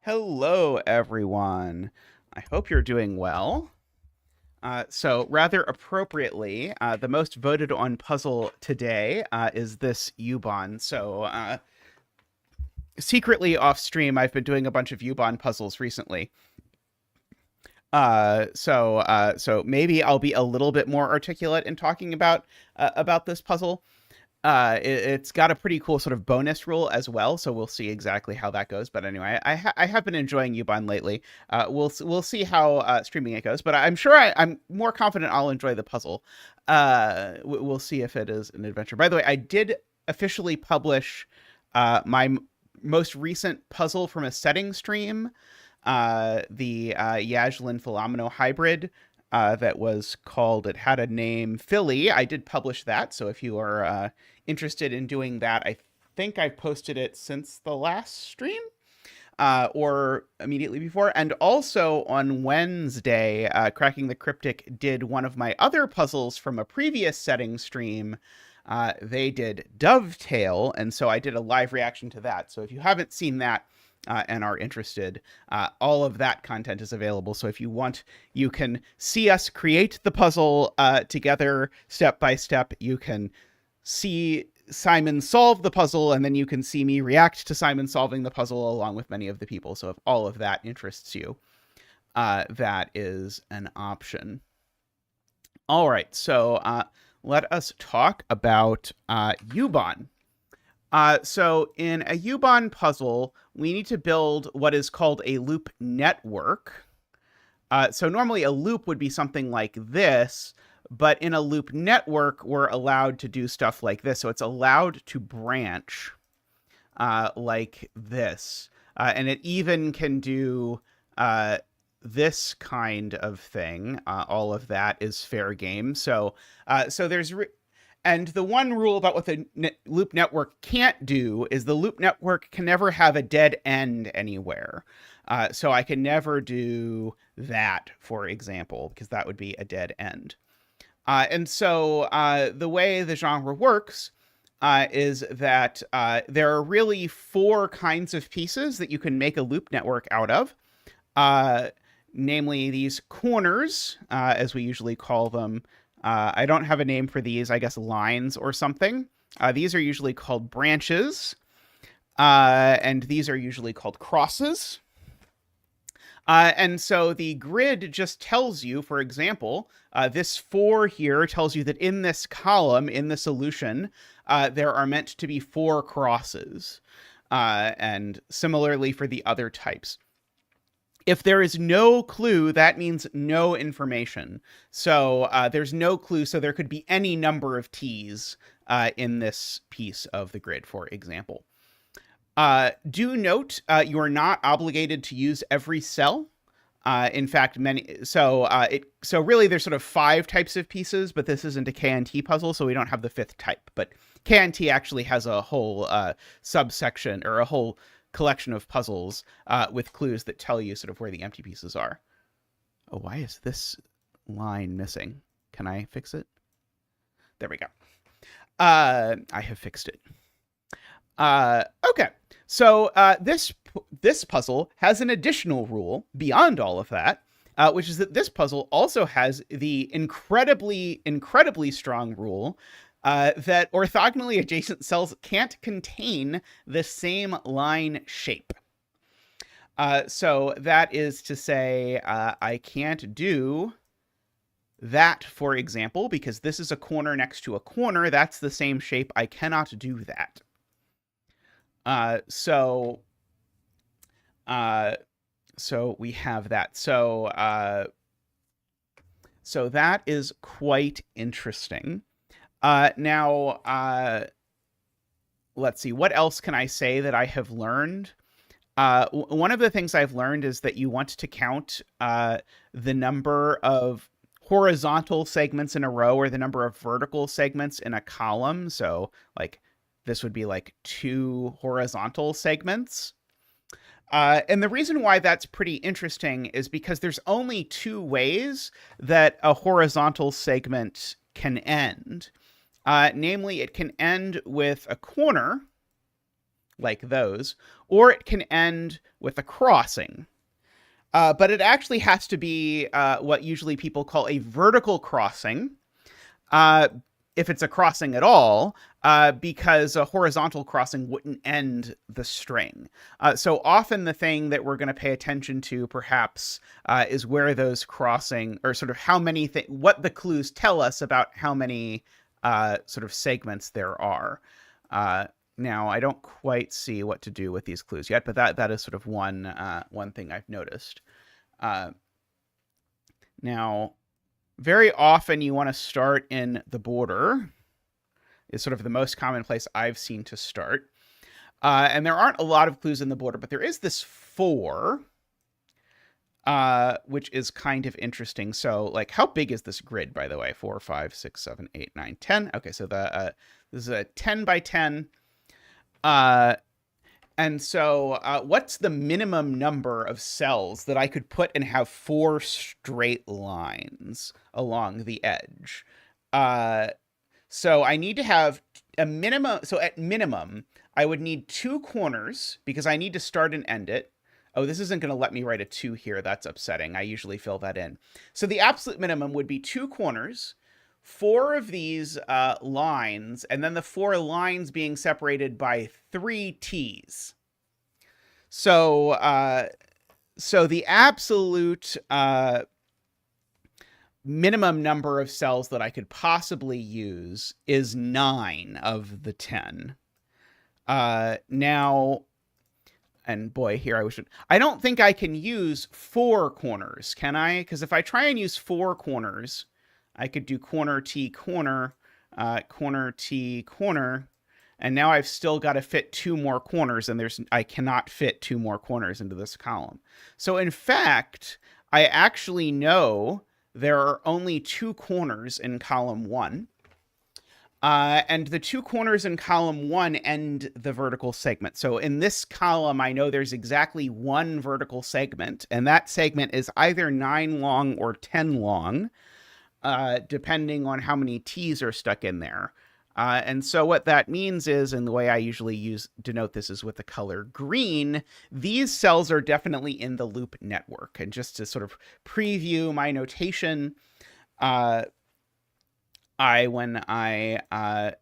Hello, everyone. I hope you're doing well. So, rather appropriately, the most voted on puzzle today is this U-Bahn. Secretly off stream, I've been doing a bunch of U-Bahn puzzles recently. So maybe I'll be a little bit more articulate in talking about this puzzle. It's got a pretty cool sort of bonus rule as well, so we'll see exactly how that goes. But anyway, I have been enjoying U-Bahn lately. We'll see how streaming it goes, but I'm sure I'm more confident I'll enjoy the puzzle. We'll see if it is an adventure. By the way, I did officially publish my most recent puzzle from a setting stream, the Yajlin Philomeno hybrid. That was called, it had a name, Philly. I did publish that, so if you are interested in doing that, I think I've posted it since the last stream or immediately before. And also on Wednesday, Cracking the Cryptic did one of my other puzzles from a previous setting stream. They did Dovetail, and so I did a live reaction to that. So if you haven't seen that, and are interested, all of that content is available. So if you want, you can see us create the puzzle together step by step. You can see Simon solve the puzzle, and then you can see me react to Simon solving the puzzle along with many of the people. So if all of that interests you, that is an option. All right, so let us talk about U-Bahn. So in a U-Bahn puzzle, we need to build what is called a loop network. So normally a loop would be something like this, but in a loop network, we're allowed to do stuff like this. So it's allowed to branch like this. And it even can do this kind of thing. All of that is fair game. So there's... And the one rule about what the loop network can't do is the loop network can never have a dead end anywhere. So I can never do that, for example, because that would be a dead end. And so the way the genre works is that there are really four kinds of pieces that you can make a loop network out of. Namely, these corners, as we usually call them. I don't have a name for these, I guess lines or something. These are usually called branches, and these are usually called crosses. And so the grid just tells you, for example, this 4 here tells you that in this column, in the solution, there are meant to be 4 crosses. And similarly for the other types. If there is no clue, that means no information. So there's no clue, so there could be any number of T's in this piece of the grid, for example. Do note, you are not obligated to use every cell. In fact, so really there's sort of 5 types of pieces, but this isn't a KNT puzzle, so we don't have the 5th type. But KNT actually has a whole subsection, or a whole collection of puzzles with clues that tell you sort of where the empty pieces are. Oh, why is this line missing? Can I fix it? There we go. I have fixed it. Okay, so this puzzle has an additional rule beyond all of that, which is that this puzzle also has the incredibly strong rule that orthogonally adjacent cells can't contain the same line shape. So that is to say, I can't do that, for example, because this is a corner next to a corner. That's the same shape. I cannot do that. So we have that. So that is quite interesting. Now, let's see, what else can I say that I have learned? One of the things I've learned is that you want to count the number of horizontal segments in a row or the number of vertical segments in a column. So like this would be like 2 horizontal segments. And the reason why that's pretty interesting is because there's only 2 ways that a horizontal segment can end. Namely, it can end with a corner, like those, or it can end with a crossing. But it actually has to be what usually people call a vertical crossing, if it's a crossing at all, because a horizontal crossing wouldn't end the string. So often the thing that we're going to pay attention to perhaps is where those crossing, or sort of how many, what the clues tell us about how many sort of segments there are. Now, I don't quite see what to do with these clues yet, but that is sort of one thing I've noticed. Now, very often you want to start in the border, is sort of the most common place I've seen to start. And there aren't a lot of clues in the border, but there is this 4, which is kind of interesting. So, like, how big is this grid, by the way? 4, 5, 6, 7, 8, 9, 10. Okay, so this is a 10 by 10. And so what's the minimum number of cells that I could put and have 4 straight lines along the edge? So I need to have a minimum. So at minimum, I would need 2 corners because I need to start and end it. Oh, this isn't going to let me write a 2 here. That's upsetting. I usually fill that in. So the absolute minimum would be 2 corners, 4 of these lines, and then the 4 lines being separated by 3 T's. So the absolute minimum number of cells that I could possibly use is 9 of the 10. Now, and boy, here I don't think I can use 4 corners, can I? Because if I try and use 4 corners, I could do corner T corner, corner T corner, and now I've still got to fit 2 more corners, and I cannot fit 2 more corners into this column. So in fact, I actually know there are only 2 corners in column 1. And the 2 corners in column 1 end the vertical segment. So in this column, I know there's exactly 1 vertical segment, and that segment is either 9 long or 10 long, depending on how many T's are stuck in there. And so what that means is, and the way I usually denote this is with the color green, these cells are definitely in the loop network. And just to sort of preview my notation, when I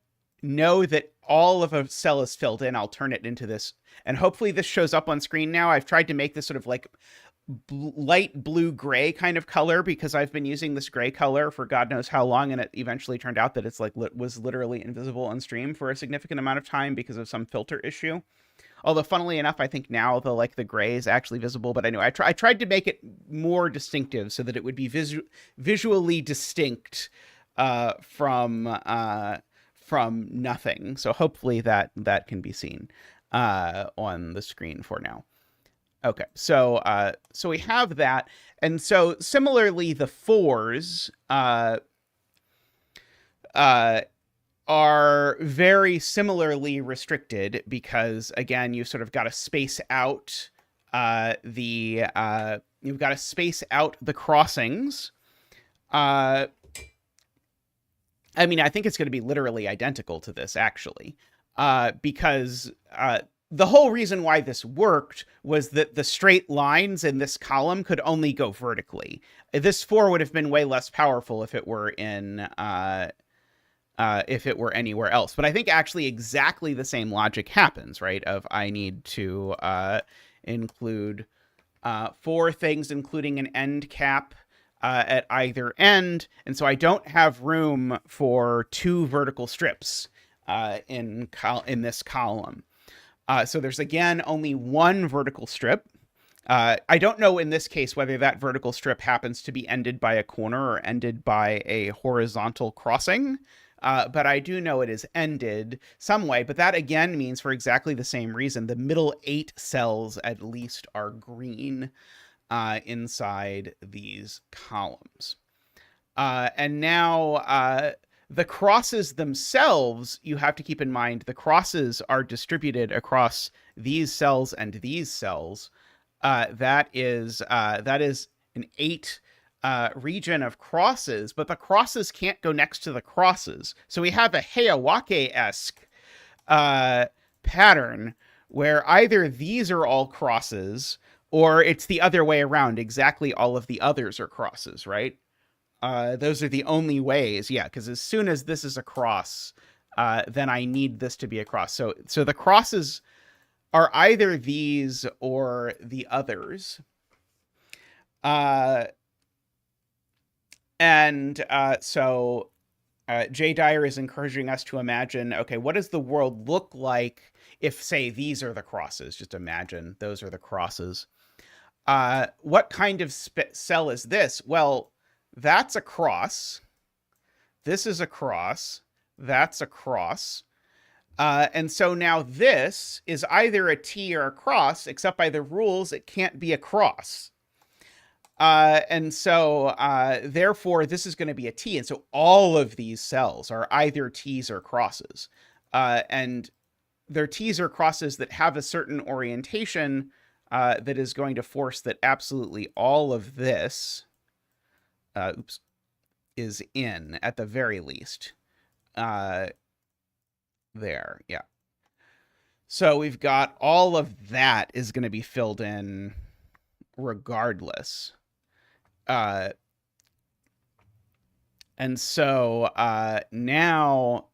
know that all of a cell is filled in, I'll turn it into this. And hopefully this shows up on screen now. I've tried to make this sort of like light blue-gray kind of color because I've been using this gray color for God knows how long, and it eventually turned out that it's like was literally invisible on stream for a significant amount of time because of some filter issue. Although, funnily enough, I think now the gray is actually visible. But anyway, I tried to make it more distinctive so that it would be visually distinct from nothing. So hopefully that can be seen on the screen for now. Okay, so we have that, and so similarly, the 4s are very similarly restricted because, again, you've sort of got to space out the crossings. I mean, I think it's going to be literally identical to this actually, because the whole reason why this worked was that the straight lines in this column could only go vertically. This 4 would have been way less powerful if it were anywhere else. But I think actually exactly the same logic happens, right? I need to include 4 things, including an end cap at either end. And so I don't have room for 2 vertical strips in this column. So there's, again, only 1 vertical strip. I don't know in this case whether that vertical strip happens to be ended by a corner or ended by a horizontal crossing, but I do know it is ended some way. But that, again, means for exactly the same reason, the middle 8 cells at least are green inside these columns. And now the crosses themselves, you have to keep in mind, the crosses are distributed across these cells and these cells. That is an 8 region of crosses, but the crosses can't go next to the crosses. So we have a Hayawake-esque pattern where either these are all crosses or it's the other way around. Exactly all of the others are crosses, right? Those are the only ways. Yeah, because as soon as this is a cross, then I need this to be a cross. So the crosses are either these or the others. So Jay Dyer is encouraging us to imagine, okay, what does the world look like if, say, these are the crosses? Just imagine those are the crosses. What kind of cell is this? Well, that's a cross. This is a cross. That's a cross. And so now this is either a T or a cross, except by the rules, it can't be a cross. And so therefore, this is going to be a T. And so all of these cells are either T's or crosses. And they're T's or crosses that have a certain orientation that is going to force that absolutely all of this is in at the very least. There, yeah. So we've got all of that is going to be filled in regardless. And so now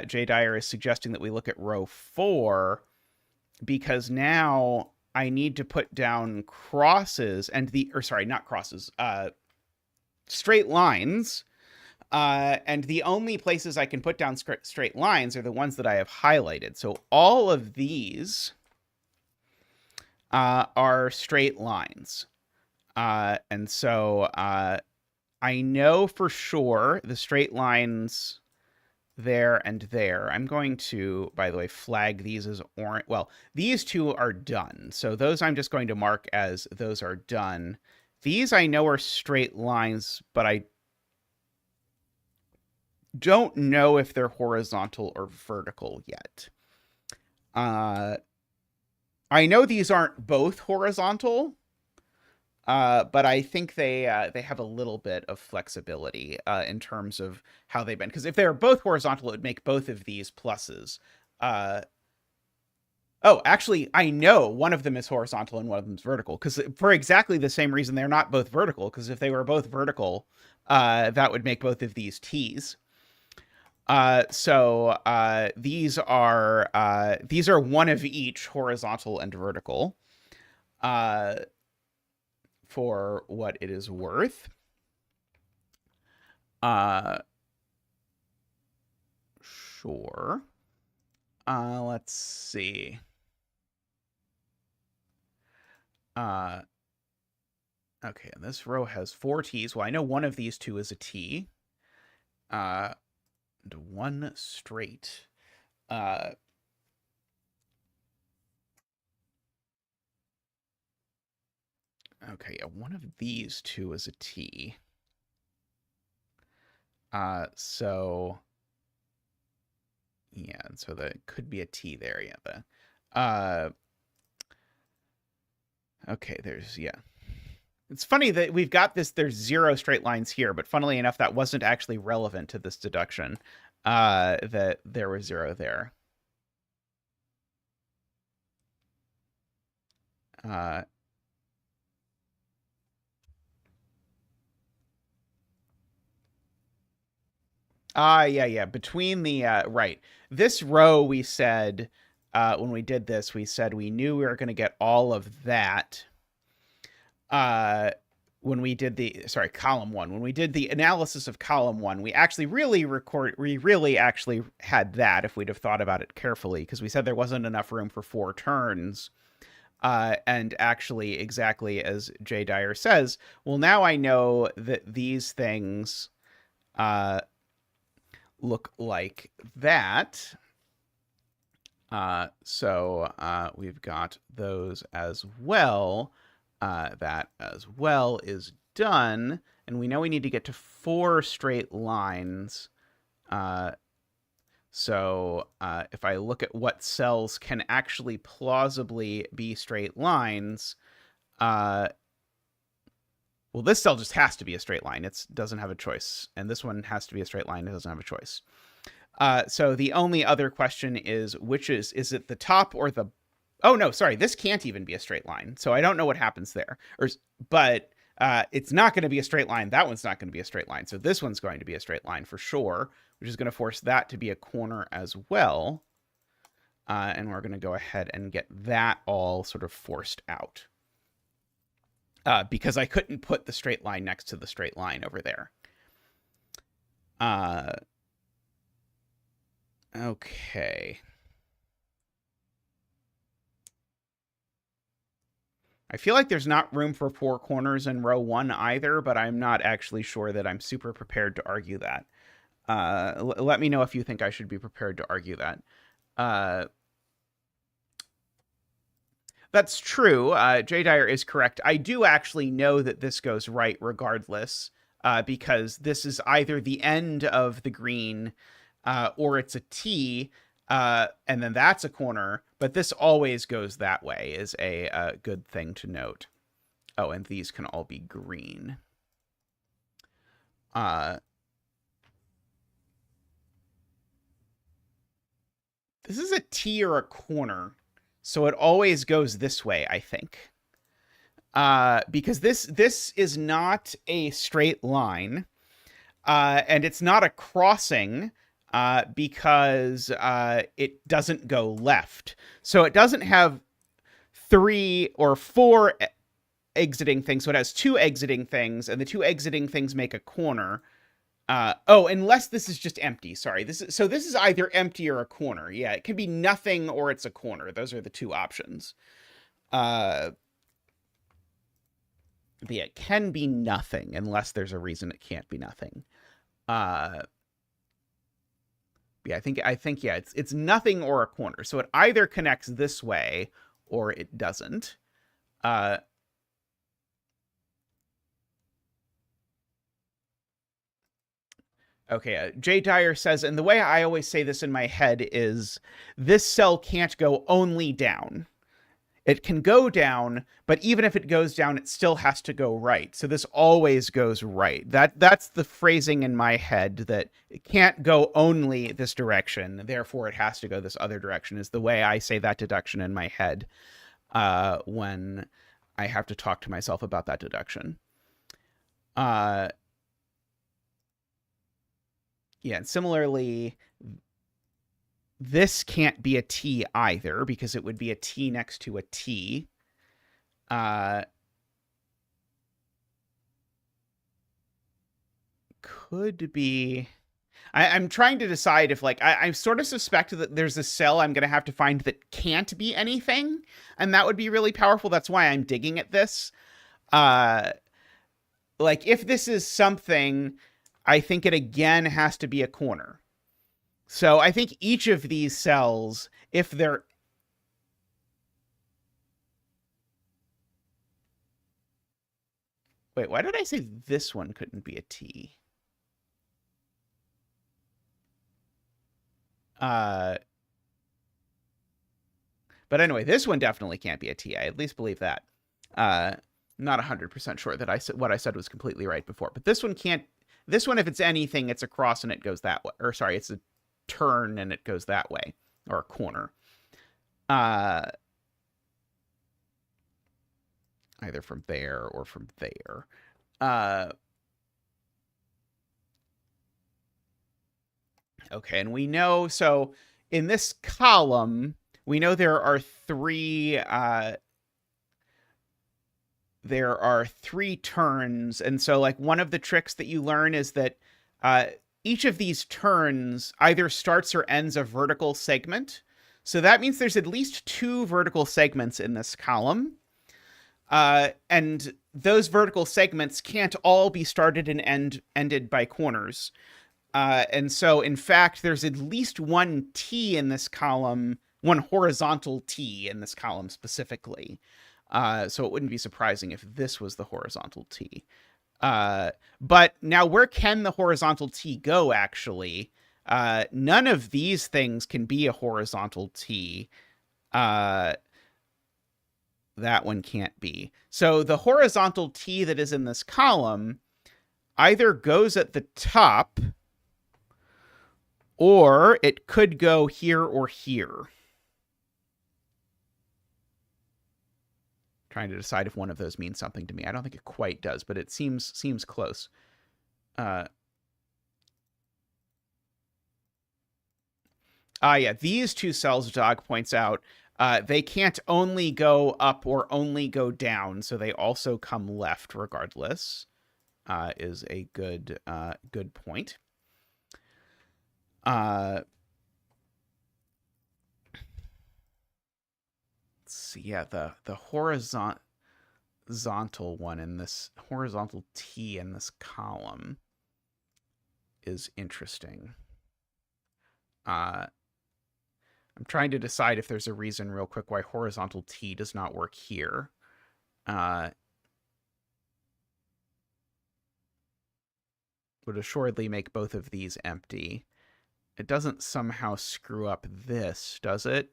Jay Dyer is suggesting that we look at row 4, because now I need to put down crosses and straight lines. And the only places I can put down straight lines are the ones that I have highlighted. So all of these are straight lines. And so I know for sure the straight lines there and there. I'm going to, by the way, flag these as orange. Well, these two are done. So those I'm just going to mark as those are done. These I know are straight lines, but I don't know if they're horizontal or vertical yet. I know these aren't both horizontal, but I think they have a little bit of flexibility in terms of how they bend. Because if they were both horizontal, it would make both of these pluses. Oh, actually, I know one of them is horizontal and one of them is vertical. Because for exactly the same reason, they're not both vertical. Because if they were both vertical, that would make both of these T's. So these are one of each, horizontal and vertical. For what it is worth. Sure. Let's see. Okay, and this row has 4 T's. Well, I know one of these two is a T. And one straight. Okay, yeah, one of these two is a T. So yeah, and so that could be a T there. Yeah. Okay, yeah. It's funny that we've got this, there's 0 straight lines here, but funnily enough, that wasn't actually relevant to this deduction, that there was 0 there. Yeah. Between the, right. This row, we said, when we did this, we said we knew we were going to get all of that. When we did column 1, when we did the analysis of column 1, we really actually had that if we'd have thought about it carefully, because we said there wasn't enough room for 4 turns. And actually, exactly as Jay Dyer says, well, now I know that these things look like that. So we've got those as well. That as well is done. And we know we need to get to 4 straight lines. So if I look at what cells can actually plausibly be straight lines, well, this cell just has to be a straight line. It doesn't have a choice. And this one has to be a straight line. It doesn't have a choice. So the only other question is, which is it the top or the Oh, no, sorry. This can't even be a straight line. So I don't know what happens there. But it's not going to be a straight line. That one's not going to be a straight line. So this one's going to be a straight line for sure, which is going to force that to be a corner as well. And we're going to go ahead and get that all sort of forced out. Because I couldn't put the straight line next to the straight line over there. Okay. I feel like there's not room for 4 corners in row 1 either, but I'm not actually sure that I'm super prepared to argue that. Let me know if you think I should be prepared to argue that. That's true. J. Dyer is correct. I do actually know that this goes right regardless, because this is either the end of the green or it's a T, and then that's a corner, but this always goes that way is a good thing to note. Oh, and these can all be green. This is a T or a corner, so it always goes this way, I think. Because this is not a straight line, and it's not a crossing, because it doesn't go left. So it doesn't have 3 or 4 exiting things. So it has 2 exiting things, and the 2 exiting things make a corner. Oh, unless this is just empty. Sorry. This is either empty or a corner. Yeah, it can be nothing or it's a corner. Those are the 2 options. But yeah, it can be nothing unless there's a reason it can't be nothing. Yeah, I think yeah, it's nothing or a corner. So it either connects this way or it doesn't. Okay, Jay Dyer says, and the way I always say this in my head is, this cell can't go only down. It can go down, but even if it goes down, it still has to go right. So this always goes right. That's the phrasing in my head, that it can't go only this direction, therefore it has to go this other direction, is the way I say that deduction in my head when I have to talk to myself about that deduction. Yeah, and similarly, this can't be a T either, because it would be a T next to a T. Could be... I'm trying to decide if, like, I sort of suspect that there's a cell I'm going to have to find that can't be anything, and that would be really powerful. That's why I'm digging at this. Like, if this is something, I think it again has to be a corner. So I think each of these cells, if they're... Wait, why did I say this one couldn't be a T? But anyway, this one definitely can't be a T. I at least believe that. Not 100% sure that what I said was completely right before. But this one can't... This one, if it's anything, it's a cross and it goes that way. Or sorry, it's a turn and it goes that way. Or a corner. Either from there or from there. Okay, and we know... So in this column, we know there are 3... there are 3 turns. And so, like, one of the tricks that you learn is that each of these turns either starts or ends a vertical segment. So that means there's at least 2 vertical segments in this column. And those vertical segments can't all be started and ended by corners. And so, in fact, there's at least 1 T in this column, 1 horizontal T in this column specifically. So it wouldn't be surprising if this was the horizontal T. But now, where can the horizontal T go, actually? None of these things can be a horizontal T. That one can't be. So the horizontal T that is in this column either goes at the top, or it could go here or here. trying to decide if one of those means something to me. I don't think it quite does, but it seems close. Yeah, these two cells, Dog points out, they can't only go up or only go down, so they also come left regardless. Is a good point. Let's see. Yeah, the horizontal one in this horizontal T in this column is interesting. I'm trying to decide if there's a reason real quick why horizontal T does not work here. Would assuredly make both of these empty. It doesn't somehow screw up this, does it?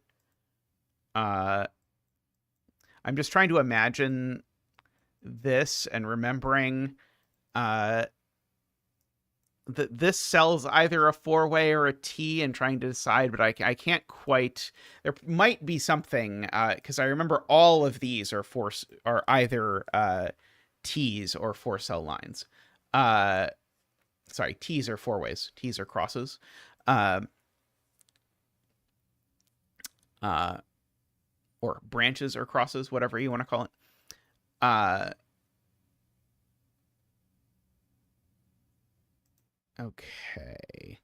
I'm just trying to imagine this and remembering this cell's either a four-way or a T and trying to decide, but I can't quite. There might be something, because I remember all of these are either T's or four-cell lines. Sorry, T's are four-ways. T's are crosses. Or branches or crosses, whatever you want to call it. Okay.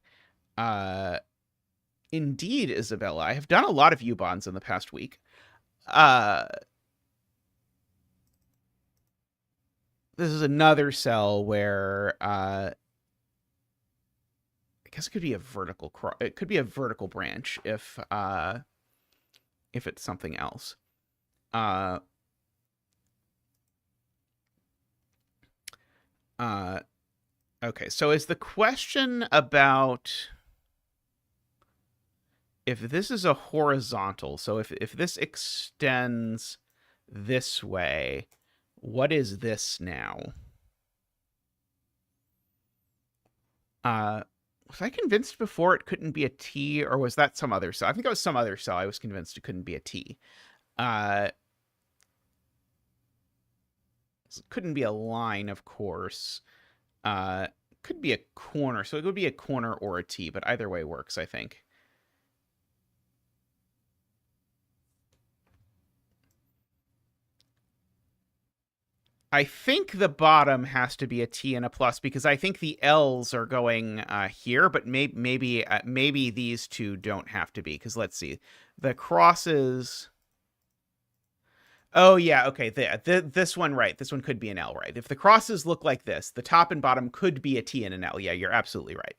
Indeed, Isabella. I have done a lot of U-Bahns in the past week. This is another cell where I guess it could be a vertical it could be a vertical branch if it's something else. Okay, so is the question about if this is a horizontal, so if this extends this way, what is this now? Was I convinced before it couldn't be a T, or was that some other cell? I think it was some other cell. I was convinced it couldn't be a T. It couldn't be a line, of course. Could be a corner, so it would be a corner or a T, but either way works, I think. I think the bottom has to be a T and a plus because I think the L's are going here, but maybe these two don't have to be because let's see, the crosses. Oh yeah, okay. This one, right? This one could be an L, right? If the crosses look like this, the top and bottom could be a T and an L. Yeah, you're absolutely right.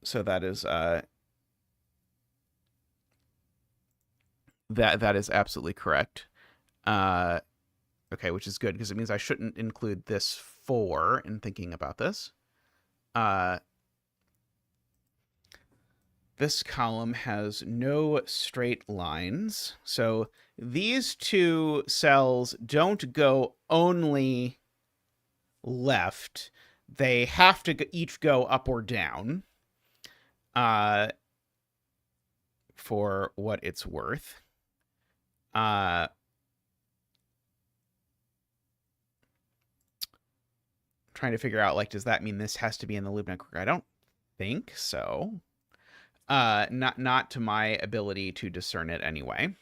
So that is that is absolutely correct. Okay, which is good because it means I shouldn't include this 4 in thinking about this. This column has no straight lines. So these two cells don't go only left. They have to each go up or down for what it's worth. Trying to figure out, like, does that mean this has to be in the loop network? I don't think so. Not to my ability to discern it anyway.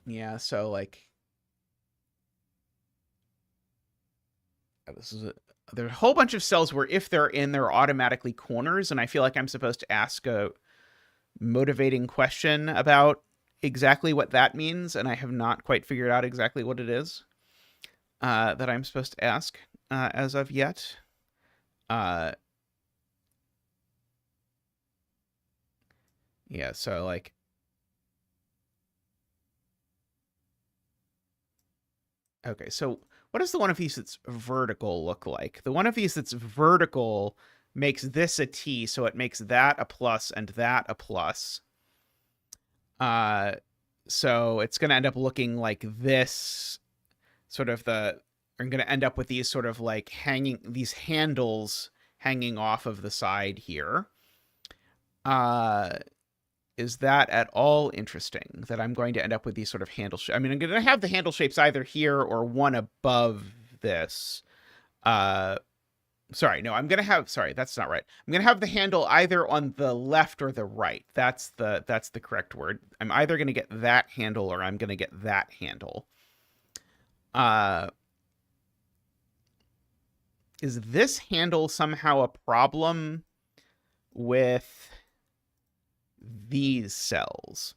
Yeah, so like there's a whole bunch of cells where if they're in, they're automatically corners, and I feel like I'm supposed to ask a motivating question about exactly what that means, and I have not quite figured out exactly what it is that I'm supposed to ask as of yet. Yeah, so like okay, so what does the one of these that's vertical look like? The one of these that's vertical makes this a T, so it makes that a plus and that a plus. So it's going to end up looking like this, sort of I'm going to end up with these sort of like these handles hanging off of the side here. Is that at all interesting, that I'm going to end up with these sort of handle shapes? I mean, I'm going to have the handle shapes either here or one above this. Sorry, no, I'm going to have, sorry, that's not right. I'm going to have the handle either on the left or the right. That's the correct word. I'm either going to get that handle or I'm going to get that handle. Is this handle somehow a problem with these cells?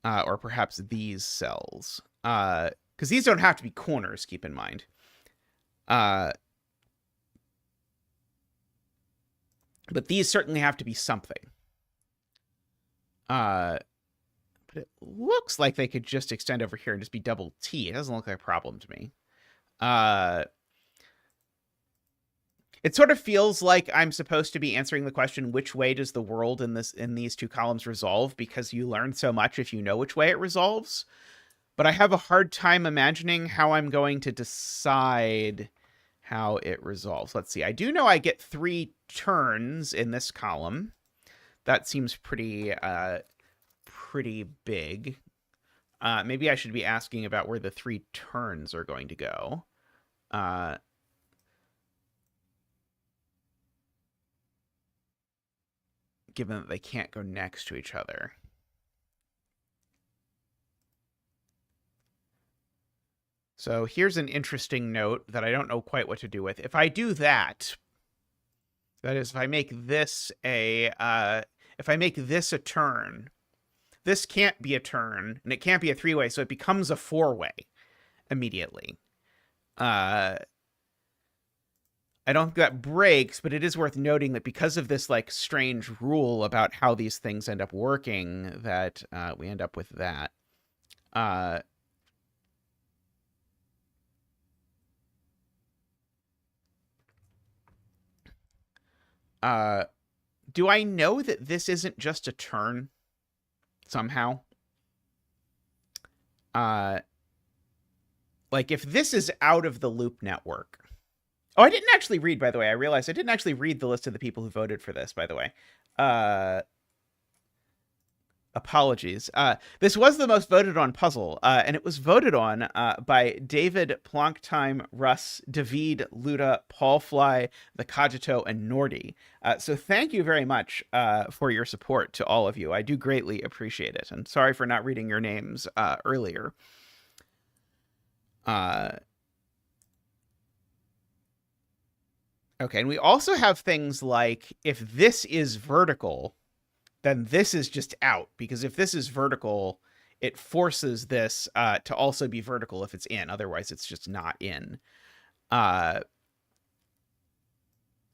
Or perhaps these cells? Because these don't have to be corners, keep in mind. But these certainly have to be something. But it looks like they could just extend over here and just be double T. It doesn't look like a problem to me. It sort of feels like I'm supposed to be answering the question, which way does the world in these two columns resolve? Because you learn so much if you know which way it resolves. But I have a hard time imagining how I'm going to decide how it resolves. Let's see. I do know I get 3 turns in this column. That seems pretty big. Maybe I should be asking about where the 3 turns are going to go. Given that they can't go next to each other. So here's an interesting note that I don't know quite what to do with. If I do that, that is, if I make this a turn, this can't be a turn, and it can't be a 3-way, so it becomes a 4-way immediately. I don't think that breaks, but it is worth noting that because of this like strange rule about how these things end up working, that we end up with that. Do I know that this isn't just a turn somehow? Like if this is out of the loop network. Oh, I didn't actually read, by the way. I realized I didn't actually read the list of the people who voted for this, by the way. Apologies. This was the most voted on puzzle, and it was voted on by David, Plonktime, Russ, David, Luda, Paul Fly, The Cogito, and Nordy. So thank you very much for your support to all of you. I do greatly appreciate it. And sorry for not reading your names earlier. Okay, and we also have things like, if this is vertical, then this is just out. Because if this is vertical, it forces this to also be vertical if it's in. Otherwise, it's just not in. And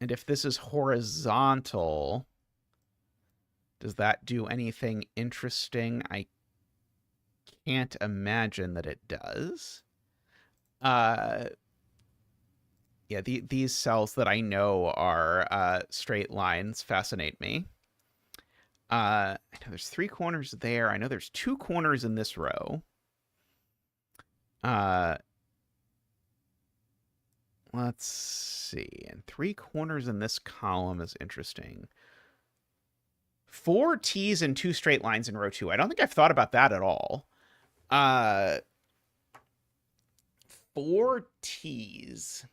if this is horizontal, does that do anything interesting? I can't imagine that it does. Yeah, these cells that I know are straight lines fascinate me. I know there's 3 corners there. I know there's 2 corners in this row. Let's see. And 3 corners in this column is interesting. 4 T's and 2 straight lines in row 2. I don't think I've thought about that at all. 4 T's.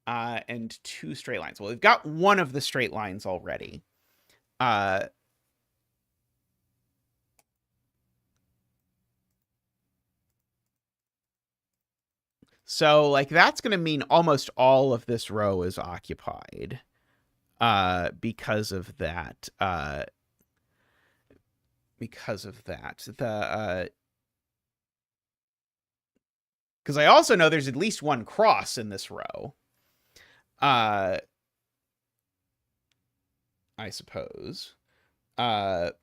And 2 straight lines. Well, we've got one of the straight lines already. So, like, that's going to mean almost all of this row is occupied because of that. Because I also know there's at least one cross in this row. I suppose. But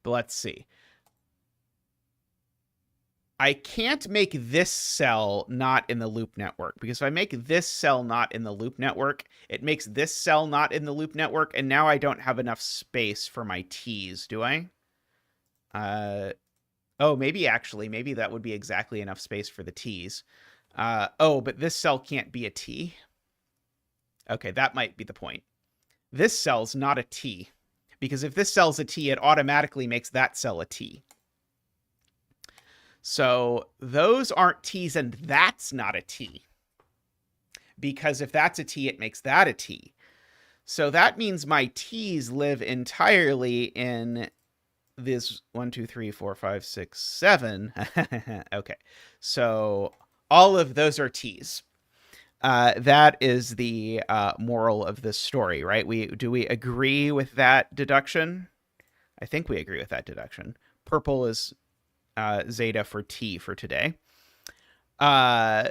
let's see. I can't make this cell not in the loop network, because if I make this cell not in the loop network, it makes this cell not in the loop network, and now I don't have enough space for my t's, do I? Oh, maybe that would be exactly enough space for the t's. Oh, but this cell can't be a t. Okay, that might be the point. This cell's not a t, because if this cell's a t, it automatically makes that cell a t. So those aren't t's, and that's not a t. Because if that's a t, it makes that a t. So that means my t's live entirely in this 1, 2, 3, 4, 5, 6, 7. Okay. So all of those are t's. That is the moral of this story, right? Do we agree with that deduction? I think we agree with that deduction. Purple is zeta for t for today. Okay,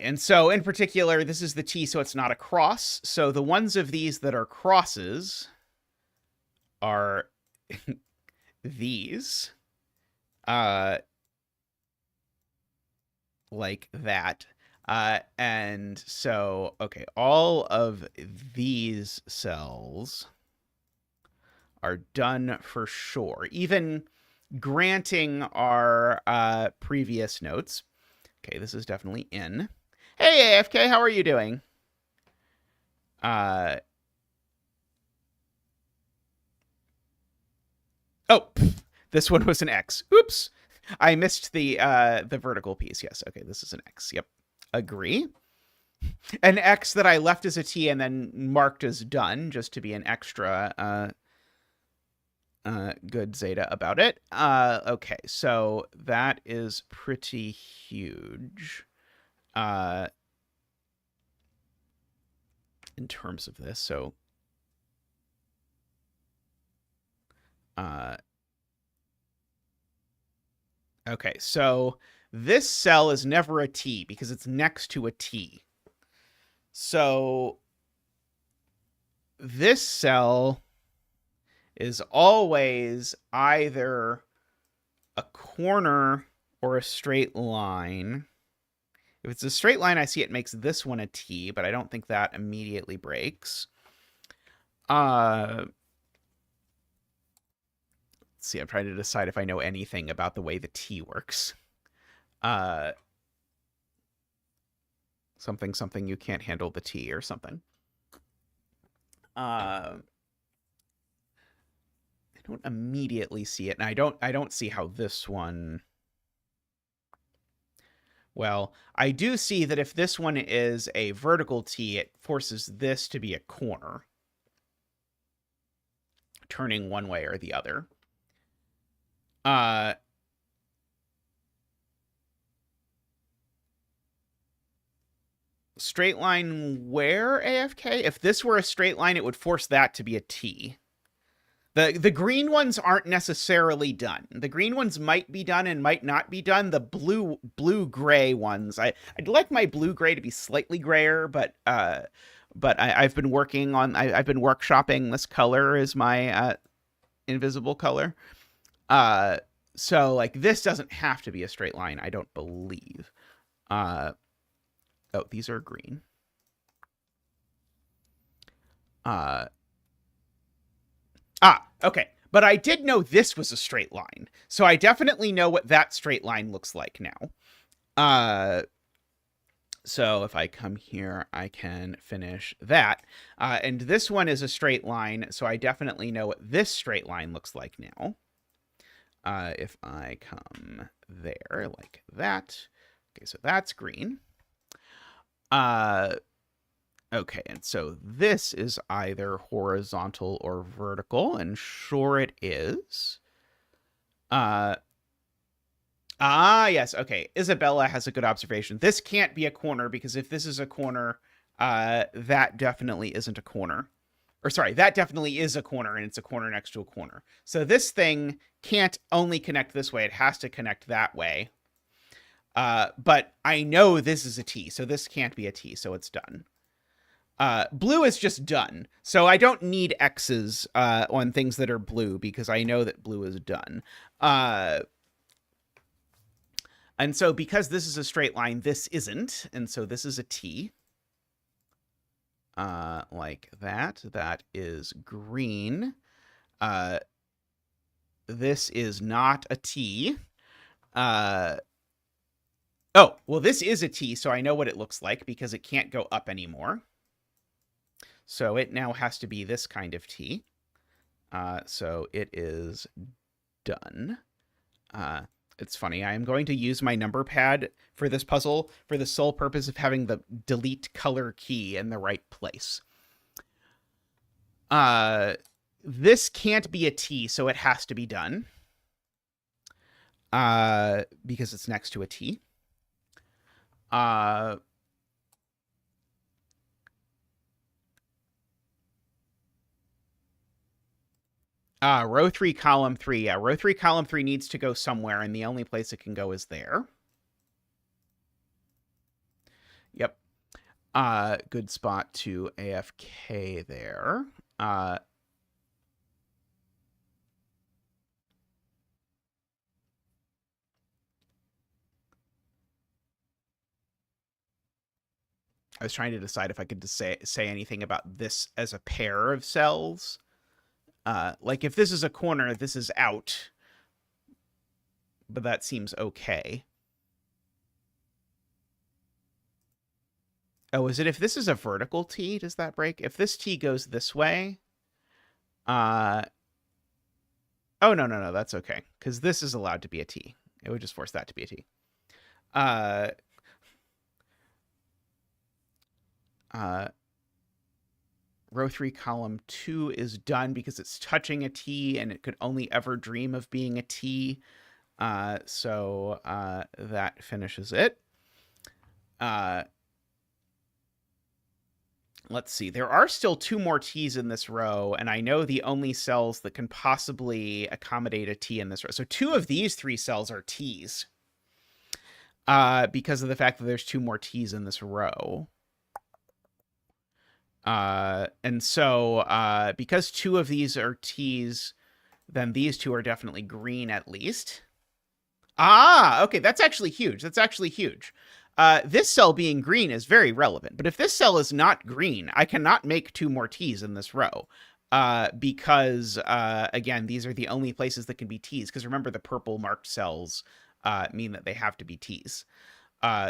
and so in particular, this is the t, so it's not a cross. So the ones of these that are crosses are these. Like that. And so, okay, all of these cells are done for sure, even granting our previous notes. Okay, this is definitely in. Hey, AFK, how are you doing? Oh, this one was an X. Oops. I missed the vertical piece. Yes. Okay, this is an X. Yep. Agree. An X that I left as a T and then marked as done, just to be an extra good zeta about it. Okay, so that is pretty huge in terms of this. So okay, so this cell is never a T because it's next to a T. So this cell is always either a corner or a straight line. If it's a straight line, I see it makes this one a T, but I don't think that immediately breaks. Let's see, I'm trying to decide if I know anything about the way the T works. Something you can't handle the T or something. I don't immediately see it, and I don't see how this one. Well, I do see that if this one is a vertical T, it forces this to be a corner, turning one way or the other. Straight line where, AFK? If this were a straight line, it would force that to be a T. The green ones aren't necessarily done. The green ones might be done and might not be done. The blue-gray ones, I'd like my blue-gray to be slightly grayer, but I've been working on, I've been workshopping this color as my invisible color. So like this doesn't have to be a straight line, I don't believe. Oh, these are green. Okay. But I did know this was a straight line. So I definitely know what that straight line looks like now. So if I come here, I can finish that. And this one is a straight line, so I definitely know what this straight line looks like now. If I come there like that. Okay, so that's green. Okay, and so this is either horizontal or vertical, and sure it is. Yes, okay. Isabella has a good observation. This can't be a corner, because if this is a corner, that definitely isn't a corner. Or sorry, that definitely is a corner, and it's a corner next to a corner. So this thing can't only connect this way, it has to connect that way. But I know this is a T, so this can't be a T, so it's done. Blue is just done. So I don't need X's on things that are blue because I know that blue is done. And so because this is a straight line, this isn't. And so this is a T. Like that. That is green. This is not a T. Oh, well, this is a T, so I know what it looks like because it can't go up anymore. So it now has to be this kind of T. So it is done. It's funny. I am going to use my number pad for this puzzle for the sole purpose of having the delete color key in the right place. This can't be a T, so it has to be done. Because it's next to a T. Row 3, column 3. Yeah, row 3, column 3 needs to go somewhere, and the only place it can go is there. Yep. Good spot to AFK there. I was trying to decide if I could say anything about this as a pair of cells. Like if this is a corner, this is out. But that seems okay. Oh, is it if this is a vertical T, does that break? If this T goes this way... Oh, no, that's okay. Because this is allowed to be a T. It would just force that to be a T. Row 3, column 2 is done because it's touching a T, and it could only ever dream of being a T. So that finishes it. Let's see. There are still 2 more T's in this row, and I know the only cells that can possibly accommodate a T in this row. So 2 of these 3 cells are T's because of the fact that there's 2 more T's in this row. And so because 2 of these are T's, then these 2 are definitely green at least. Okay, that's actually huge. That's actually huge. This cell being green is very relevant. But if this cell is not green, I cannot make 2 more T's in this row. Because, again, these are the only places that can be T's. Because remember, the purple marked cells mean that they have to be T's.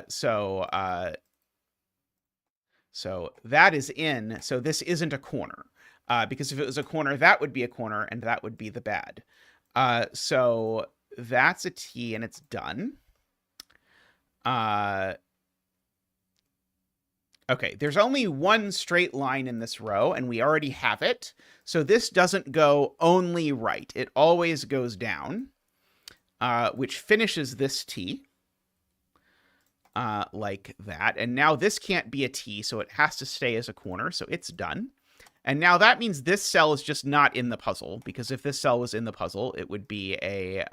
So that is in. So this isn't a corner. Because if it was a corner, that would be a corner, and that would be the bad. So that's a T, and it's done. Okay, there's only 1 straight line in this row, and we already have it. So this doesn't go only right. It always goes down, which finishes this T. Like that. And now this can't be a T, so it has to stay as a corner, so it's done. And now that means this cell is just not in the puzzle, because if this cell was in the puzzle, it would be a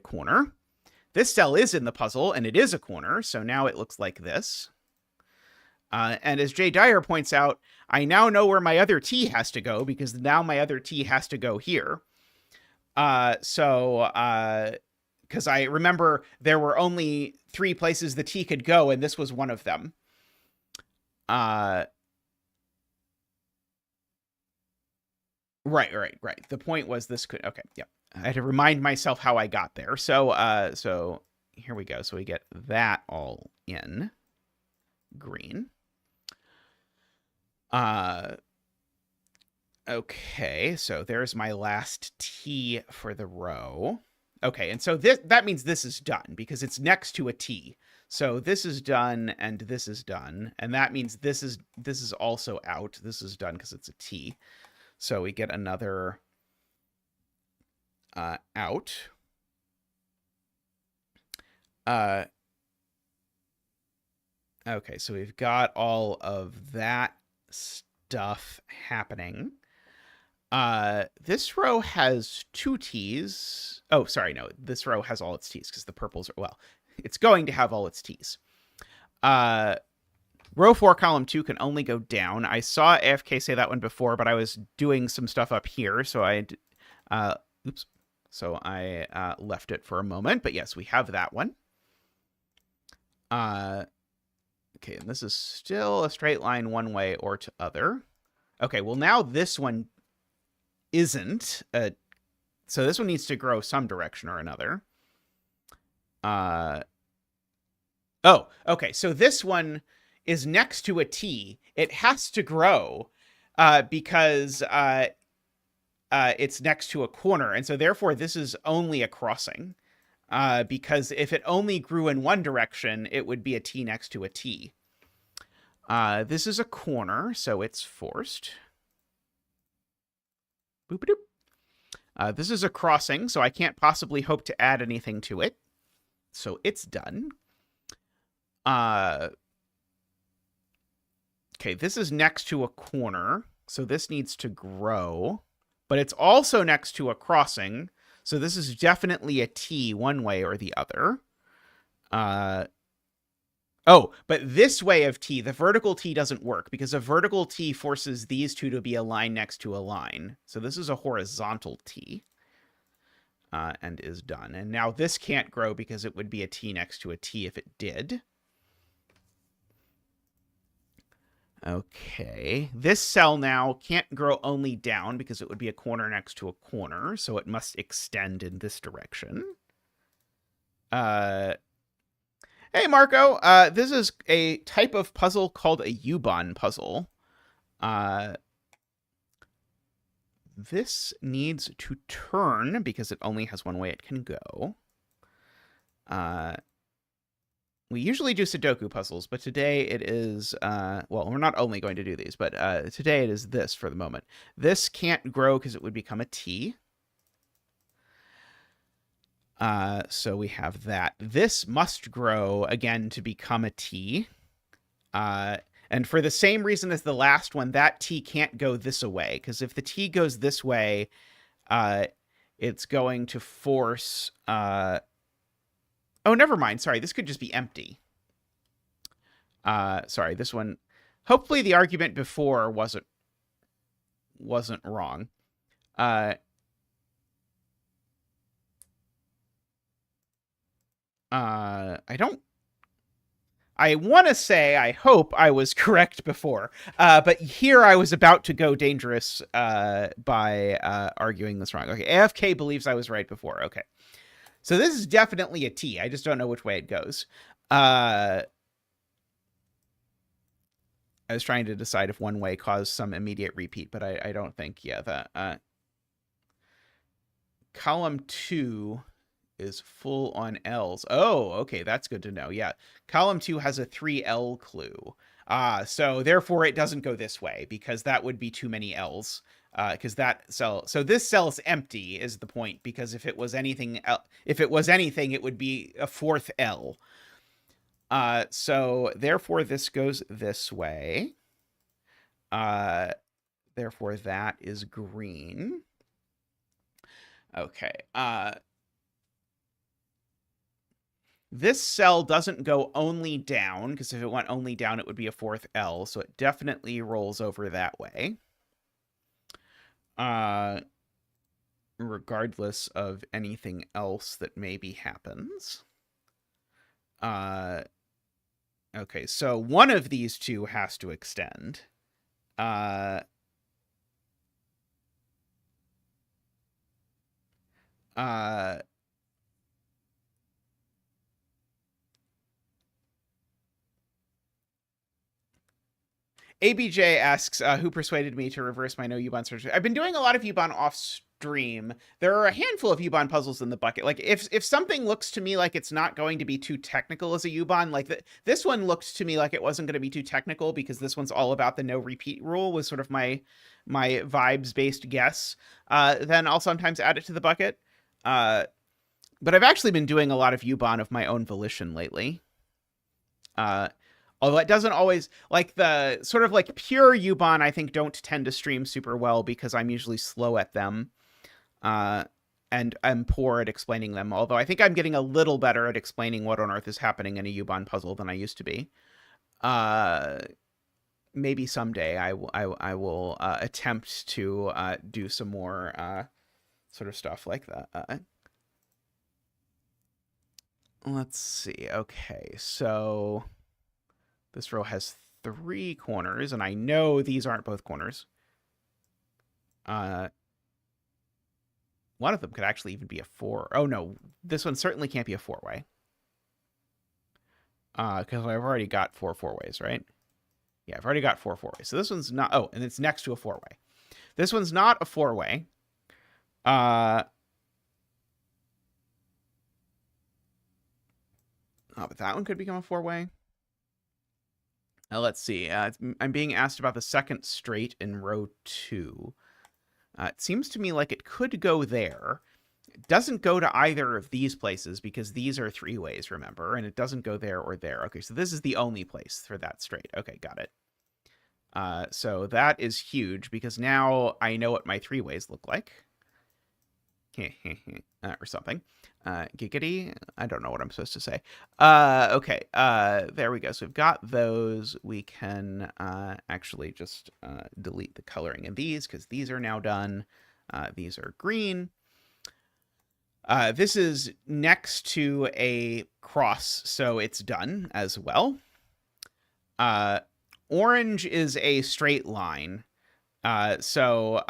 corner. This cell is in the puzzle, and it is a corner, so now it looks like this. And as Jay Dyer points out, I now know where my other T has to go, because now my other T has to go here. Because I remember there were only 3 places the T could go, and this was one of them. Right. The point was this could... Okay, yeah. I had to remind myself how I got there. So here we go. So we get that all in green. Okay, so there's my last T for the row. Okay, and so that means this is done because it's next to a T. So this is done and this is done, and that means this is also out. This is done because it's a T. So we get another out. Okay, so we've got all of that stuff happening. This row has 2 T's. Oh, sorry, no. This row has all its T's because the purples are, well, it's going to have all its T's. Row 4, column 2 can only go down. I saw AFK say that one before, but I was doing some stuff up here, so oops. So I left it for a moment. But yes, we have that one. Okay, and this is still a straight line one way or to other. Okay, well now this one isn't. So this one needs to grow some direction or another. Oh, okay, so this one is next to a T. It has to grow because it's next to a corner. And so therefore this is only a crossing because if it only grew in one direction, it would be a T next to a T. This is a corner, so it's forced. Boop-a-doop. This is a crossing, so I can't possibly hope to add anything to it. So it's done. Okay, this is next to a corner, so this needs to grow. But it's also next to a crossing, so this is definitely a T one way or the other. Oh, but this way of T, the vertical T doesn't work because a vertical T forces these two to be a line next to a line. So this is a horizontal T and is done. And now this can't grow because it would be a T next to a T if it did. Okay, this cell now can't grow only down because it would be a corner next to a corner, so it must extend in this direction. Hey, Marco, this is a type of puzzle called a U-Bahn puzzle. This needs to turn because it only has one way it can go. We usually do Sudoku puzzles, but today it is, well, we're not only going to do these, but today it is this for the moment. This can't grow because it would become a T. So we have that. This must grow, again, to become a T. And for the same reason as the last one, that T can't go this way, because if the T goes this way, it's going to force... Oh, never mind. Sorry, this could just be empty. Sorry, this one... Hopefully the argument before wasn't wrong. I want to say, I hope I was correct before, but here I was about to go dangerous by arguing this wrong. Okay, AFK believes I was right before. Okay. So this is definitely a T. I just don't know which way it goes. I was trying to decide if one way caused some immediate repeat, but I don't think, yeah, that column 2 is full on L's. Oh, okay, that's good to know. Yeah, column 2 has a 3L clue. So therefore it doesn't go this way because that would be too many L's. Because that cell, so this cell is empty is the point, because if it was anything, it would be a fourth L. So therefore this goes this way. Therefore that is green. Okay. This cell doesn't go only down, because if it went only down, it would be a fourth L. So it definitely rolls over that way. Regardless of anything else that maybe happens. Okay, so one of these two has to extend. ABJ asks, who persuaded me to reverse my no U-Bahn search? I've been doing a lot of U-Bahn off stream. There are a handful of U-Bahn puzzles in the bucket. Like, if something looks to me like it's not going to be too technical as a U-Bahn, like this one looked to me like it wasn't going to be too technical because this one's all about the no repeat rule, was sort of my vibes-based guess. Then I'll sometimes add it to the bucket. But I've actually been doing a lot of U-Bahn of my own volition lately. Although it doesn't always, like the sort of like pure U-Bahn, I think don't tend to stream super well because I'm usually slow at them. And I'm poor at explaining them. Although I think I'm getting a little better at explaining what on earth is happening in a U-Bahn puzzle than I used to be. Maybe someday I will attempt to do some more sort of stuff like that. Let's see. Okay, so this row has 3 corners, and I know these aren't both corners. One of them could actually even be a 4. Oh, no. This one certainly can't be a 4-way. Because I've already got 4 4-ways, right? Yeah, I've already got 4 4-ways. So this one's not... Oh, and it's next to a 4-way. This one's not a 4-way. Oh, but that one could become a 4-way. Let's see. I'm being asked about the second straight in row 2. It seems to me like it could go there. It doesn't go to either of these places because these are 3-ways, remember? And it doesn't go there or there. Okay, so this is the only place for that straight. Okay, got it. So that is huge because now I know what my 3-ways look like. Or something. Giggity. I don't know what I'm supposed to say. Okay. There we go. So we've got those. We can actually just delete the coloring in these because these are now done. These are green. This is next to a cross, so it's done as well. Orange is a straight line. So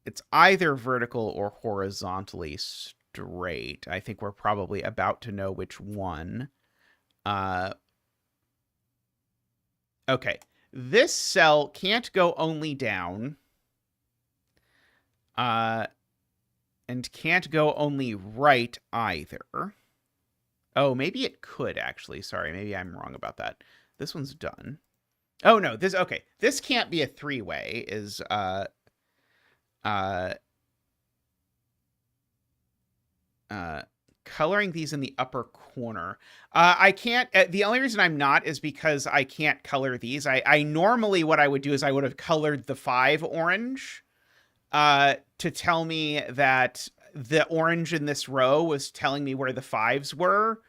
it's either vertical or horizontally straight. I think we're probably about to know which one. Okay. This cell can't go only down. And can't go only right either. Oh, maybe it could actually. Sorry, maybe I'm wrong about that. This one's done. Oh no, okay. This can't be a 3-way is coloring these in the upper corner. I can't the only reason I'm not is because I can't color these. I normally what I would do is I would have colored the 5 orange to tell me that the orange in this row was telling me where the 5s were.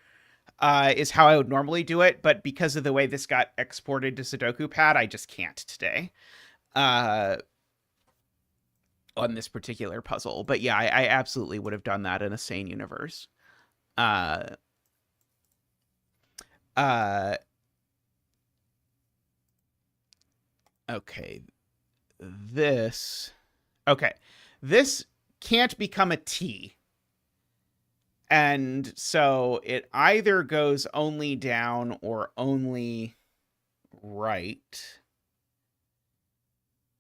Is how I would normally do it, but because of the way this got exported to Sudoku Pad, I just can't today on this particular puzzle. But yeah, I absolutely would have done that in a sane universe. Okay. Okay. This can't become a T. And so it either goes only down or only right,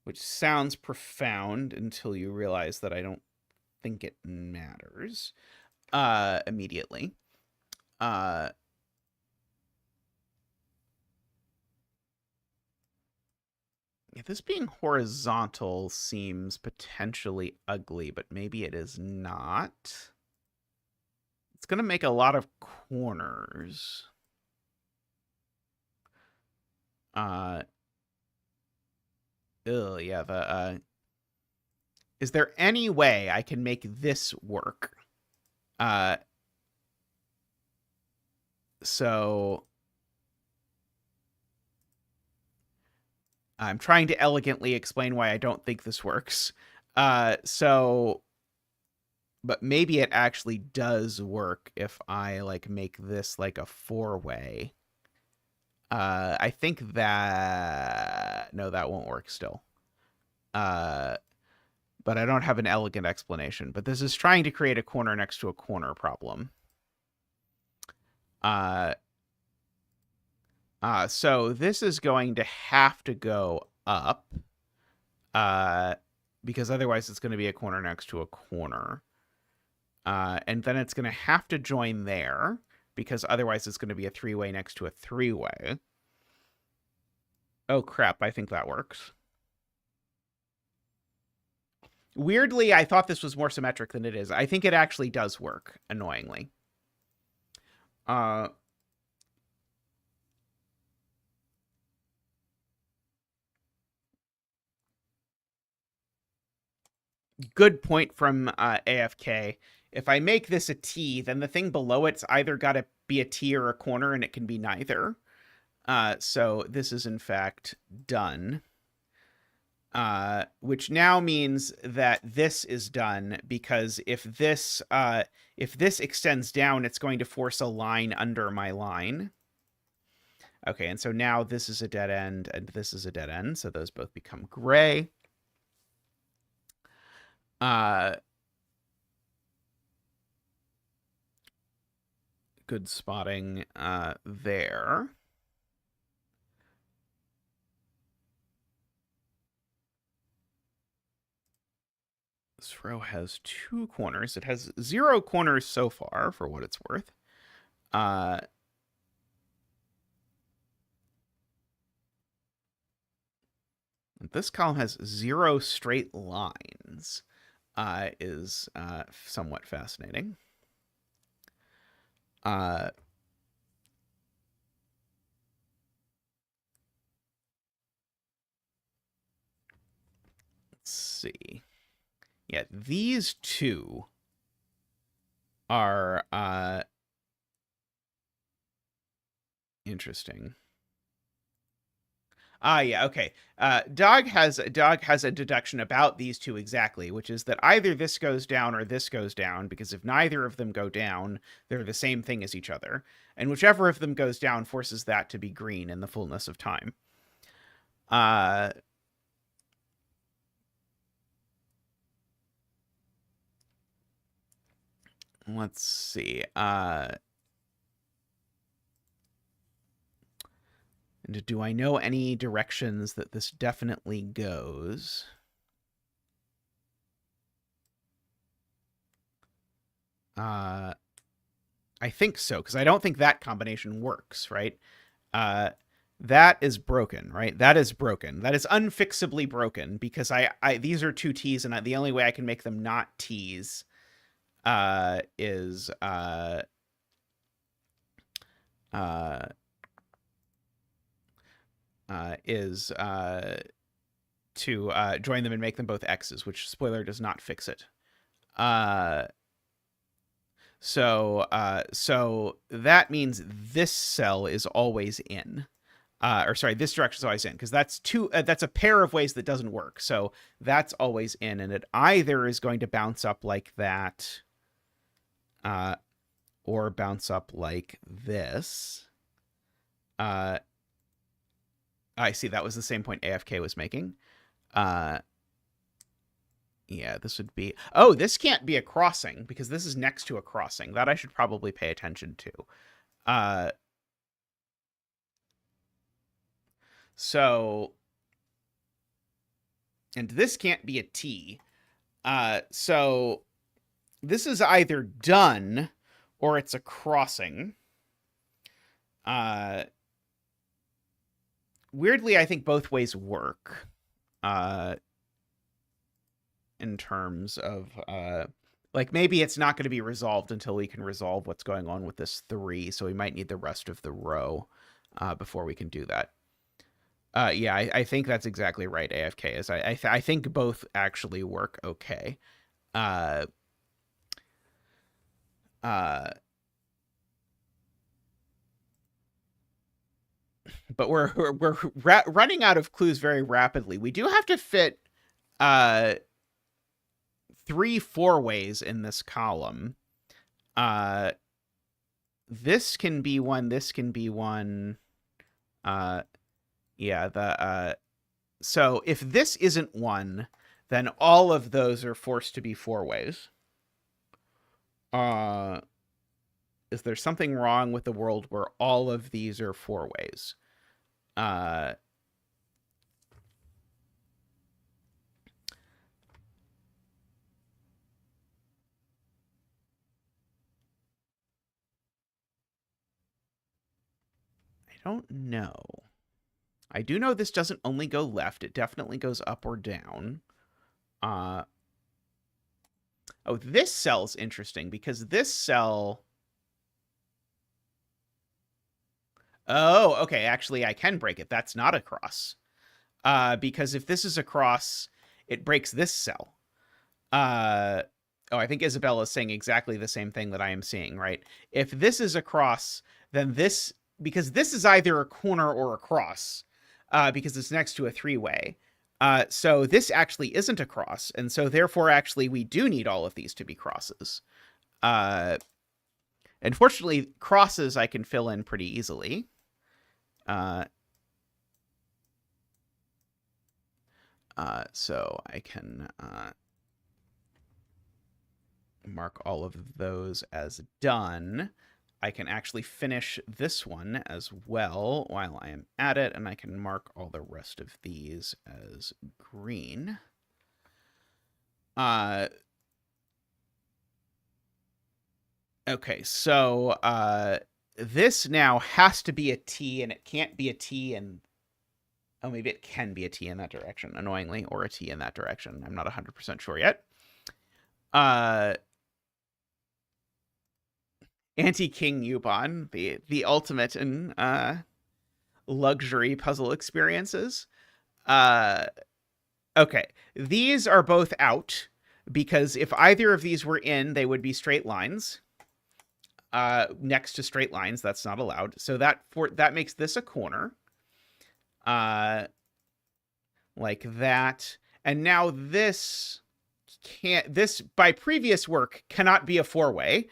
which sounds profound until you realize that I don't think it matters immediately. This being horizontal seems potentially ugly, but maybe it is not. It's going to make a lot of corners. Yeah, is there any way I can make this work? So I'm trying to elegantly explain why I don't think this works. But maybe it actually does work if I like make this like a 4-way. I think that no, that won't work still. But I don't have an elegant explanation. But this is trying to create a corner next to a corner problem. So this is going to have to go up. Because otherwise it's going to be a corner next to a corner. And then it's going to have to join there, because otherwise it's going to be a 3-way next to a 3-way. Oh, crap. I think that works. Weirdly, I thought this was more symmetric than it is. I think it actually does work, annoyingly. good point from AFK. If I make this a T, then the thing below it's either got to be a T or a corner, and it can be neither. So this is in fact done. Which now means that this is done, because if this extends down, it's going to force a line under my line. Okay, and so now this is a dead end, and this is a dead end, so those both become gray. Good spotting there. This row has 2 corners. It has 0 corners so far, for what it's worth. This column has 0 straight lines. Is somewhat fascinating. Let's see. Yeah, these two are interesting. Yeah, okay. Dog has a deduction about these two exactly, which is that either this goes down or this goes down, because if neither of them go down, they're the same thing as each other. And whichever of them goes down forces that to be green in the fullness of time. Let's see. Do I know any directions that this definitely goes? I think so, because I don't think that combination works, right? That is broken, right? That is broken. That is unfixably broken, because these are 2 T's, and the only way I can make them not T's is to join them and make them both X's, which, spoiler, does not fix it. So that means this cell is always in. Or sorry, this direction is always in, because that's that's a pair of ways that doesn't work. So that's always in, and it either is going to bounce up like that, or bounce up like this. I see, that was the same point AFK was making. Yeah, this would be... Oh, this can't be a crossing, because this is next to a crossing. That I should probably pay attention to. So... And this can't be a T. So this is either done, or it's a crossing. Weirdly, I think both ways work. In terms of like, maybe it's not going to be resolved until we can resolve what's going on with this 3, so we might need the rest of the row before we can do that. Yeah, I think that's exactly right, AFK. Is I think both actually work okay. But we're running out of clues very rapidly. We do have to fit 3 4-ways in this column. This can be one, this can be one. Yeah, so if this isn't one, then all of those are forced to be 4-ways. Is there something wrong with the world where all of these are 4-ways? I don't know. I do know this doesn't only go left. It definitely goes up or down. Oh, this cell's interesting, because this cell... Oh, okay. Actually, I can break it. That's not a cross. Because if this is a cross, it breaks this cell. Uh, oh, I think Isabella is saying exactly the same thing that I am seeing, right? If this is a cross, then this, because this is either a corner or a cross, because it's next to a three-way. So this actually isn't a cross, and so therefore, actually, we do need all of these to be crosses. Unfortunately, crosses I can fill in pretty easily. So I can mark all of those as done. I can actually finish this one as well while I am at it, and I can mark all the rest of these as green. Okay, so this now has to be a T, and it can't be a T, and oh, maybe it can be a T in that direction, annoyingly, or a T in that direction. I'm not 100% sure yet. Anti-King U-Bahn, the ultimate in luxury puzzle experiences. Okay, these are both out, because if either of these were in, they would be straight lines. Next to straight lines, that's not allowed. So that makes this a corner. Like that. And now this by previous work cannot be a four-way,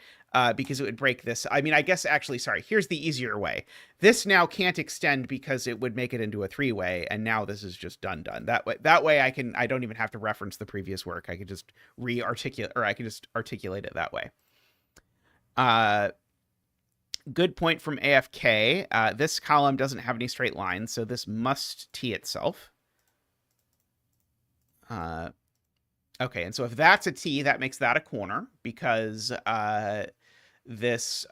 because it would break this. I mean, I guess actually, sorry, here's the easier way. This now can't extend because it would make it into a three-way, and now this is just done. That way I don't even have to reference the previous work. I could just re-articulate, or I could just articulate it that way. Good point from AFK. This column doesn't have any straight lines, so this must T itself. Okay, and so if that's a T, that makes that a corner, because this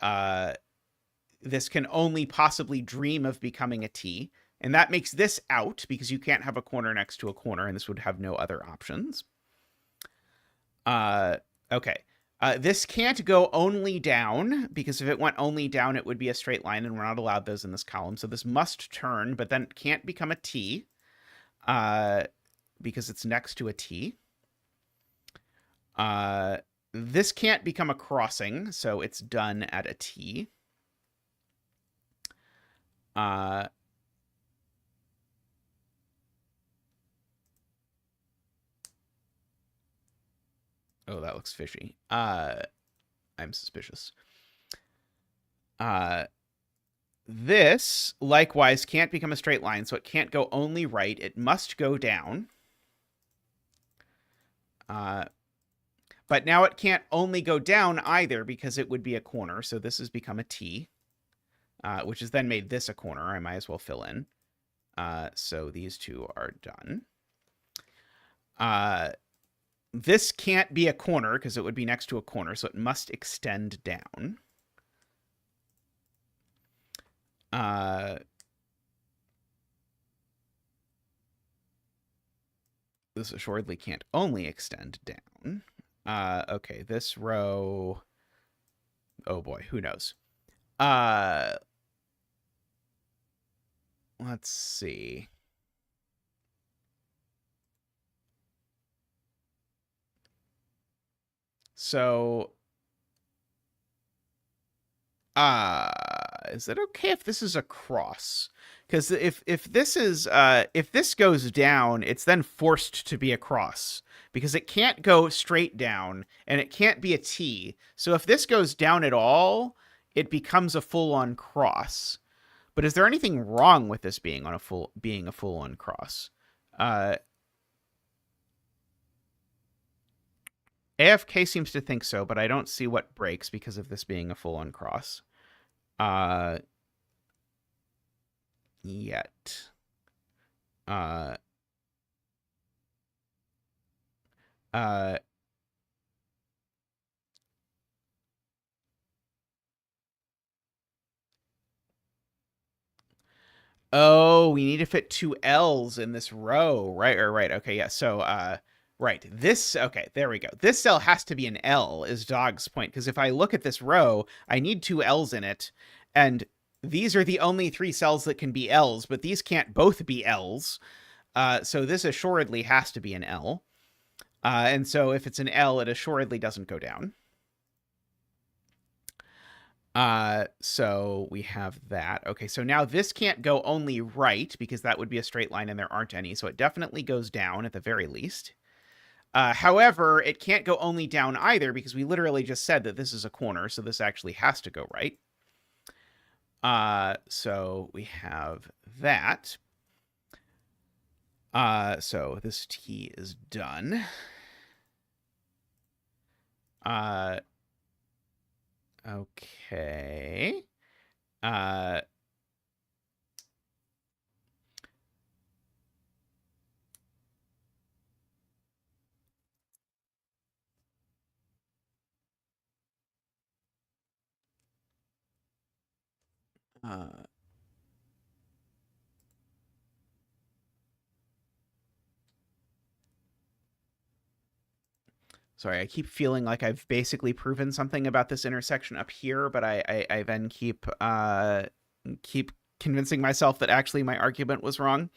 can only possibly dream of becoming a T, and that makes this out, because you can't have a corner next to a corner, and this would have no other options. Okay. This can't go only down, because if it went only down, it would be a straight line, and we're not allowed those in this column. So this must turn, but then it can't become a T, because it's next to a T. This can't become a crossing, so it's done at a T. Oh, that looks fishy. I'm suspicious. This, likewise, can't become a straight line, so it can't go only right. It must go down. But now it can't only go down either, because it would be a corner, so this has become a T, which has then made this a corner. I might as well fill in. So these two are done. This can't be a corner, because it would be next to a corner, so it must extend down. This assuredly can't only extend down. Okay, this row... Oh boy, who knows? Let's see. So, is it okay if this is a cross? Because if this goes down, it's then forced to be a cross, because it can't go straight down and it can't be a T. So if this goes down at all, it becomes a full-on cross. But is there anything wrong with this being a full-on cross? AFK seems to think so, but I don't see what breaks because of this being a full-on cross. Yet. Oh, we need to fit two L's in this row. Right. Okay, yeah. So, right. This, okay, there we go. This cell has to be an L, is Dog's point, because if I look at this row, I need two L's in it, and these are the only three cells that can be L's, but these can't both be L's. So this assuredly has to be an L. And so if it's an L, it assuredly doesn't go down. So we have that. Okay, so now this can't go only right because that would be a straight line and there aren't any. So it definitely goes down at the very least. However, it can't go only down either because we literally just said that this is a corner, so this actually has to go right. So we have that. So this T is done. Okay. Sorry, I keep feeling like I've basically proven something about this intersection up here, but I then keep convincing myself that actually my argument was wrong.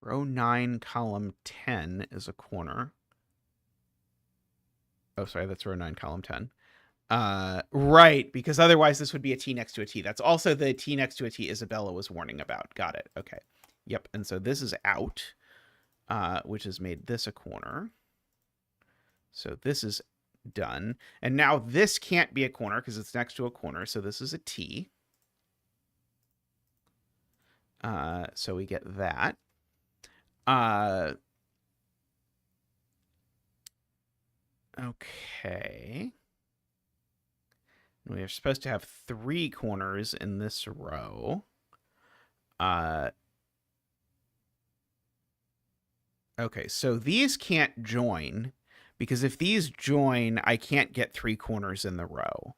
Row 9, column 10 is a corner. Oh, sorry, that's row 9, column 10. Right, because otherwise this would be a T next to a T. That's also the T next to a T Isabella was warning about. Got it. Okay. Yep, and so this is out, which has made this a corner. So this is done. And now this can't be a corner because it's next to a corner, so this is a T. So we get that. Okay. We are supposed to have 3 corners in this row. Okay, so these can't join, because if these join, I can't get 3 corners in the row.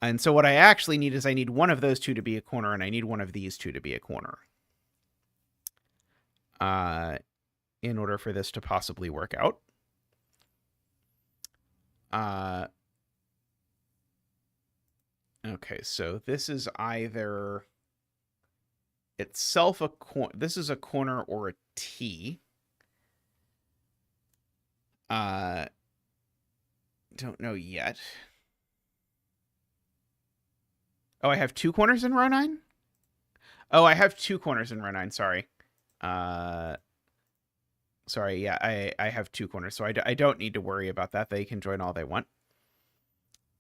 And so what I actually need is I need one of those 2 to be a corner, and I need one of these 2 to be a corner. In order for this to possibly work out. Okay, so this is either itself a corner. This is a corner or a T. Don't know yet. Oh, I have 2 corners in row 9? Oh, I have 2 corners in row 9, sorry. Sorry, yeah, I have 2 corners, so I don't need to worry about that. They can join all they want.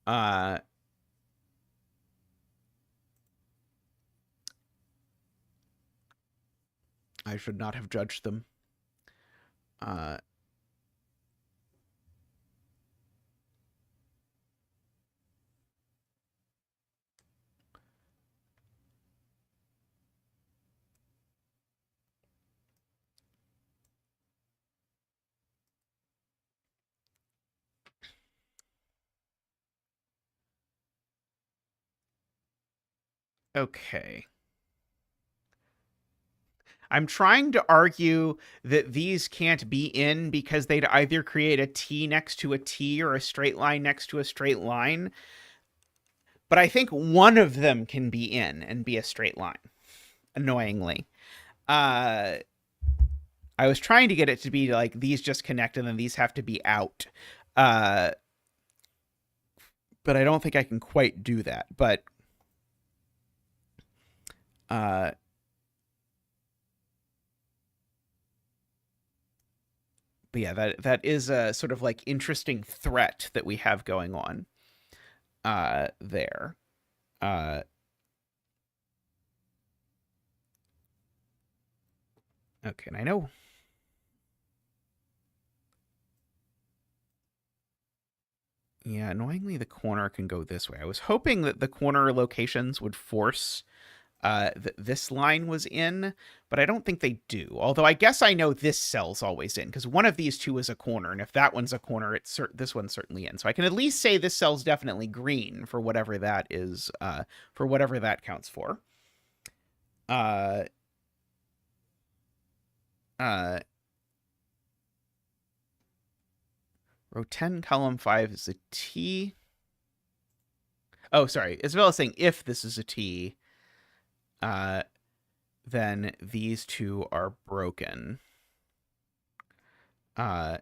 I should not have judged them. Okay. I'm trying to argue that these can't be in because they'd either create a T next to a T or a straight line next to a straight line. But I think one of them can be in and be a straight line, annoyingly. I was trying to get it to be like these just connect and then these have to be out. But I don't think I can quite do that. But yeah, that is a sort of like interesting threat that we have going on there. Okay, and I know. Yeah, annoyingly, the corner can go this way. I was hoping that the corner locations would force that this line was in, but I don't think they do. Although I guess I know this cell's always in, because one of these 2 is a corner, and if that one's a corner, this one's certainly in. So I can at least say this cell's definitely green for whatever that is, for whatever that counts for. row 10, column 5 is a T. Oh, sorry. Isabella's saying if this is a T, then these two are broken. So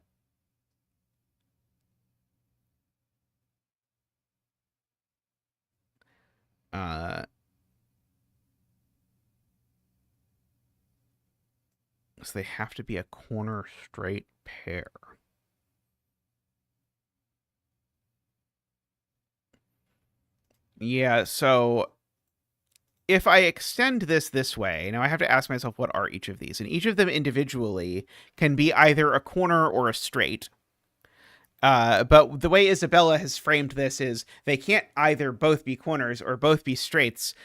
they have to be a corner straight pair. Yeah, so if I extend this way, now I have to ask myself, what are each of these? And each of them individually can be either a corner or a straight. But the way Isabella has framed this is they can't either both be corners or both be straights.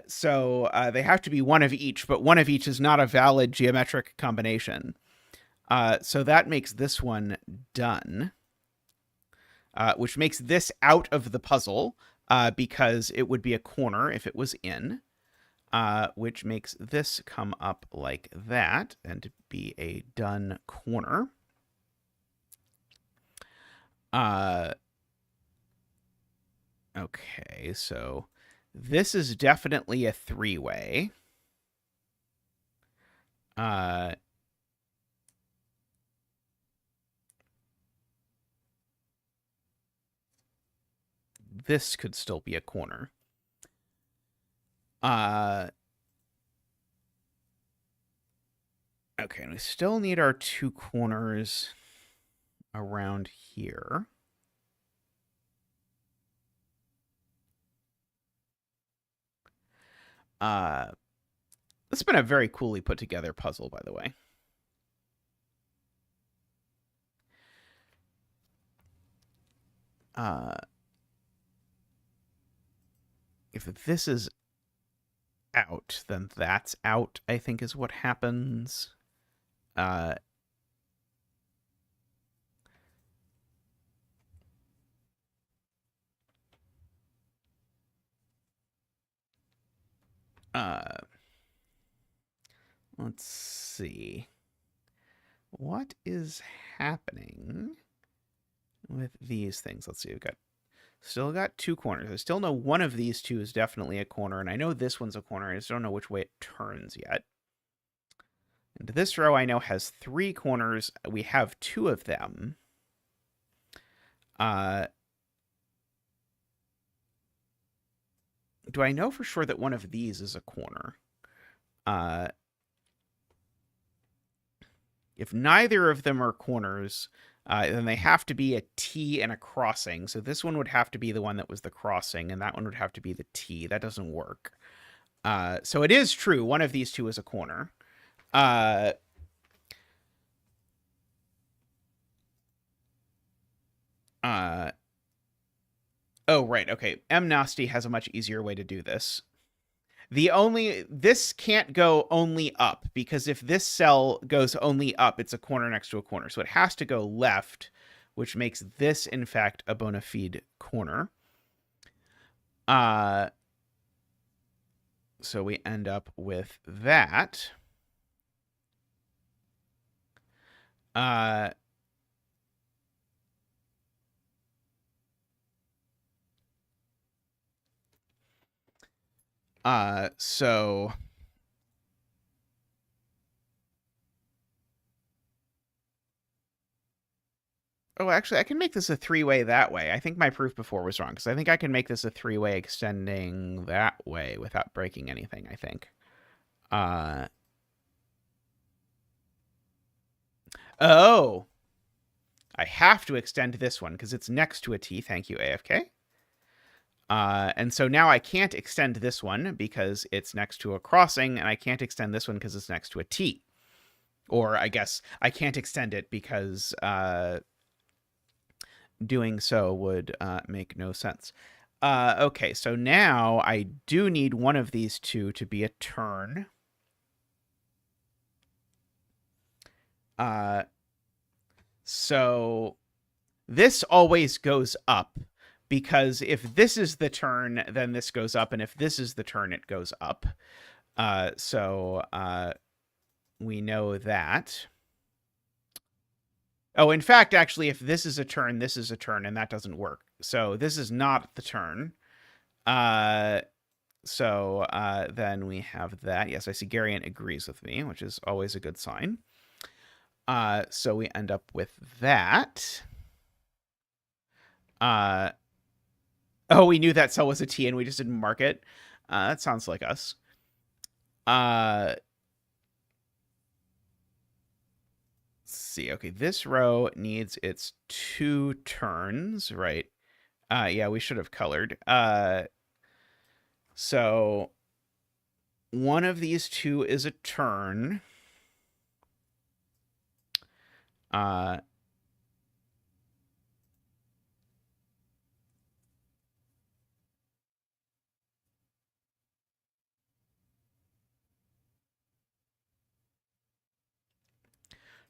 So they have to be one of each, but one of each is not a valid geometric combination. So that makes this one done, which makes this out of the puzzle because it would be a corner if it was in, which makes this come up like that and be a done corner. Okay, so this is definitely a three-way. This could still be a corner. Okay, and we still need our two corners around here. This has been a very coolly put together puzzle, by the way. If this is out, then that's out, I think is what happens. Let's see. What is happening with these things? Let's see. We've still got two corners. I still know one of these two is definitely a corner, and I know this one's a corner. I just don't know which way it turns yet. And this row I know has three corners. We have two of them. Do I know for sure that one of these is a corner? If neither of them are corners, then they have to be a T and a crossing. So this one would have to be the one that was the crossing, and that one would have to be the T. That doesn't work. So it is true. One of these two is a corner. Oh, right. Okay. M. Nasty has a much easier way to do this. This can't go only up, because if this cell goes only up, it's a corner next to a corner. So it has to go left, which makes this, in fact, a bona fide corner. So we end up with that. So oh, actually, I can make this a three-way that way. I think my proof before was wrong, because I think I can make this a three-way extending that way without breaking anything, I think. Oh, I have to extend this one because it's next to a T. Thank you, AFK. And so now I can't extend this one because it's next to a crossing, and I can't extend this one because it's next to a T. Or I guess I can't extend it because doing so would make no sense. Okay, so now I do need one of these two to be a turn. So this always goes up, because if this is the turn, then this goes up, and if this is the turn, it goes up. So we know that. Oh, in fact, actually, if this is a turn, this is a turn, and that doesn't work. So this is not the turn. So then we have that. Yes, I see Garion agrees with me, which is always a good sign. So we end up with that. Oh, we knew that cell was a T and we just didn't mark it. That sounds like us. Let's see. Okay, this row needs its 2 turns, right? Yeah, we should have colored. So one of these 2 is a turn.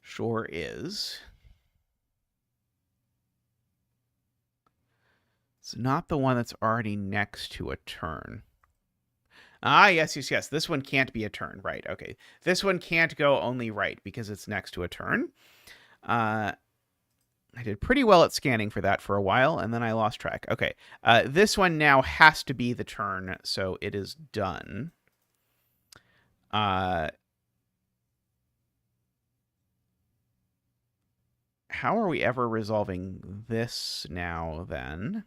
Sure is. It's not the one that's already next to a turn. Ah, yes. This one can't be a turn, right? Okay. This one can't go only right because it's next to a turn. I did pretty well at scanning for that for a while, and then I lost track. Okay. This one now has to be the turn, so it is done. How are we ever resolving this now, then?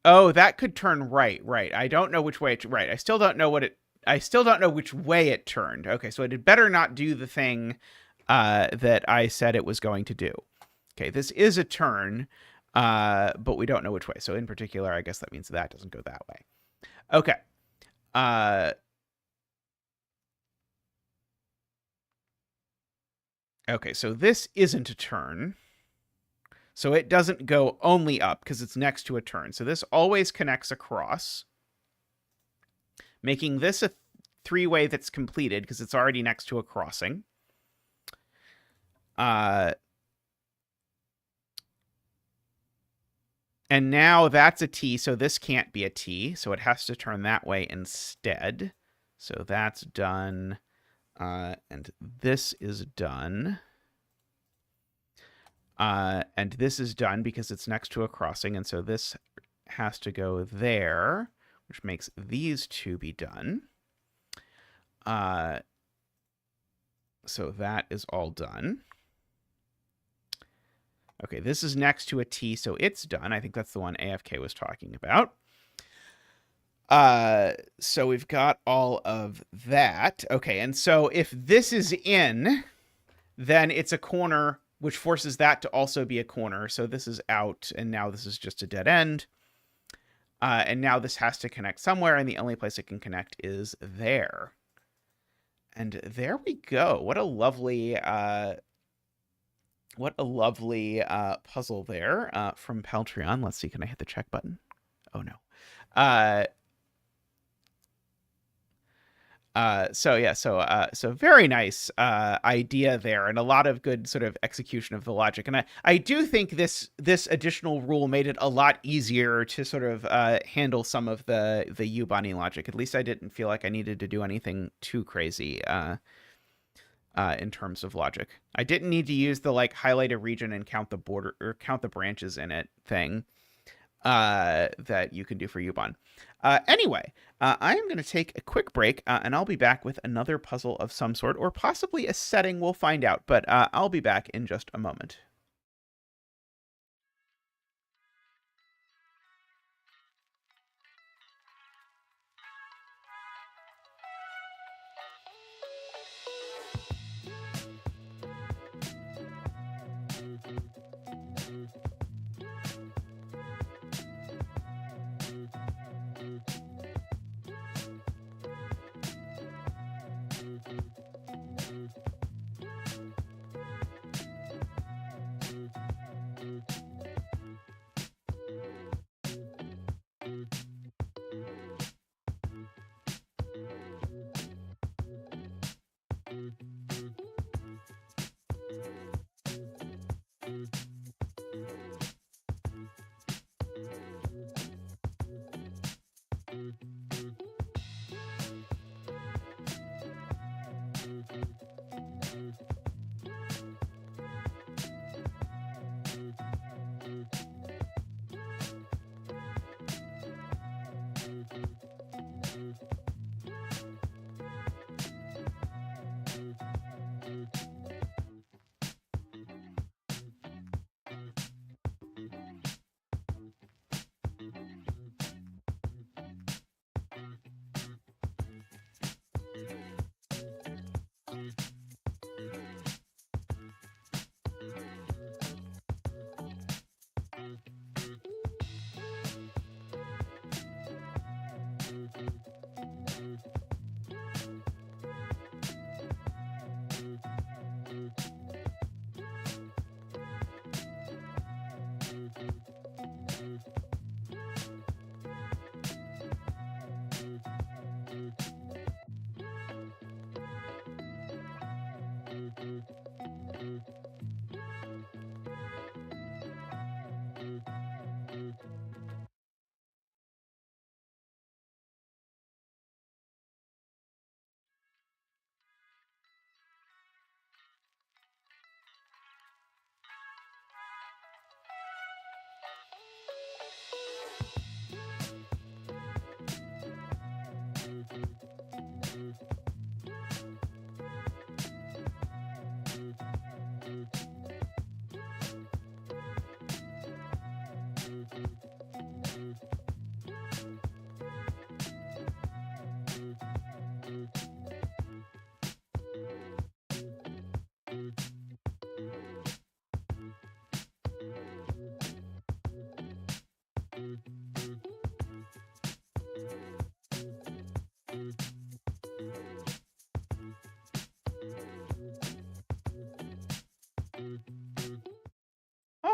Oh, that could turn right. I don't know which way it... Right. I still don't know which way it turned. Okay, so it had better not do the thing that I said it was going to do. Okay, this is a turn, but we don't know which way. So in particular, I guess that means that doesn't go that way. Okay. Okay, so this isn't a turn. So it doesn't go only up because it's next to a turn. So this always connects across, making this a 3-way that's completed because it's already next to a crossing. And now that's a T, so this can't be a T, so it has to turn that way instead. So that's done. And this is done. And this is done because it's next to a crossing, and so this has to go there, which makes these 2 be done. So that is all done. Okay, this is next to a T, so it's done. I think that's the one AFK was talking about. So we've got all of that. Okay, and so if this is in, then it's a corner, which forces that to also be a corner. So this is out, and now this is just a dead end. And now this has to connect somewhere, and the only place it can connect is there. And there we go. What a lovely puzzle there from Paletron. Let's see, can I hit the check button? Oh, no. So very nice idea there, and a lot of good sort of execution of the logic. And I do think this additional rule made it a lot easier to sort of handle some of the U-Bahn logic. At least I didn't feel like I needed to do anything too crazy in terms of logic. I didn't need to use the like highlight a region and count the border or count the branches in it thing that you can do for U-Bahn. Anyway, I am going to take a quick break, and I'll be back with another puzzle of some sort, or possibly a setting. We'll find out, but I'll be back in just a moment.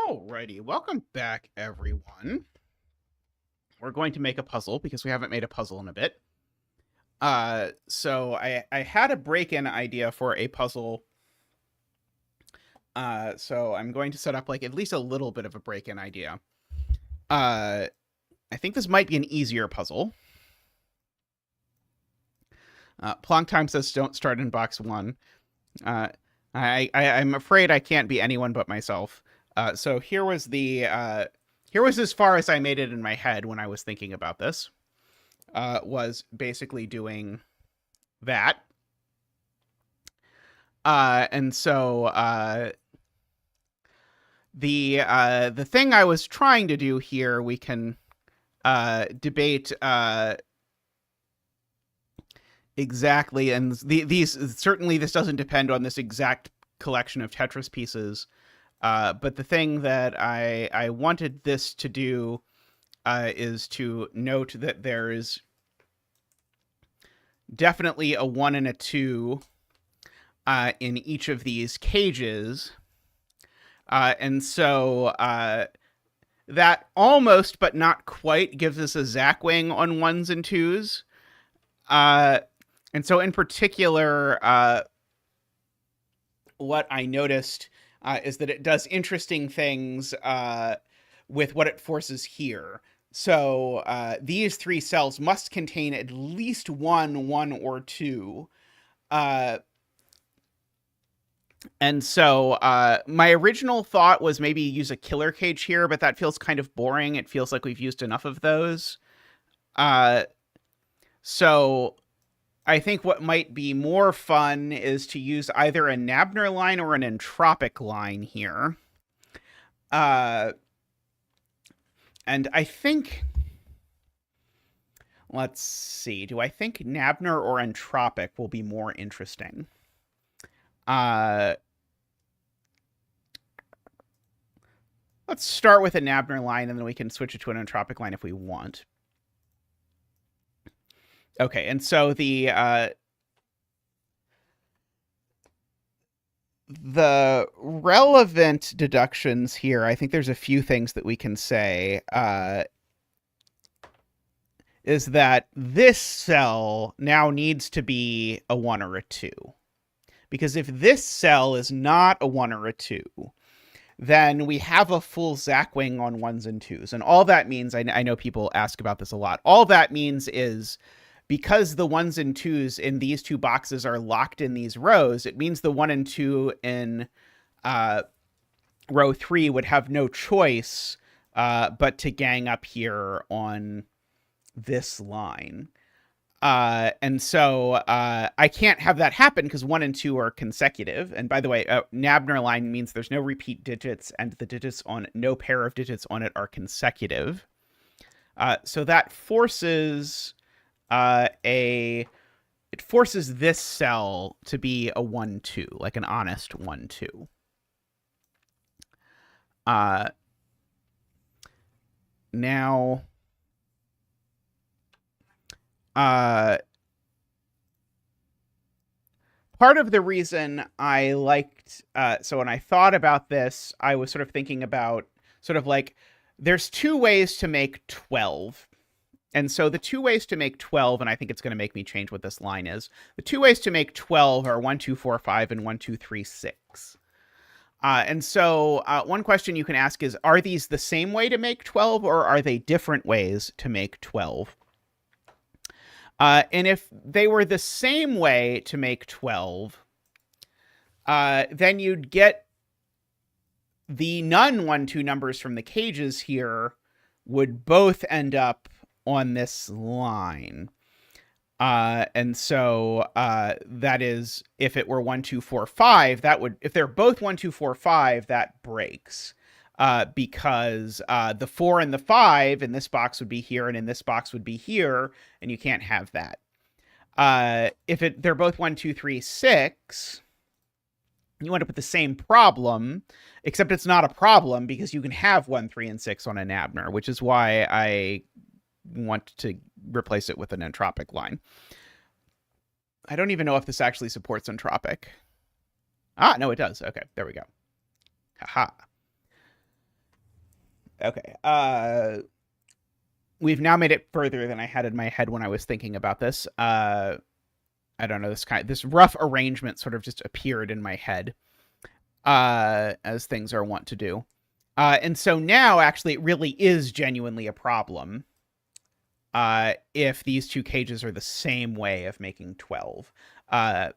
Alrighty, welcome back, everyone. We're going to make a puzzle because we haven't made a puzzle in a bit. So I had a break-in idea for a puzzle. So I'm going to set up like at least a little bit of a break-in idea. I think this might be an easier puzzle. Plonktime says don't start in box 1. I'm afraid I can't be anyone but myself. So here was as far as I made it in my head when I was thinking about this. Was basically doing that. And so the thing I was trying to do here, we can debate exactly, and these certainly this doesn't depend on this exact collection of Tetris pieces. But the thing that I wanted this to do is to note that there is definitely a 1 and a 2 in each of these cages. And so that almost, but not quite, gives us a Zackwing on 1s and 2s. And so in particular, what I noticed is that it does interesting things with what it forces here. So these 3 cells must contain at least 1, or 2. And so my original thought was maybe use a killer cage here, but that feels kind of boring. It feels like we've used enough of those. So I think what might be more fun is to use either a Nabner line or an entropic line here. And I think, let's see, do I think Nabner or entropic will be more interesting? Let's start with a Nabner line, and then we can switch it to an entropic line if we want. Okay, and so the relevant deductions here, I think there's a few things that we can say, is that this cell now needs to be a 1 or a 2. Because if this cell is not a 1 or a 2, then we have a full Zackwing on 1s and 2s. And all that means, I know people ask about this a lot, all that means is because the 1s and 2s in these 2 boxes are locked in these rows, it means the 1 and 2 in row 3 would have no choice but to gang up here on this line. And so I can't have that happen because 1 and 2 are consecutive. And by the way, Nabner line means there's no repeat digits, and the digits on no pair of digits on it are consecutive. So that forces it forces this cell to be a 1, 2, like an honest 1, 2. Now, part of the reason I liked, so when I thought about this, I was sort of thinking about sort of like, there's 2 ways to make 12. And so the 2 ways to make 12, and I think it's going to make me change what this line is. The 2 ways to make 12 are 1, 2, 4, 5, and 1, 2, 3, 6. And so one question you can ask is, are these the same way to make 12, or are they different ways to make 12? And if they were the same way to make 12, then you'd get the none 1, 2 numbers from the cages here would both end up on this line. And so that is, if it were 1, 2, 4, 5, that would, if they're both 1, 2, 4, 5, that breaks. Because the 4 and the 5 in this box would be here, and in this box would be here, and you can't have that. If they're both 1, 2, 3, 6, you end up with the same problem, except it's not a problem because you can have 1, 3, and 6 on a Nabner, which is why I want to replace it with an entropic line. I don't even know if this actually supports entropic. Ah, no, it does. Okay, there we go. Haha. Okay. We've now made it further than I had in my head when I was thinking about this. I don't know, this rough arrangement sort of just appeared in my head, as things are wont to do. And so now, actually, it really is genuinely a problem if these two cages are the same way of making 12. And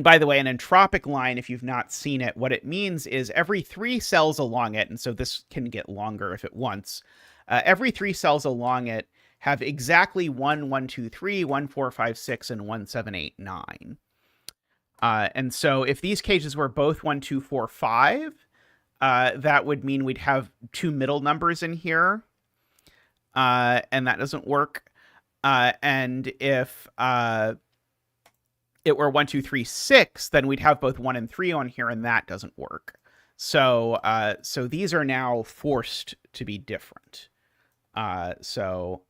by the way, an entropic line, if you've not seen it, what it means is every 3 cells along it, and so this can get longer if it wants, every 3 cells along it have exactly 1, 1, 2, 3, 1, 4, 5, 6, and 1, 7, 8, 9. And so if these cages were both 1, 2, 4, 5, that would mean we'd have 2 middle numbers in here, and that doesn't work. And if it were 1, 2, 3, 6, then we'd have both 1 and 3 on here, and that doesn't work. So these are now forced to be different. So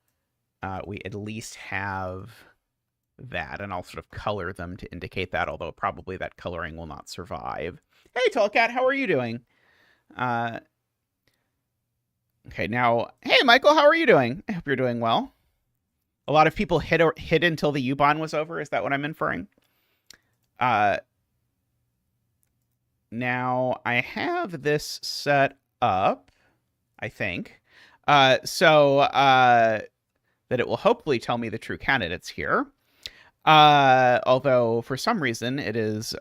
we at least have that, and I'll sort of color them to indicate that, although probably that coloring will not survive. Hey, Tallcat, how are you doing? Okay, now, hey, Michael, how are you doing? I hope you're doing well. A lot of people hid until the U-Bahn was over. Is that what I'm inferring? Now, I have this set up, I think, so that it will hopefully tell me the true candidates here. Although, for some reason, it is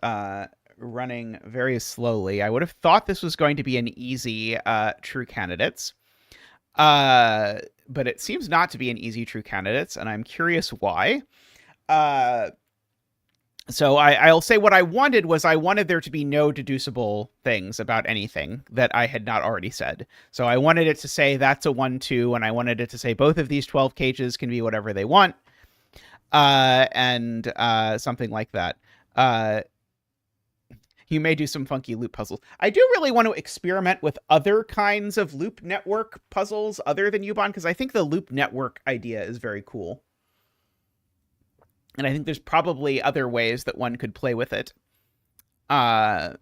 running very slowly. I would have thought this was going to be an easy true candidates. But it seems not to be an easy true candidates, and I'm curious why. So I'll say what I wanted was I wanted there to be no deducible things about anything that I had not already said. So I wanted it to say that's a 1, 2, and I wanted it to say both of these 12 cages can be whatever they want, and something like that. You may do some funky loop puzzles. I do really want to experiment with other kinds of loop network puzzles other than U-Bahn, because I think the loop network idea is very cool. And I think there's probably other ways that one could play with it. But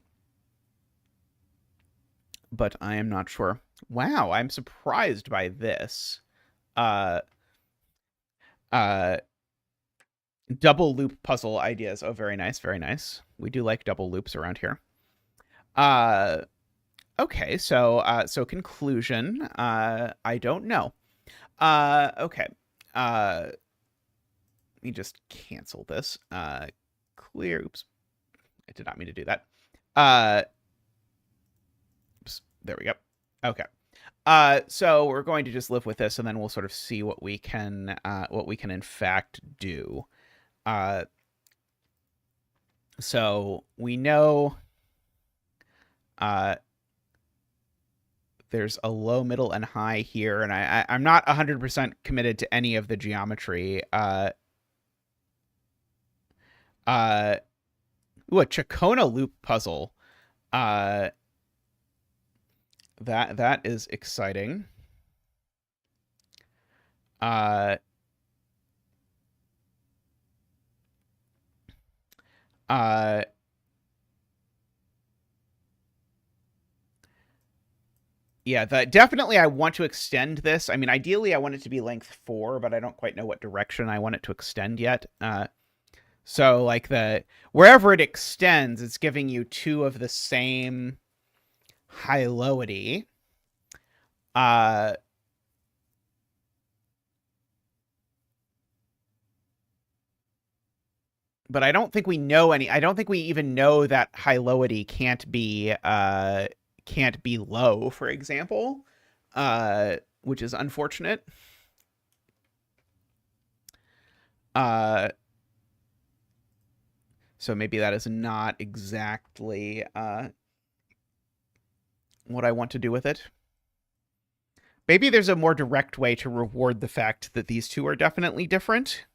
I am not sure. Wow, I'm surprised by this. Double loop puzzle ideas. Oh, very nice, very nice. We do like double loops around here. Okay, so conclusion. I don't know. Okay. Let me just cancel this. Clear. Oops. I did not mean to do that. Oops. There we go. Okay. So we're going to just live with this, and then we'll sort of see what we can in fact do. So we know there's a low, middle, and high here, and I'm not 100% committed to any of the geometry. Ooh, a Chacona loop puzzle. That is exciting. Yeah, definitely I want to extend this. I mean, ideally I want it to be length 4, but I don't quite know what direction I want it to extend yet. So like wherever it extends, it's giving you 2 of the same high-lowity. But I don't think we know I don't think we even know that high-lowity can't be low, for example, which is unfortunate. So maybe that is not exactly what I want to do with it. Maybe there's a more direct way to reward the fact that these two are definitely different.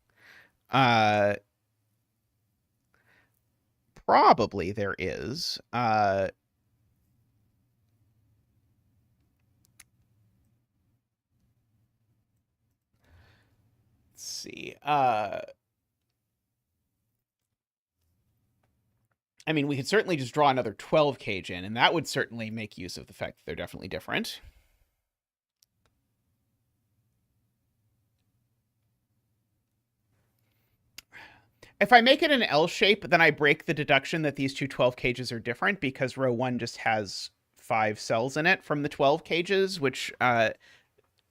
Probably there is. Let's see. I mean, we could certainly just draw another 12 cage in, and that would certainly make use of the fact that they're definitely different. if I make it an L shape, then I break the deduction that these two 12 cages are different because row 1 just has 5 cells in it from the 12 cages, which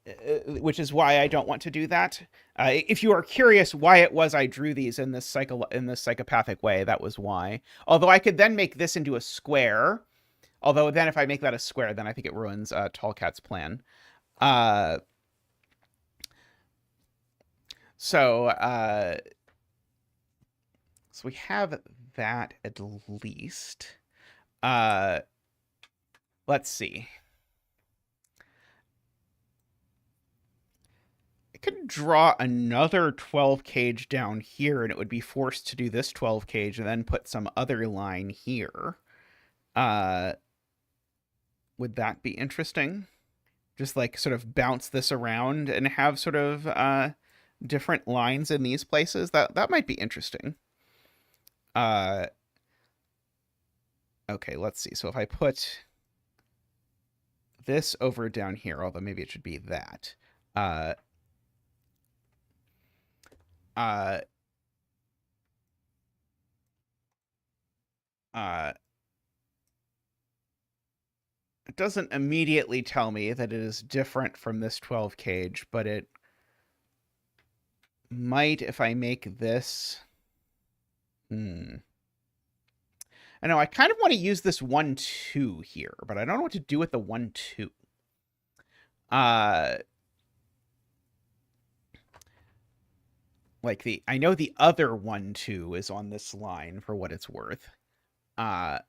is why I don't want to do that. If you are curious why it was I drew these in this psychopathic way, that was why. Although I could then make this into a square. Although then if I make that a square, then I think it ruins Tall Cat's plan. So we have that at least. Let's see. I could draw another 12 cage down here, and it would be forced to do this 12 cage and then put some other line here. Would that be interesting? Just like sort of bounce this around and have sort of different lines in these places. That might be interesting. Okay, let's see. So if I put this over down here, although maybe it should be that. It doesn't immediately tell me that it is different from this 12 cage, but it might if I make this. I know I kind of want to use this 1-2 here, but I don't know what to do with the 1-2. Like I know the other 1-2 is on this line for what it's worth. I'm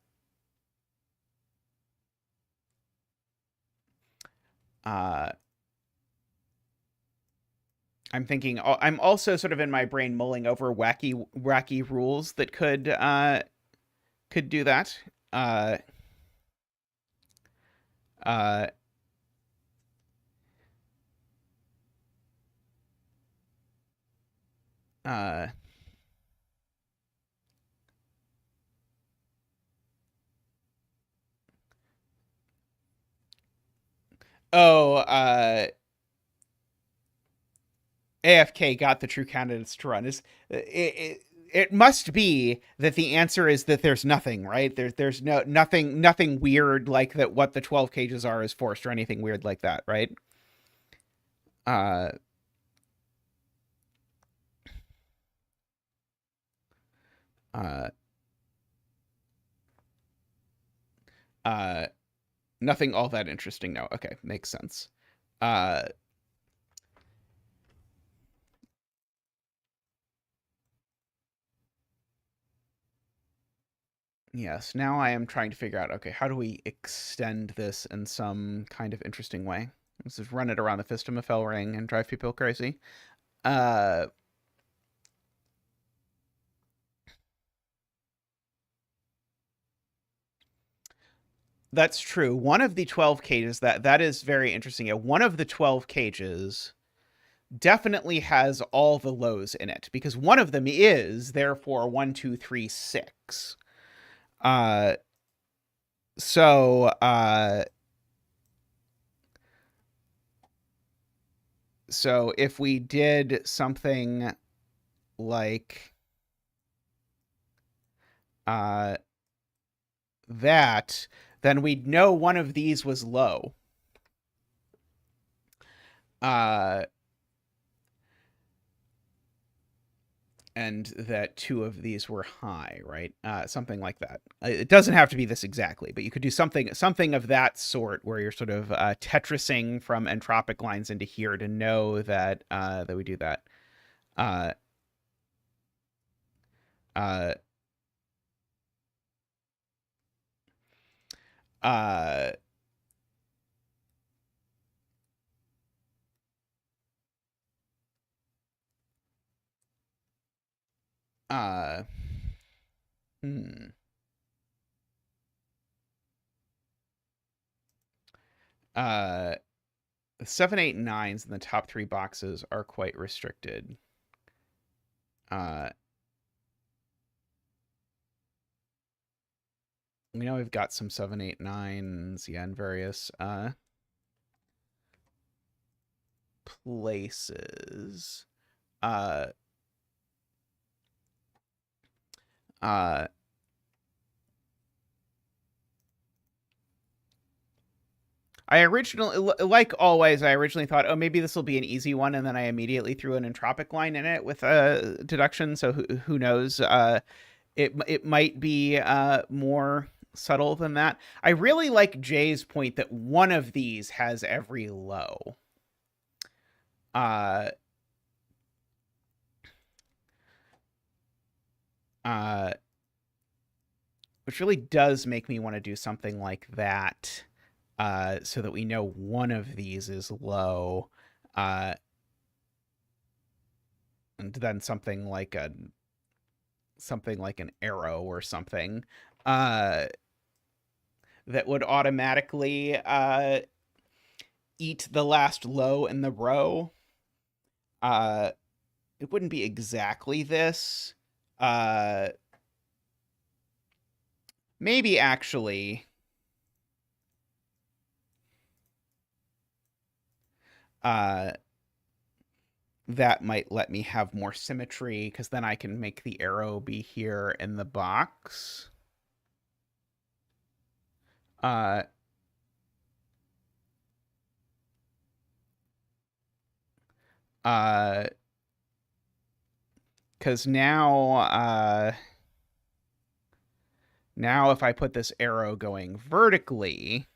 thinking. I'm also sort of in my brain mulling over wacky rules that could do that. AFK got the true candidates to run. It must be that the answer is that there's nothing, right? There's nothing weird like that. What the 12 cages are is forced or anything weird like that, right? Nothing all that interesting. No. Okay, makes sense. Yes, now I am trying to figure out, okay, how do we extend this in some kind of interesting way? Let's just run it around the Fist of Mefel ring and drive people crazy. That's true. One of the 12 cages, that is very interesting. Yeah, one of the 12 cages definitely has all the lows in it, because one of them is, therefore, 1, 2, 3, 6. So if we did something like that, then we'd know one of these was low. And that 2 of these were high, right? Something like that. It doesn't have to be this exactly, but you could do something of that sort, where you're sort of tetrising from entropic lines into here to know that that we do that. Hmm. 7, 8, 9s in the top 3 boxes are quite restricted. We know we've got some 7, 8, 9s, yeah, in various places. Uh, I originally, like always, I originally thought, oh, maybe this will be an easy one, and then I immediately threw an entropic line in it with a deduction. So who knows? It might be more subtle than that. I really like Jay's point that one of these has every low. Uh, uh, which really does make me want to do something like that, so that we know one of these is low, and then something like an arrow or something, uh, that would automatically eat the last low in the row. It wouldn't be exactly this. Maybe actually. That might let me have more symmetry, because then I can make the arrow be here in the box. Because now if I put this arrow going vertically,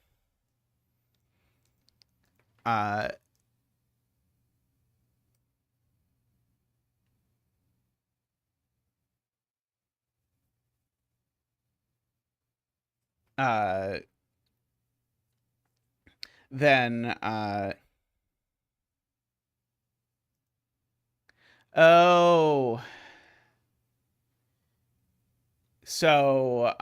then oh, so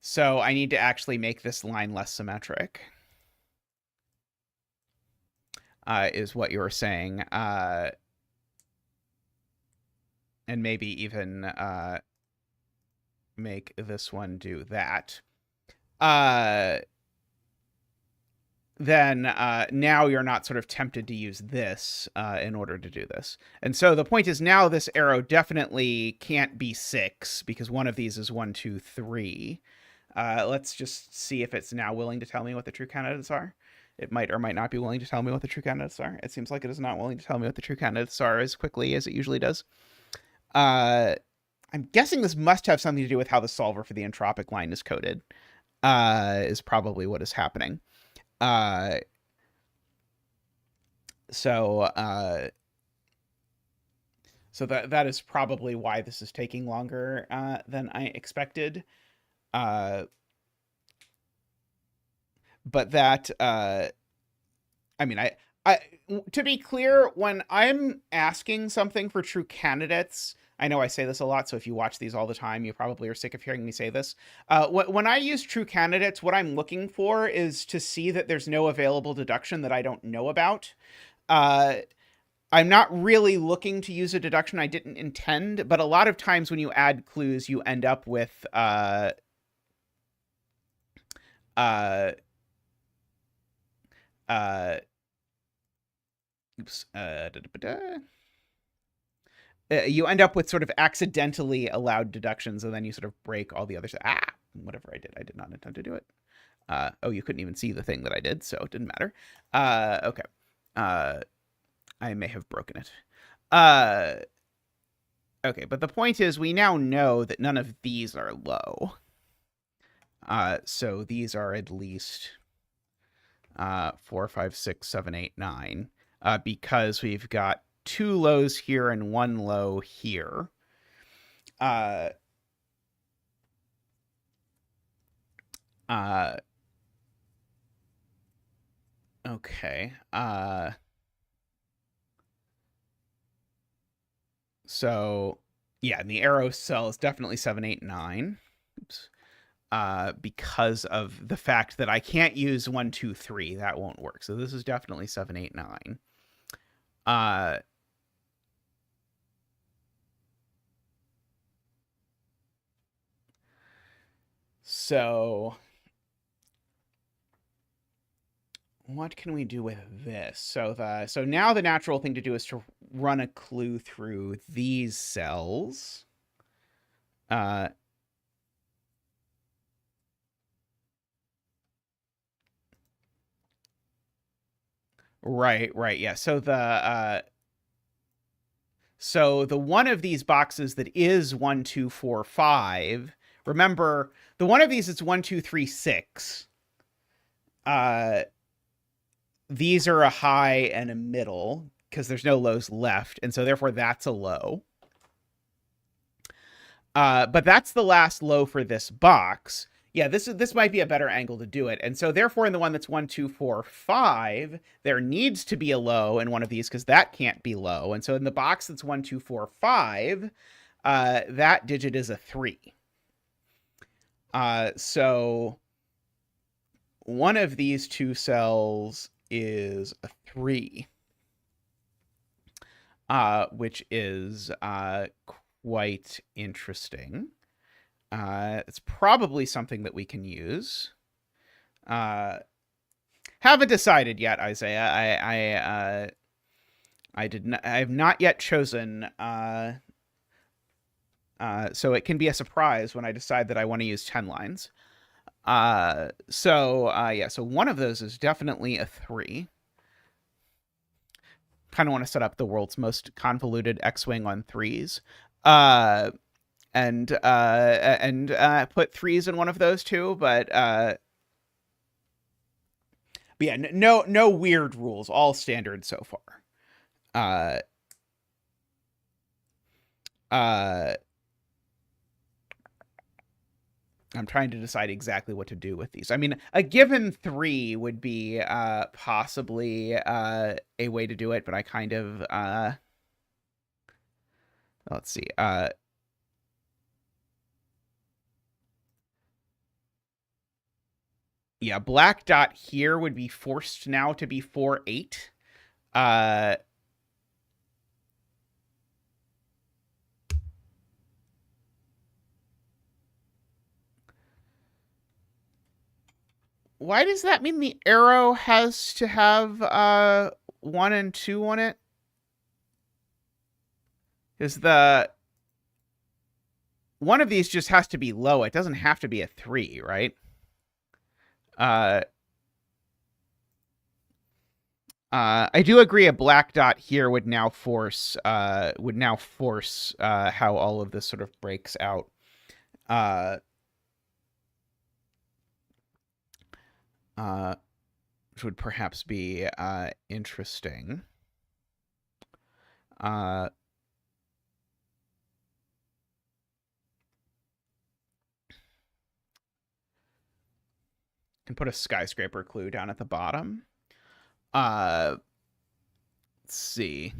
so I need to actually make this line less symmetric, is what you were saying, and maybe even make this one do that. Then now you're not sort of tempted to use this in order to do this. And so the point is, now this arrow definitely can't be 6, because one of these is 1, 2, 3. Let's just see if it's now willing to tell me what the true candidates are. It might or might not be willing to tell me what the true candidates are. It seems like it is not willing to tell me what the true candidates are as quickly as it usually does. I'm guessing this must have something to do with how the solver for the entropic line is coded, is probably what is happening. So that is probably why this is taking longer than I expected. But that, I mean, I to be clear, when I'm asking something for true candidates, I know I say this a lot, so if you watch these all the time, you probably are sick of hearing me say this. When I use true candidates, what I'm looking for is to see that there's no available deduction that I don't know about. I'm not really looking to use a deduction I didn't intend, but a lot of times when you add clues, you end up with you end up with sort of accidentally allowed deductions, and then you sort of break all the others. Whatever I did not intend to do it. Oh, you couldn't even see the thing that I did, so it didn't matter. Okay. I may have broken it. Okay, but the point is, we now know that none of these are low. So these are at least 4, 5, 6, 7, 8, 9, because we've got 2 lows here and 1 low here. Okay. So yeah, and the arrow cell is definitely 7, 8, 9. Oops. Because of the fact that I can't use 1, 2, 3. That won't work. So this is definitely 7, 8, 9. So what can we do with this? So now the natural thing to do is to run a clue through these cells. Right, yeah. So the one of these boxes that is 1, 2, 4, 5. Remember, the one of these is 1, 2, 3, 6. These are a high and a middle because there's no lows left, and so therefore that's a low. But that's the last low for this box. Yeah, this might be a better angle to do it. And so therefore in the one that's 1, 2, 4, 5, there needs to be a low in one of these because that can't be low. And so in the box that's 1, 2, 4, 5, that digit is a 3. So one of these two cells is a 3, which is quite interesting. It's probably something that we can use. Haven't decided yet, Isaiah. I have not yet chosen. So it can be a surprise when I decide that I want to use 10 lines. So one of those is definitely a 3. Kind of want to set up the world's most convoluted X-wing on 3s. And put 3s in one of those too, but yeah, no weird rules, all standard so far. I'm trying to decide exactly what to do with these. I mean, a given 3 would be possibly a way to do it, but I kind of let's see. Yeah, black dot here would be forced now to be 4, 8. Why does that mean the arrow has to have 1 and 2 on it? Is the one of these just has to be low. It doesn't have to be a 3, right? I do agree a black dot here would now force how all of this sort of breaks out. Which would perhaps be interesting. Can put a skyscraper clue down at the bottom. Let's see.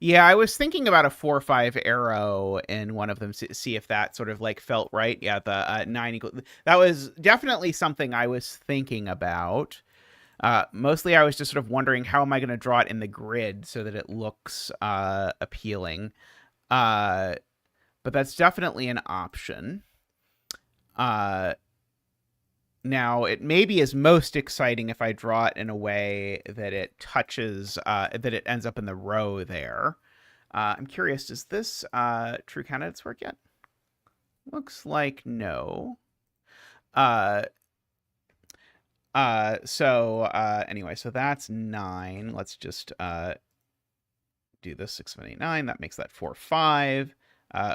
Yeah, I was thinking about a 4, 5 arrow in one of them to see if that sort of like felt right. Yeah, the 9 equal. That was definitely something I was thinking about. Mostly I was just sort of wondering how am I going to draw it in the grid so that it looks appealing. But that's definitely an option. Now, it maybe is most exciting if I draw it in a way that it touches, that it ends up in the row there. I'm curious, does this true candidates work yet? Looks like no. Anyway, so that's 9. Let's just do this 6, 7, 8, 9. That makes that 4, 5.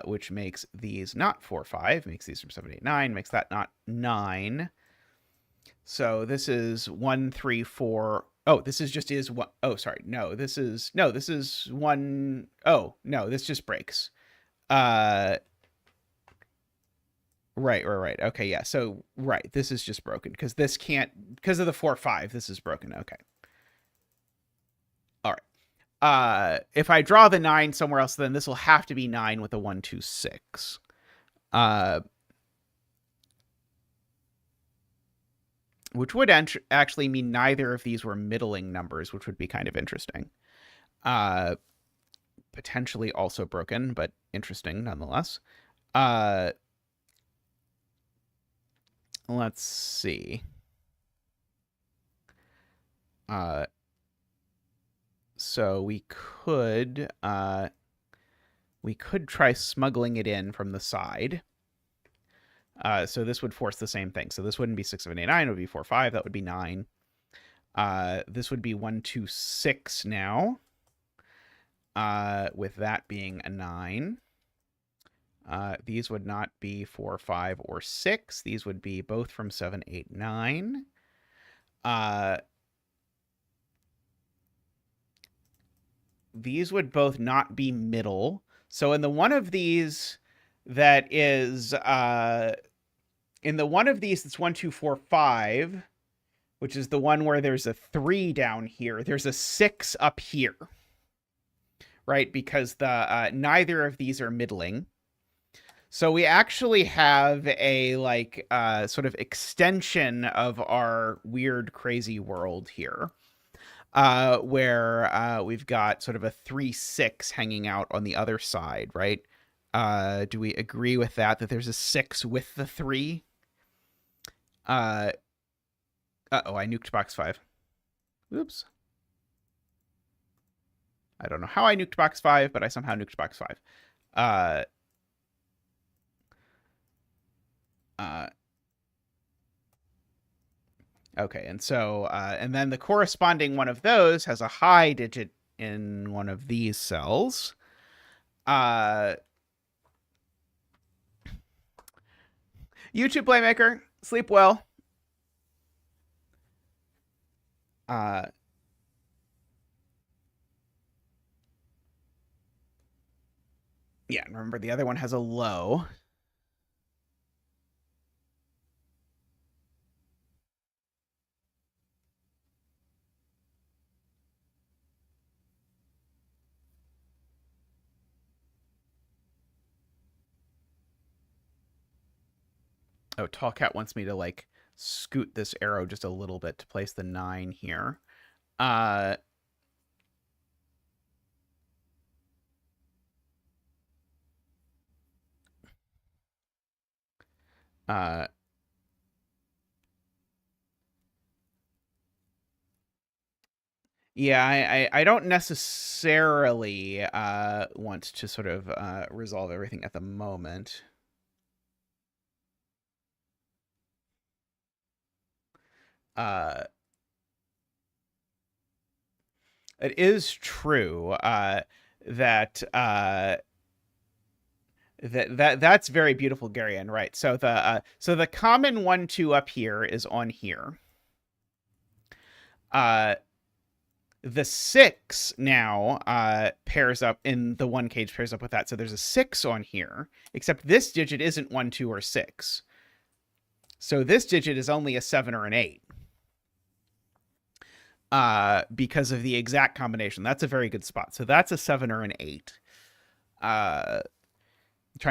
Which makes these not 4, 5. Makes these from 7, 8, 9. Makes that not 9. So this is 1, 3, 4. Oh, this is just is one. Oh, sorry. No, this is 1. Oh, no, this just breaks. Right. Okay, yeah. So, right, this is just broken because this can't, because of the 4, 5, this is broken. Okay. All right. If I draw the 9 somewhere else, then this will have to be 9 with a 1, 2, 6. Which would actually mean neither of these were middling numbers, which would be kind of interesting. Potentially also broken, but interesting nonetheless. Let's see. So we could try smuggling it in from the side. So this would force the same thing. So this wouldn't be 6, 7, 8, 9. It would be 4, 5. That would be 9. This would be 1, 2, 6 now. With that being a 9. These would not be 4, 5, or 6. These would be both from 7, 8, 9. These would both not be middle. So in the one of these that is, in the one of these that's 1, 2, 4, 5, which is the one where there's a 3 down here, there's a 6 up here, right? Because the neither of these are middling. So we actually have a like sort of extension of our weird, crazy world here, where we've got sort of a 3, 6 hanging out on the other side, right? Do we agree with that there's a 6 with the 3? Uh-oh, I nuked box 5. Oops. I don't know how I nuked box 5, but I somehow nuked box 5. Okay, and so, and then the corresponding one of those has a high digit in one of these cells. YouTube Playmaker, sleep well. Yeah, and remember the other one has a low. Oh, Tallcat wants me to like scoot this arrow just a little bit to place the 9 here. Yeah, I don't necessarily want to sort of resolve everything at the moment. It is true that that's very beautiful, Garian, right? So the common 1, 2 up here is on here. The 6 now pairs up in the 1 cage, pairs up with that. So there's a 6 on here, except this digit isn't 1, 2, or 6. So this digit is only a 7 or an 8. Because of the exact combination. That's a very good spot. So that's a 7 or an 8. Trying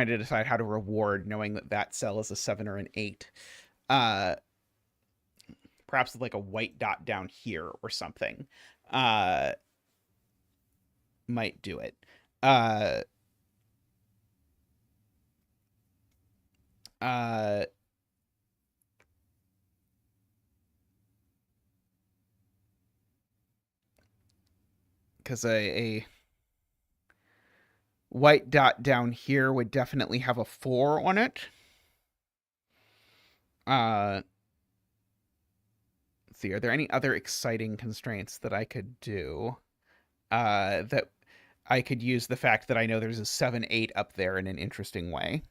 to decide how to reward knowing that that cell is a 7 or an 8. Perhaps with like a white dot down here or something. Might do it. Because a white dot down here would definitely have a 4 on it. Let's see, are there any other exciting constraints that I could do? That I could use the fact that I know there's a 7, 8 up there in an interesting way.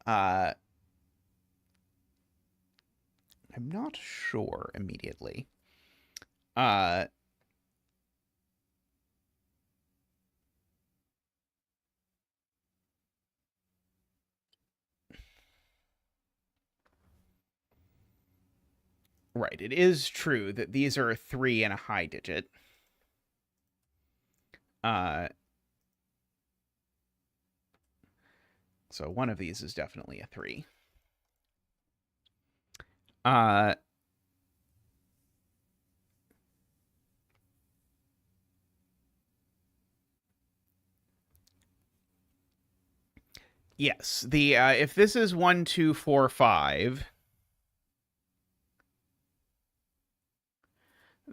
I'm not sure immediately. Right, it is true that these are a 3 and a high digit. So one of these is definitely a 3. Yes, the if this is 1, 2, 4, 5,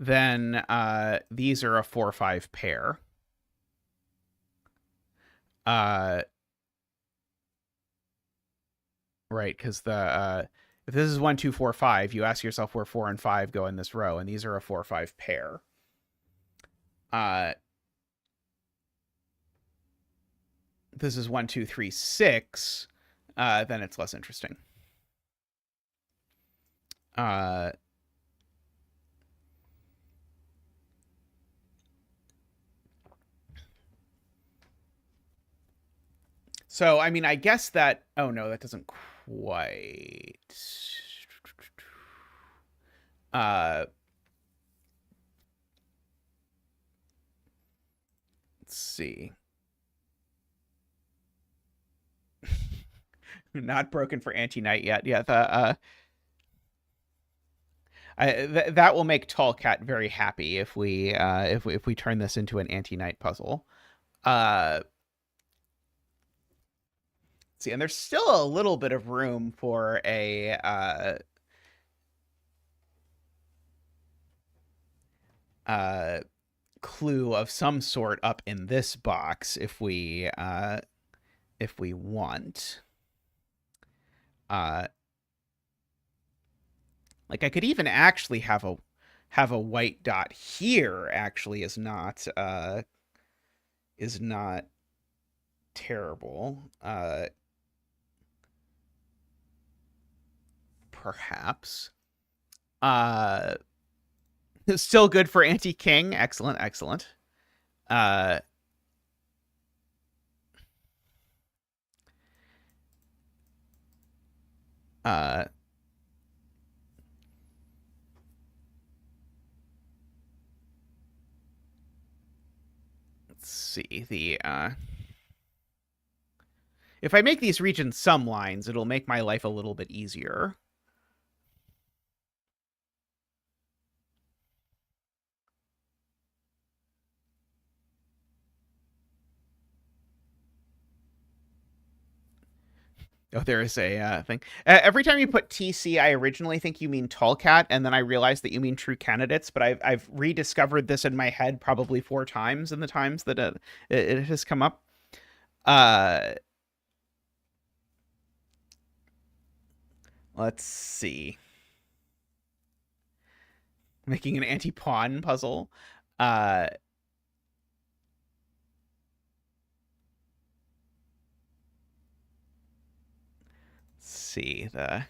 then these are a 4-5 pair. Right, because the if this is 1, 2, 4, 5, you ask yourself where 4 and 5 go in this row, and these are a 4-5 pair. This is 1, 2, 3, 6. Then it's less interesting. So, I mean, I guess that... Oh, no, that doesn't quite... Let's see. Not broken for anti-knight yet. Yeah, that will make Tall Cat very happy if we turn this into an anti-knight puzzle. See, and there's still a little bit of room for a clue of some sort up in this box if we want. Like I could even actually have a white dot here. Actually, is not terrible. Perhaps. Still good for anti-king. Excellent, excellent. Let's see the if I make these regions sum lines, it'll make my life a little bit easier. Oh, there is a thing. Every time you put TC, I originally think you mean Tall Cat, and then I realize that you mean True Candidates, but I've rediscovered this in my head probably 4 times in the times that it has come up. Let's see. Making an anti-pawn puzzle. Let's see the...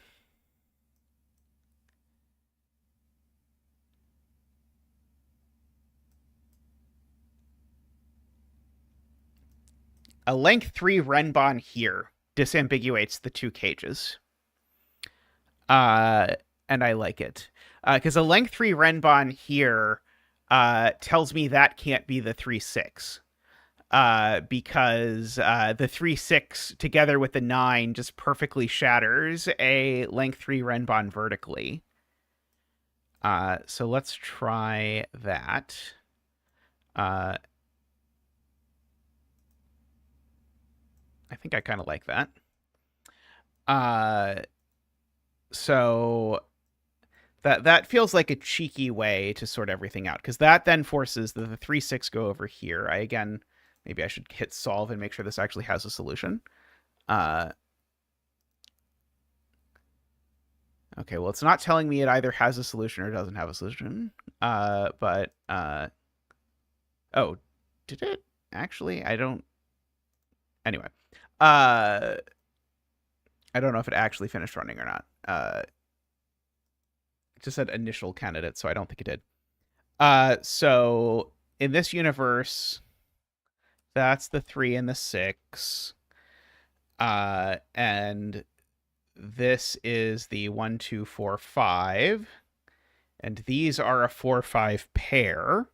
A length 3 Renbon here disambiguates the 2 cages. And I like it. Because a length 3 Renbon here tells me that can't be the 3-6. Because the 3-6 together with the 9 just perfectly shatters a length 3 Renbon vertically. So let's try that. I think I kind of like that. So that feels like a cheeky way to sort everything out, because that then forces the 3-6 go over here. Maybe I should hit solve and make sure this actually has a solution. Okay, well, it's not telling me it either has a solution or doesn't have a solution. Oh, did it? Actually, I don't... Anyway. I don't know if it actually finished running or not. It just said initial candidate, so I don't think it did. So in this universe, that's the 3 and the 6. And this is the 1, 2, 4, 5. And these are a 4-5 pair.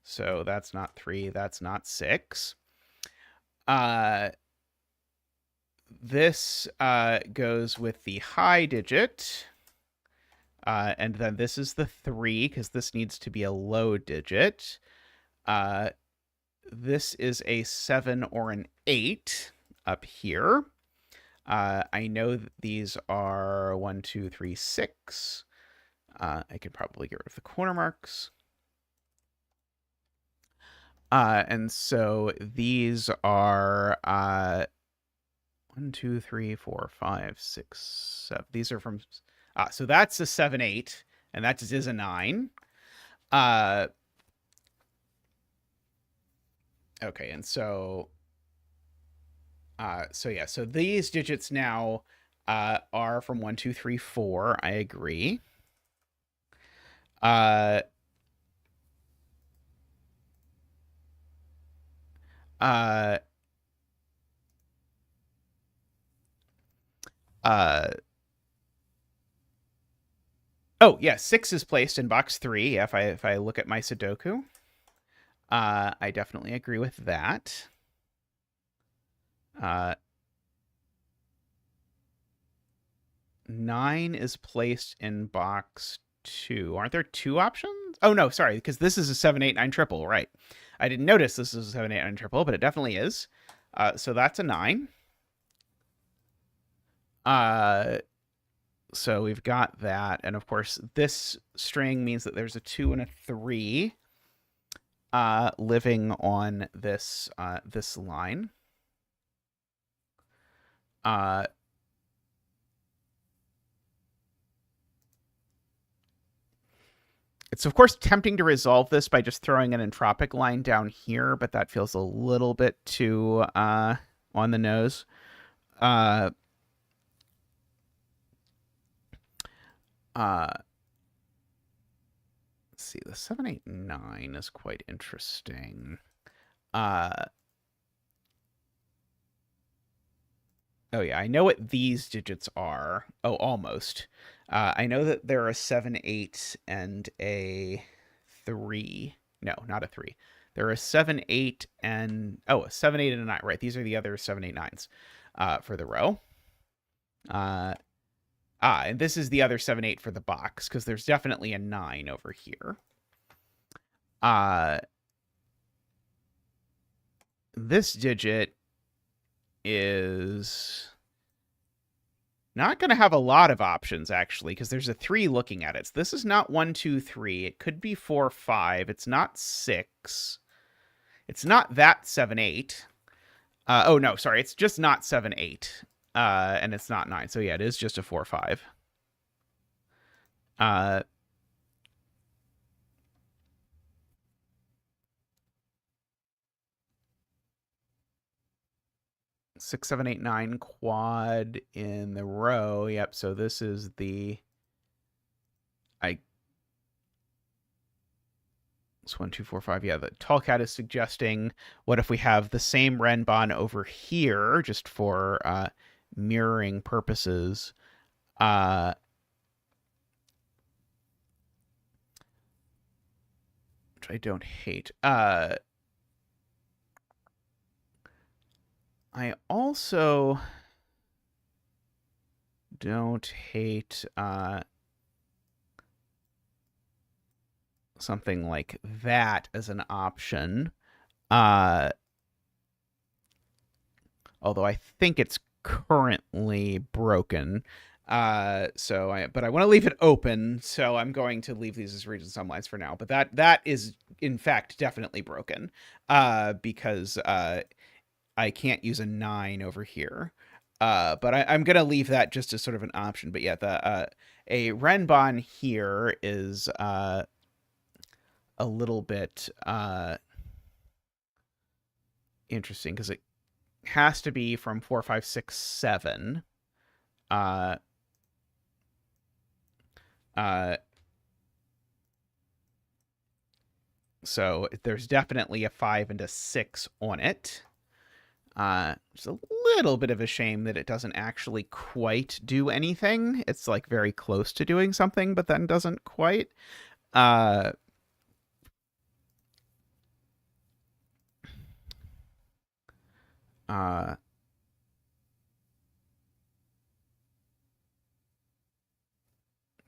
So that's not 3, that's not 6. This goes with the high digit. And then this is the 3, because this needs to be a low digit. This is a 7 or an 8 up here. I know that these are 1, 2, 3, 6. I could probably get rid of the corner marks. And so these are 1, 2, 3, 4, 5, 6, 7. These are from so that's a 7, 8, and that is a 9. Okay, and so yeah, so these digits now are from 1, 2, 3, 4. I agree. Uh uh uh Oh, yeah, 6 is placed in box 3. Yeah, if I look at my Sudoku. I definitely agree with that. 9 is placed in box 2. Aren't there 2 options? Oh, no, sorry, because this is a 7, 8, 9 triple, right. I didn't notice this is a 7, 8, 9 triple, but it definitely is. So that's a 9. So we've got that. And, of course, this string means that there's a 2 and a 3 living on this this line. It's, of course, tempting to resolve this by just throwing an entropic line down here, but that feels a little bit too on the nose. Let's see, the 7, 8, 9 is quite interesting. Oh, yeah, I know what these digits are. Oh, almost. I know that there are a 7, 8, and a 3. No, not a 3. There are a 7, 8, and... Oh, a 7, 8, and a 9. Right, these are the other 7, 8, 9s for the row. And this is the other 7, 8 for the box, because there's definitely a 9 over here. This digit is not going to have a lot of options, actually, because there's a 3 looking at it. So this is not 1, 2, 3. It could be 4, 5. It's not 6. It's not that 7, 8. Oh, no, sorry. It's just not 7, 8. And it's not 9. So, yeah, it is just a 4, 5. 6, 7, 8, 9 quad in the row. Yep, so this is the... It's 1, 2, 4, 5. Yeah, the tall cat is suggesting, what if we have the same renbon over here, just for mirroring purposes? Which I don't hate. I also don't hate something like that as an option. Although I think it's currently broken. But I want to leave it open, so I'm going to leave these as region sum lines for now. But that is in fact definitely broken, because I can't use a 9 over here. But I'm gonna leave that just as sort of an option. But yeah, a renbon here is a little bit interesting, because it has to be from 4, 5, 6, 7. So there's definitely a 5 and a 6 on it. It's a little bit of a shame that it doesn't actually quite do anything. It's like very close to doing something, but then doesn't quite.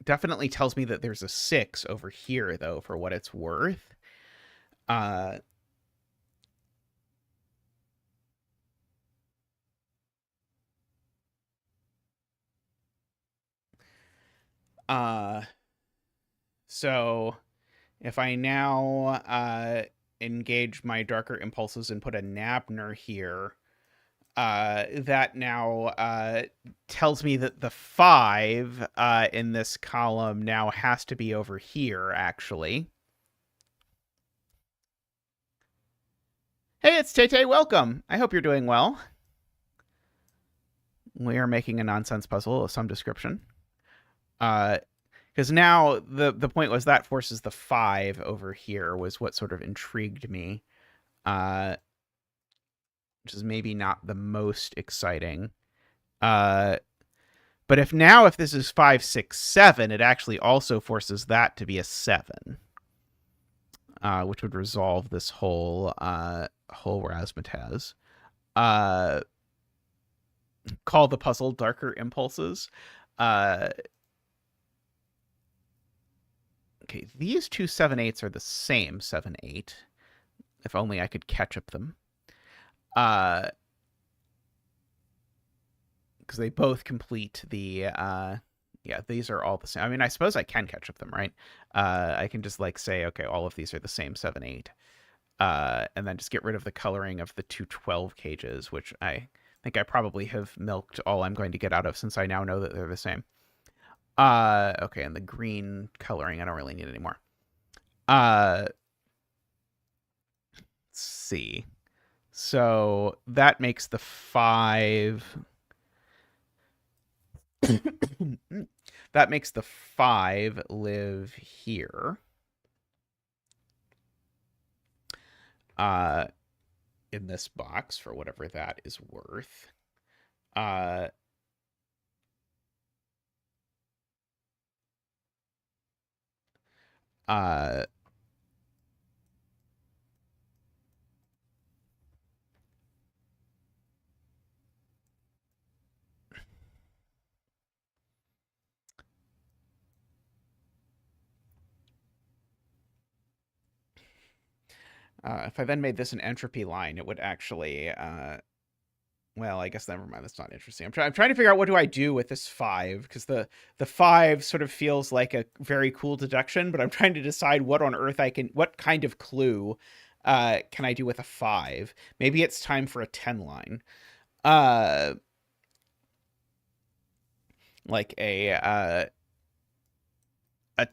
Definitely tells me that there's a 6 over here, though, for what it's worth. So if I now engage my darker impulses and put a Nabner here, that now tells me that the 5 in this column now has to be over here, actually. Hey, it's Tay-Tay. Welcome. I hope you're doing well. We are making a nonsense puzzle of some description. Because now the point was that forces the 5 over here was what sort of intrigued me. Which is maybe not the most exciting. But if this is 5, 6, 7, it actually also forces that to be a 7. Which would resolve this whole razzmatazz. Call the puzzle Darker Impulses. Okay, these two 7/8s are the same 7/8. If only I could ketchup them. Because they both complete the yeah, these are all the same. I mean, I suppose I can ketchup them, right? I can just like say, okay, all of these are the same 7/8. And then just get rid of the coloring of the two 12 cages, which I think I probably have milked all I'm going to get out of since I now know that they're the same. Okay, and the green coloring I don't really need anymore. Let's see. So that makes the 5. That makes the 5 live here. In this box for whatever that is worth. If I then made this an entropy line, it would actually, well, I guess never mind. That's not interesting. I'm trying to figure out what do I do with this 5, because the 5 sort of feels like a very cool deduction, but I'm trying to decide what on earth what kind of clue can I do with a 5? Maybe it's time for a 10 line. Like a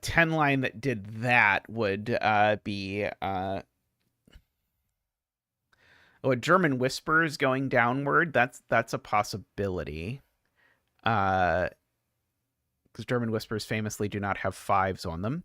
10 line that did that would be a German whispers going downward. That's a possibility. Because German whispers famously do not have 5s on them.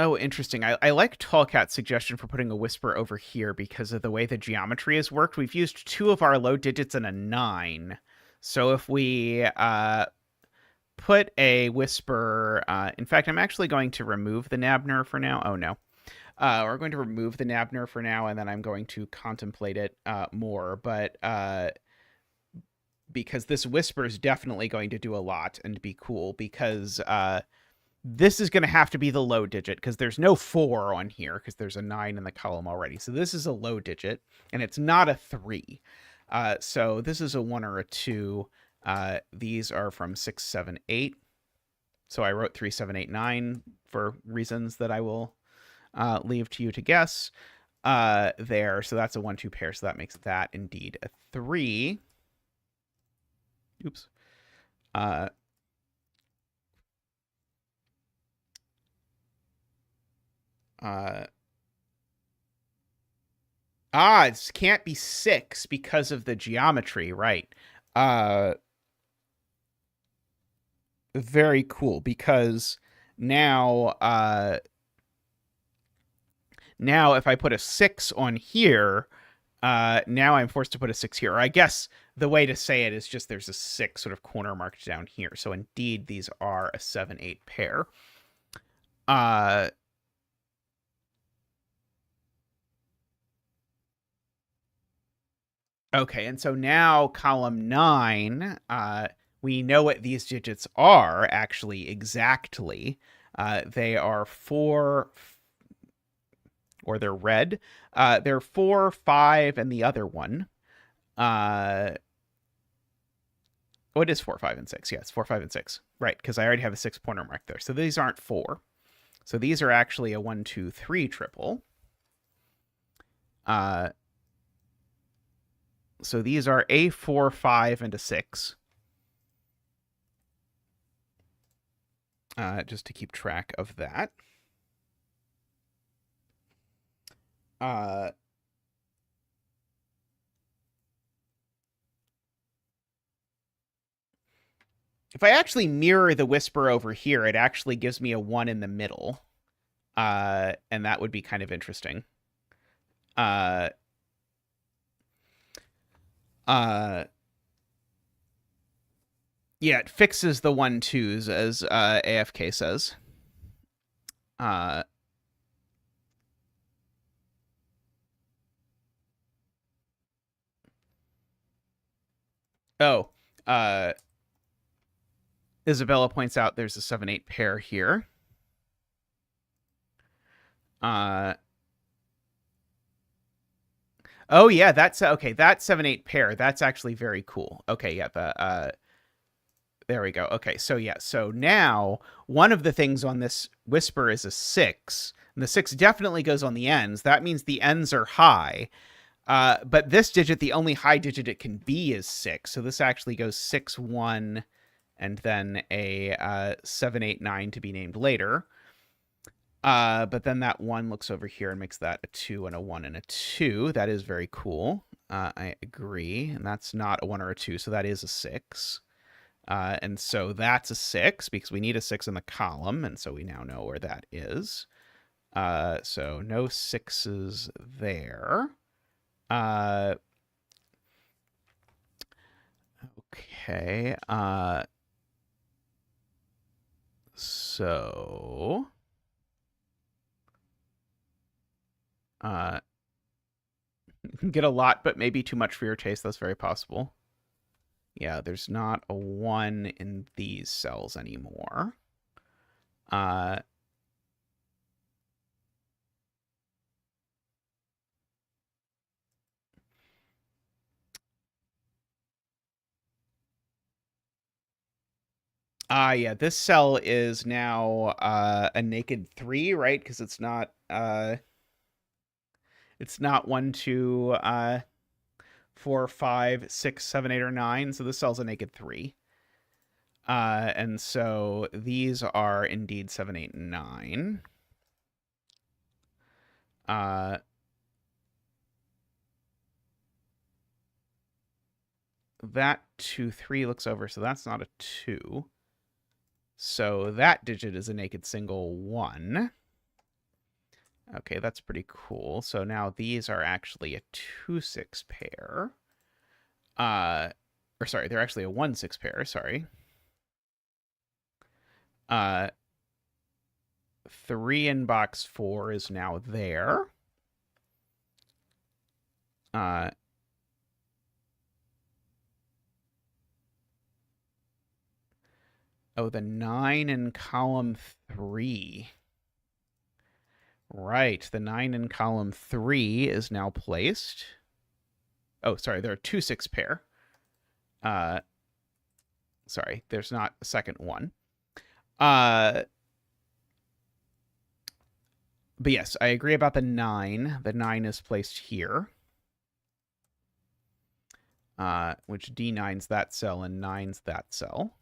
Oh, interesting. I like Tallcat's suggestion for putting a whisper over here because of the way the geometry has worked. We've used 2 of our low digits and a 9. So if we put a whisper... in fact, I'm actually going to remove the Nabner for now. Oh, no. We're going to remove the Nabner for now, and then I'm going to contemplate it more. But because this whisper is definitely going to do a lot and be cool, because... this is going to have to be the low digit because there's no 4 on here because there's a 9 in the column already. So this is a low digit, and it's not a 3. So this is a 1 or a 2. These are from 6, 7, 8. So I wrote 3, 7, 8, 9 for reasons that I will leave to you to guess there. So that's a 1, 2 pair. So that makes that indeed a 3. Oops. It can't be 6 because of the geometry, right? Very cool, because now if I put a 6 on here, now I'm forced to put a 6 here. Or I guess the way to say it is just there's a 6 sort of corner marked down here. So indeed, these are a 7, 8 pair. Okay, and so now column 9, we know what these digits are actually exactly. They are 4. or they're red. They're 4, 5, and the other one. Oh, it is 4, 5, and 6. Yes, 4, 5, and 6. Right, because I already have a 6 pointer mark there. So these aren't 4. So these are actually a 1, 2, 3 triple. So these are a 4, 5, and a 6. Just to keep track of that. If I actually mirror the whisper over here, it actually gives me a 1 in the middle. And that would be kind of interesting. Yeah, it fixes the 1, 2s, as AFK says. Isabella points out there's a 7-8 pair here. Oh yeah, that's okay. That 7-8 pair. That's actually very cool. Okay, yeah. There we go. Okay, so yeah. So now one of the things on this whisper is a 6, and the 6 definitely goes on the ends. That means the ends are high. But this digit, the only high digit it can be is 6. So this actually goes 6, 1, and then a 7, 8, 9 to be named later. But then that 1 looks over here and makes that a 2 and a 1 and a 2. That is very cool. I agree. And that's not a 1 or a 2, so that is a 6. And so that's a 6 because we need a 6 in the column, and so we now know where that is. So no 6s there. Okay. So you can get a lot, but maybe too much for your taste. That's very possible. Yeah, there's not a 1 in these cells anymore. Yeah, this cell is now a naked 3, right? Because it's not 1, 2, 4, 5, 6, 7, 8, or 9. So this cell's a naked 3. And so these are indeed 7, 8, and 9. That 2, 3 looks over, so that's not a 2. So that digit is a naked single 1. Okay, that's pretty cool. So now these are actually a 2, 6 pair. Or sorry, they're actually a 1, 6 pair, sorry. 3 in box 4 is now there. Oh, the 9 in column 3. Right, the 9 in column 3 is now placed. Oh, sorry, there are 2, 6 pair. Sorry, there's not a second one. But yes, I agree about the 9. The 9 is placed here. Which D9's that cell and 9's that cell.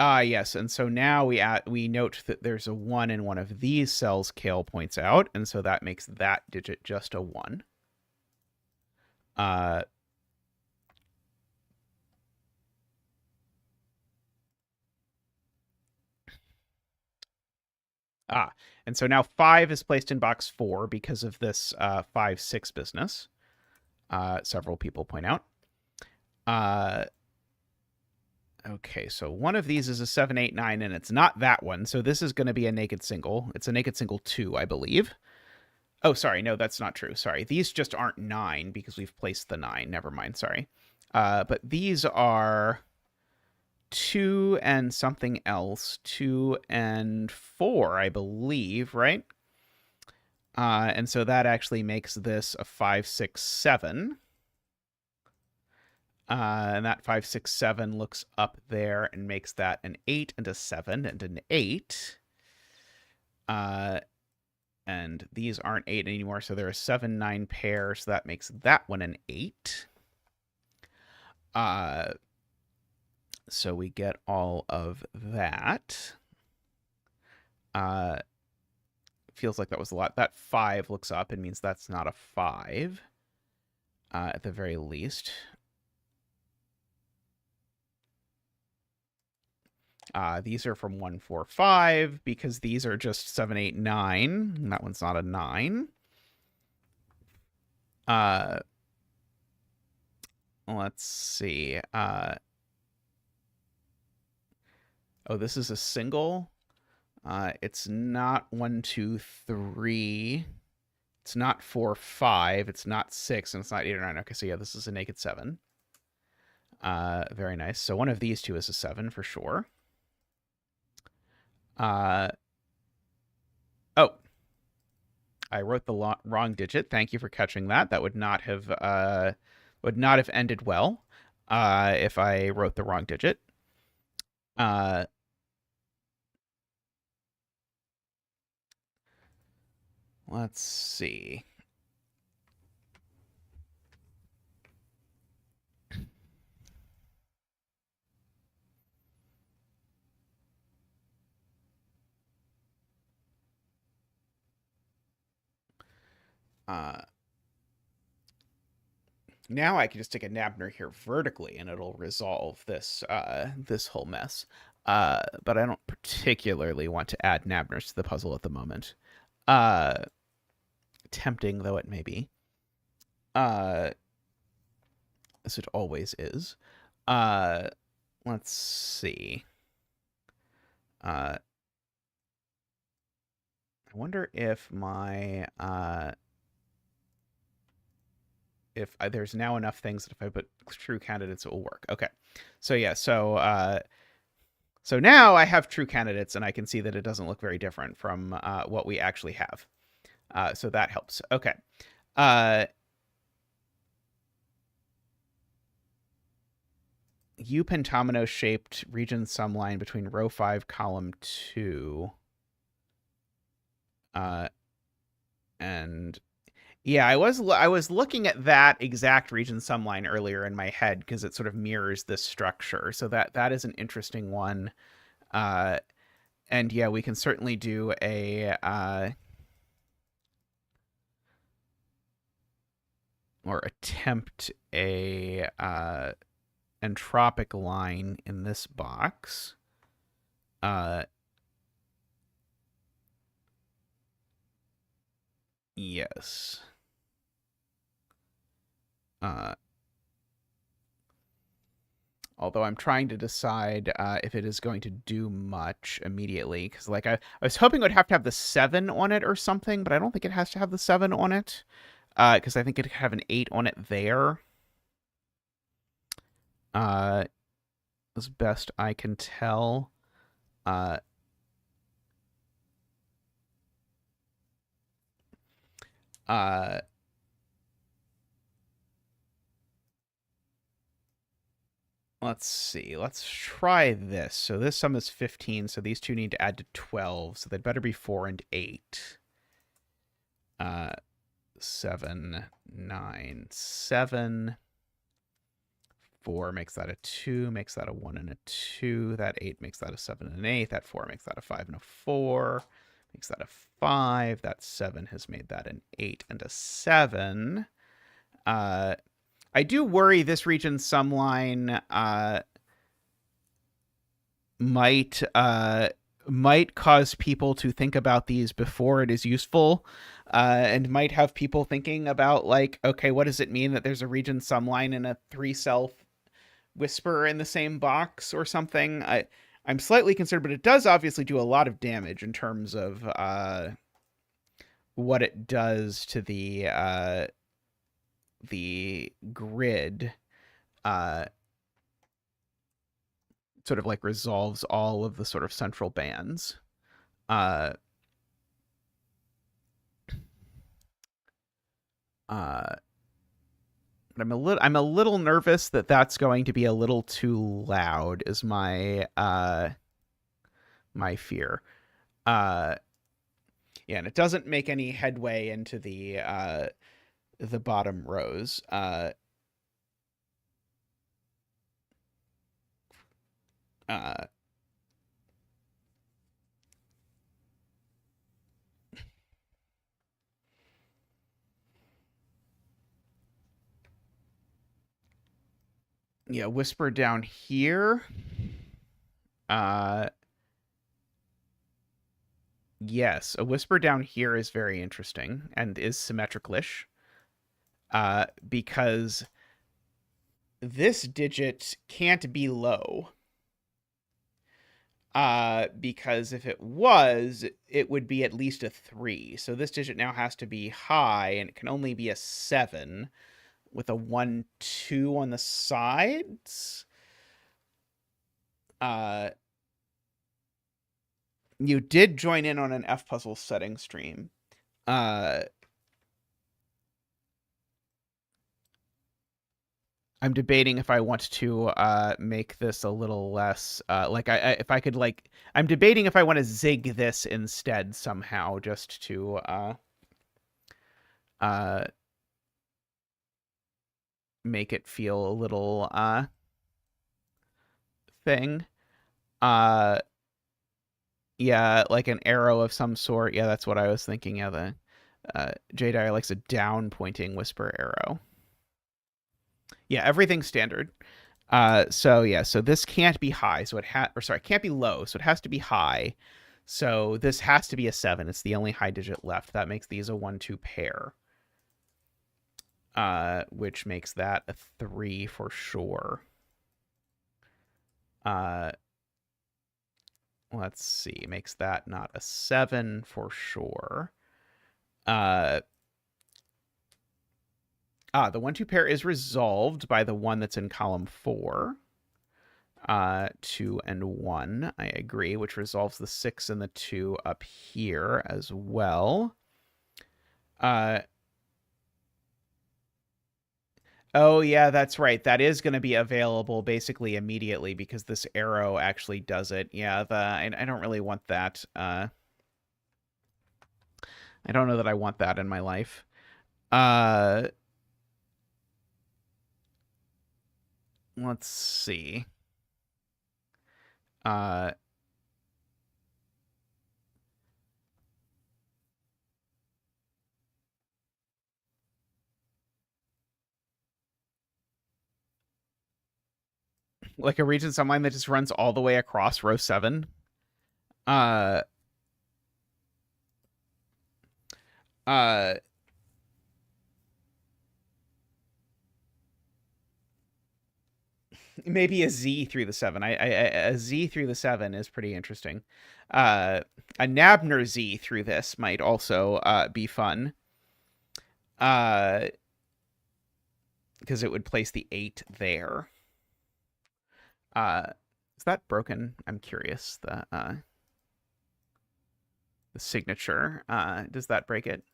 Yes, and so now we note that there's a 1 in one of these cells, Kale points out, and so that makes that digit just a 1. And so now 5 is placed in box 4 because of this 5, 6 business. Several people point out. Okay, so one of these is a 7, 8, 9, and it's not that one. So this is going to be a naked single. It's a naked single 2, I believe. Oh, sorry. No, that's not true. Sorry. These just aren't 9 because we've placed the 9. Never mind. Sorry. But these are 2 and something else, 2 and 4, I believe, right? And so that actually makes this a 5, 6, 7. And that 5, 6, 7 looks up there and makes that an 8 and a 7 and an 8. And these aren't 8 anymore, so there are 7, 9 pairs, so that makes that one an 8. So we get all of that. Feels like that was a lot. That 5 looks up and means that's not a 5, at the very least. These are from 1, 4, 5, because these are just 7, 8, 9. And that one's not a 9. Let's see. Oh, this is a single. It's not 1, 2, 3. It's not 4, 5. It's not 6, and it's not 8 or 9. Okay, so yeah, this is a naked 7. Very nice. So one of these two is a 7 for sure. Oh, I wrote the wrong digit. Thank you for catching that. That would not have ended well if I wrote the wrong digit. Let's see. Now I can just take a Nabner here vertically, and it'll resolve this this whole mess. But I don't particularly want to add Nabners to the puzzle at the moment. Tempting though it may be. As it always is. Let's see. I wonder if my if there's now enough things that if I put true candidates, it will work. Okay. So yeah, so now I have true candidates, and I can see that it doesn't look very different from what we actually have. So that helps. Okay. U-pentomino shaped region sum line between row 5, column 2. And yeah, I was looking at that exact region sum line earlier in my head because it sort of mirrors this structure. So that is an interesting one. And yeah, we can certainly do a or attempt a entropic line in this box. Yes. Although I'm trying to decide if it is going to do much immediately, because like I was hoping it would have to have the 7 on it or something, but I don't think it has to have the 7 on it, because I think it could have an 8 on it there. As best I can tell. Let's see. Let's try this. So this sum is 15, so these two need to add to 12, so they'd better be 4 and 8. 7, 9, 7. 4 makes that a 2, makes that a 1 and a 2. That 8 makes that a 7 and an 8. That 4 makes that a 5 and a 4. Makes that a 5. That 7 has made that an 8 and a 7. I do worry this region sum line might cause people to think about these before it is useful, and might have people thinking about like, okay, what does it mean that there's a region sum line and a 3-cell whisper in the same box or something? I'm slightly concerned, but it does obviously do a lot of damage in terms of what it does to the grid. sort of like resolves all of the sort of central bands. But I'm a little nervous that that's going to be a little too loud. Is my my fear. Yeah, and it doesn't make any headway into the bottom rows. Yeah, whisper down here. Yes, a whisper down here is very interesting and is symmetrical-ish. Because this digit can't be low. Because if it was, it would be at least a 3. So this digit now has to be high, and it can only be a 7 with a 1, 2 on the sides. You did join in on an F-puzzle setting stream. I'm debating if I want to make this a little less like if I could like I'm debating if I want to zig this instead somehow just to make it feel a little thing. Yeah, like an arrow of some sort. Yeah, that's what I was thinking. Yeah, the J-Dyer likes a down pointing whisper arrow. Yeah, everything's standard. So yeah, so this can't be high, so it can't be low, so it has to be high. So this has to be a 7. It's the only high digit left. That makes these a 1-2 pair. Which makes that a 3 for sure. Let's see, makes that not a 7 for sure. The 1-2 pair is resolved by the one that's in column 4. 2 and 1, I agree, which resolves the 6 and the 2 up here as well. Oh, yeah, that's right. That is going to be available basically immediately because this arrow actually does it. Yeah, I don't really want that. I don't know that I want that in my life. Let's see. Like a region subline that just runs all the way across row 7. Maybe a Z through the 7. A Z through the 7 is pretty interesting. A Nabner Z through this might also be fun. Because it would place the 8 there. Is that broken? I'm curious. The signature. Does that break it?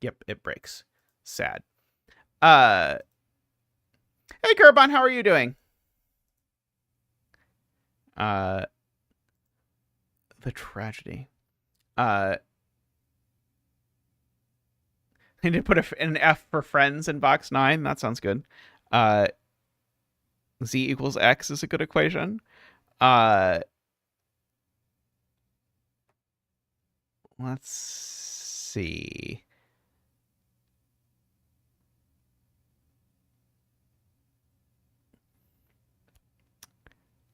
Yep, it breaks. Sad. Hey, Kerbon, how are you doing? The tragedy. I need to put an F for friends in box 9. That sounds good. Z equals X is a good equation. Let's see.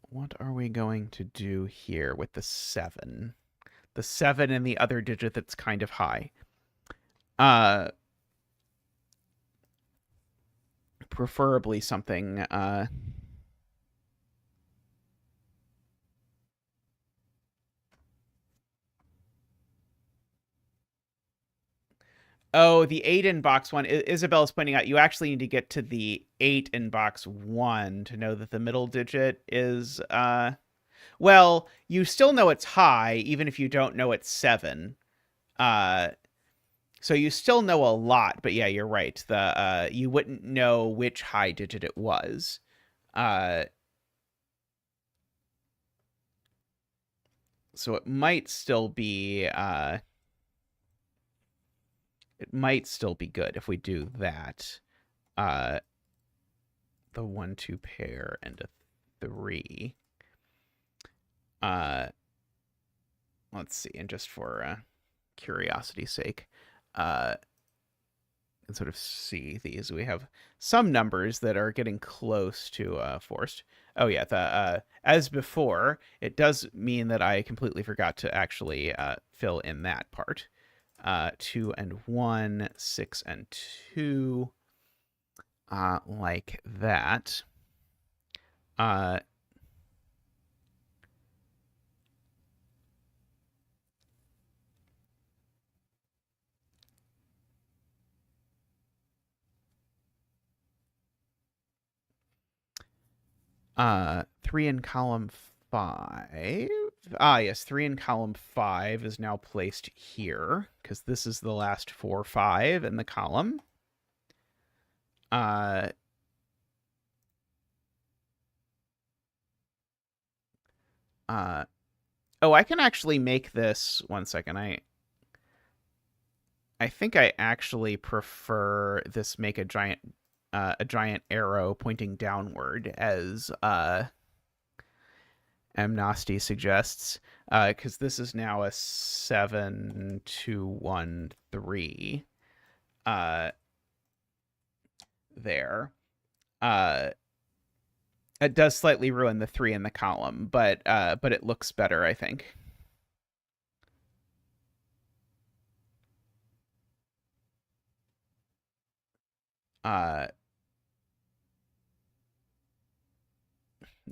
What are we going to do here with the 7? The 7 and the other digit that's kind of high. Preferably something Oh, the 8 in box 1. Isabel's pointing out you actually need to get to the 8 in box 1 to know that the middle digit is well, you still know it's high even if you don't know it's 7. Uh so you still know a lot, but yeah, you're right. The you wouldn't know which high digit it was. So it might still be good if we do that. The 1-2 pair and a 3. Let's see, and just for curiosity's sake, and sort of see these. We have some numbers that are getting close to forced. Oh yeah, the as before, it does mean that I completely forgot to actually fill in that part. 2 and 1, 6 and 2, like that. 3 in column 5. Yes, 3 in column 5 is now placed here because this is the last 4, 5 in the column. Oh, I can actually make this. 1 second. I think I actually prefer this make a giant arrow pointing downward, as Amnesty suggests, because this is now a 7, 2, 1, 3. There. It does slightly ruin the 3 in the column, but it looks better, I think.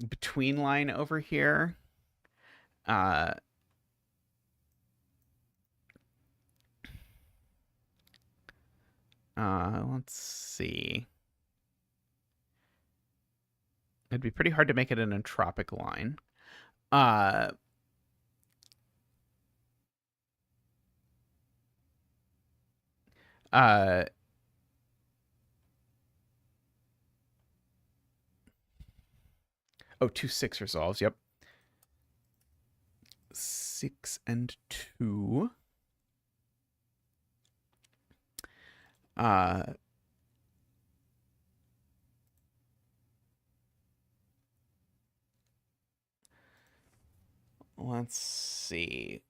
Between line over here. Let's see. It'd be pretty hard to make it an entropic line. Oh, 2, 6 resolves. Yep. 6 and 2. Let's see.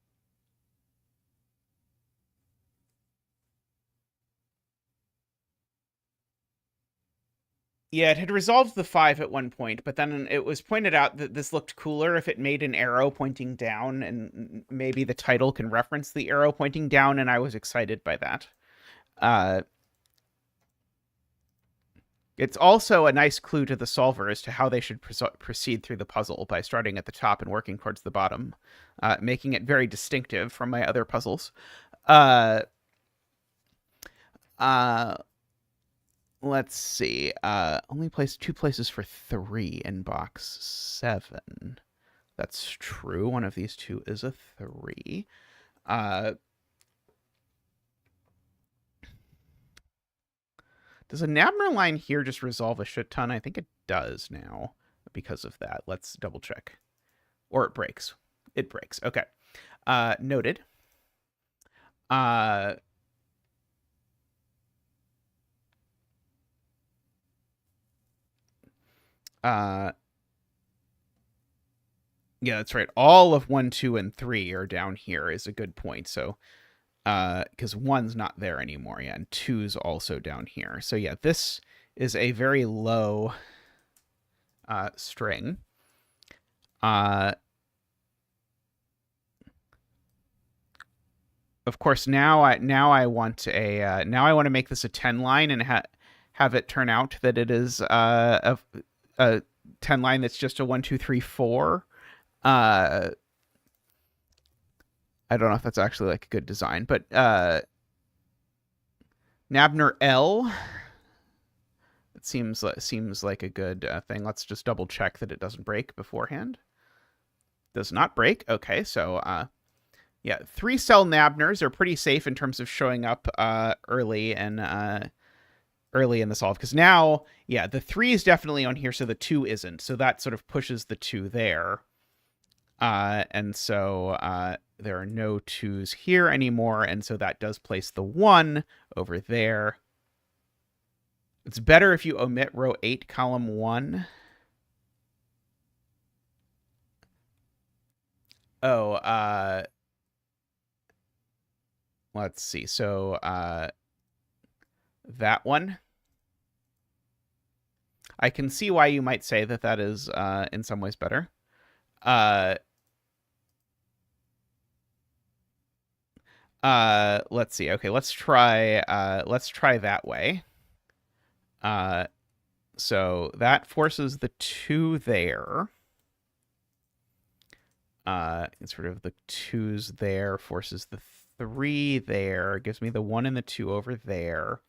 Yeah, it had resolved the 5 at one point, but then it was pointed out that this looked cooler if it made an arrow pointing down, and maybe the title can reference the arrow pointing down, and I was excited by that. It's also a nice clue to the solver as to how they should proceed through the puzzle by starting at the top and working towards the bottom, making it very distinctive from my other puzzles. Let's see. Only place 2 places for 3 in box 7. That's true. One of these 2 is a 3. Does a Nabner line here just resolve a shit ton? I think it does now because of that. Let's double check. Or it breaks. It breaks. Okay. Noted. Yeah, that's right. All of 1, 2, and 3 are down here is a good point. So, because 1's not there anymore. Yeah, and 2's also down here. So yeah, this is a very low string. Of course, now I want to make this a 10 line and have it turn out that it is a 10 line that's just a 1, 2, 3, 4. I don't know if that's actually like a good design, but Nabner L. It seems like a good thing. Let's just double check that it doesn't break beforehand. Does not break. Okay, so yeah, 3-cell Nabners are pretty safe in terms of showing up early in the solve, because now, yeah, the 3 is definitely on here, so the 2 isn't. So that sort of pushes the 2 there. And so there are no 2s here anymore, and so that does place the 1 over there. It's better if you omit row 8, column 1. Oh, let's see. So that one. I can see why you might say that that is in some ways better. Let's see. Okay, let's try that way. So that forces the 2 there. And sort of the 2's there, forces the 3 there, gives me the 1 and the 2 over there.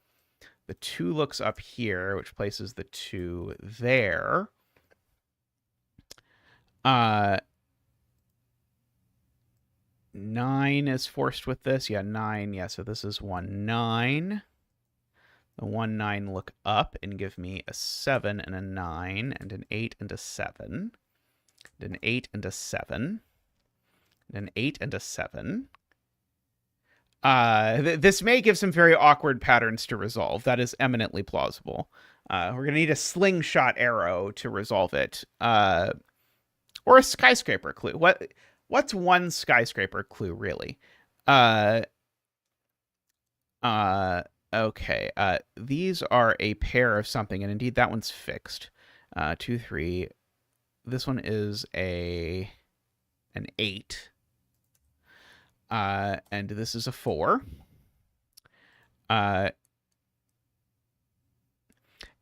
The 2 looks up here, which places the 2 there. 9 is forced with this. Yeah, 9. Yeah, so this is 1, 9. The 1, 9 look up and give me a 7 and a 9 and an 8 and a 7. And an 8 and a 7. And an 8 and a 7. This may give some very awkward patterns to resolve. That is eminently plausible. We're going to need a slingshot arrow to resolve it. Or a skyscraper clue. What's one skyscraper clue, really? Okay. These are a pair of something, and indeed that one's fixed. 2, 3. This one is an 8. And this is a 4.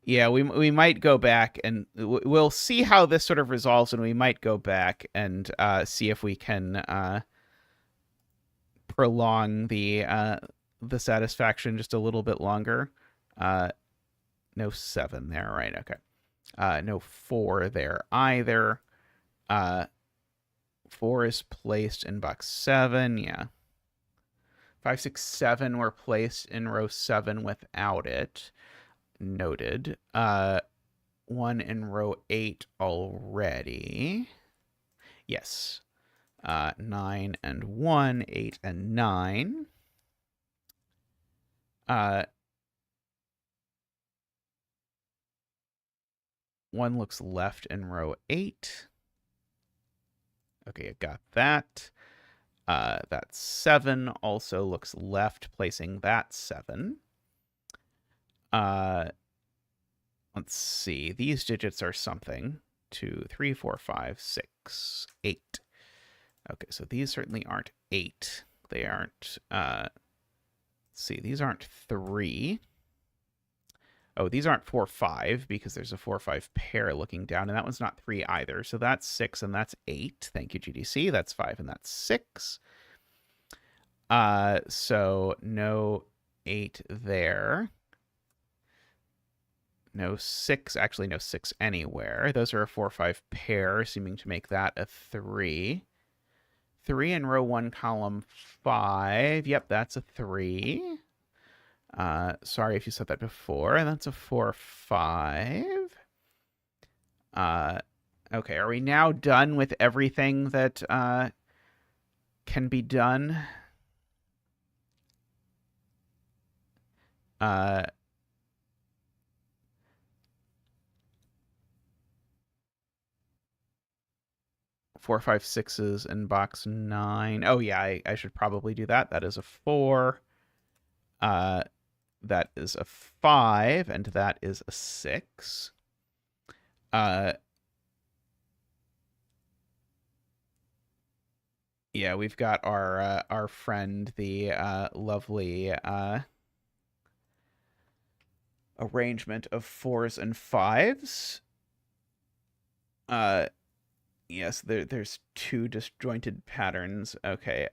Yeah, we might go back and we'll see how this sort of resolves, and we might go back and see if we can prolong the satisfaction just a little bit longer. No 7 there, right? Okay. No 4 there either. 4 is placed in box 7. Yeah. 5, 6, 7 were placed in row 7 without it. Noted. 1 in row 8 already. Yes. 9 and 1, 8 and 9. 1 looks left in row 8. Okay, I got that. That 7 also looks left, placing that 7. Let's see. These digits are something. 2, 3, 4, 5, 6, 8. Okay, so these certainly aren't 8. They aren't, let's see, these aren't 3. Oh, these aren't 4, 5, because there's a 4, 5 pair looking down, and that one's not 3 either. So that's 6, and that's 8. Thank you, GDC. That's 5, and that's 6. So no 8 there. No 6, actually no 6 anywhere. Those are a 4, 5 pair, seeming to make that a 3. 3 in row 1, column 5. Yep, that's a 3. Sorry if you said that before. And that's a 4, 5. Okay, are we now done with everything that can be done? 4, 5, 6s in box 9. Oh yeah, I should probably do that. That is a 4. That is a 5, and that is a 6. Yeah, we've got our friend, the lovely arrangement of 4s and 5s. Yes, there's 2 disjointed patterns. Okay.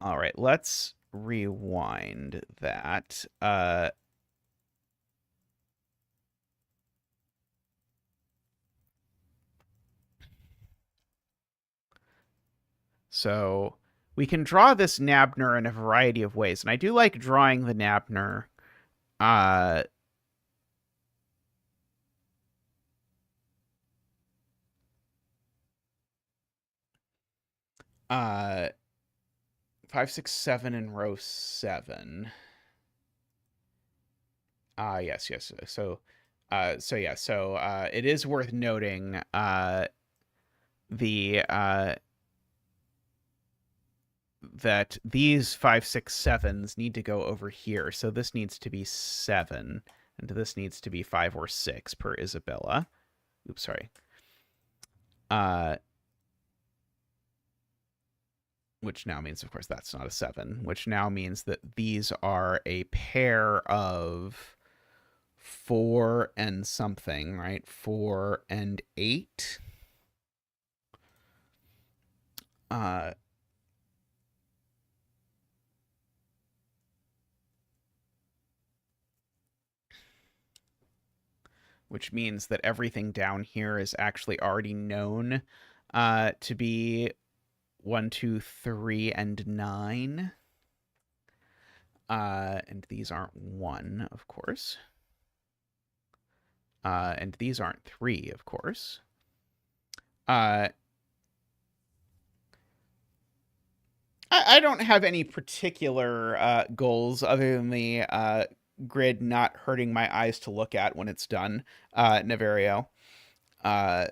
All right, let's rewind that. So we can draw this Nabner in a variety of ways, and I do like drawing the Nabner. Uh, uh, 5, 6, 7 in row 7. Yes, yes. So it is worth noting the that these 5, 6, 7s need to go over here. So this needs to be 7, and this needs to be 5 or 6 per Isabella. Oops, sorry. Which now means, of course, that's not a 7, which now means that these are a pair of 4 and something, right? 4 and 8. Which means that everything down here is actually already known to be 1, 2, 3, and 9. And these aren't 1, of course. And these aren't 3, of course. I don't have any particular goals other than the grid not hurting my eyes to look at when it's done, Naverio. So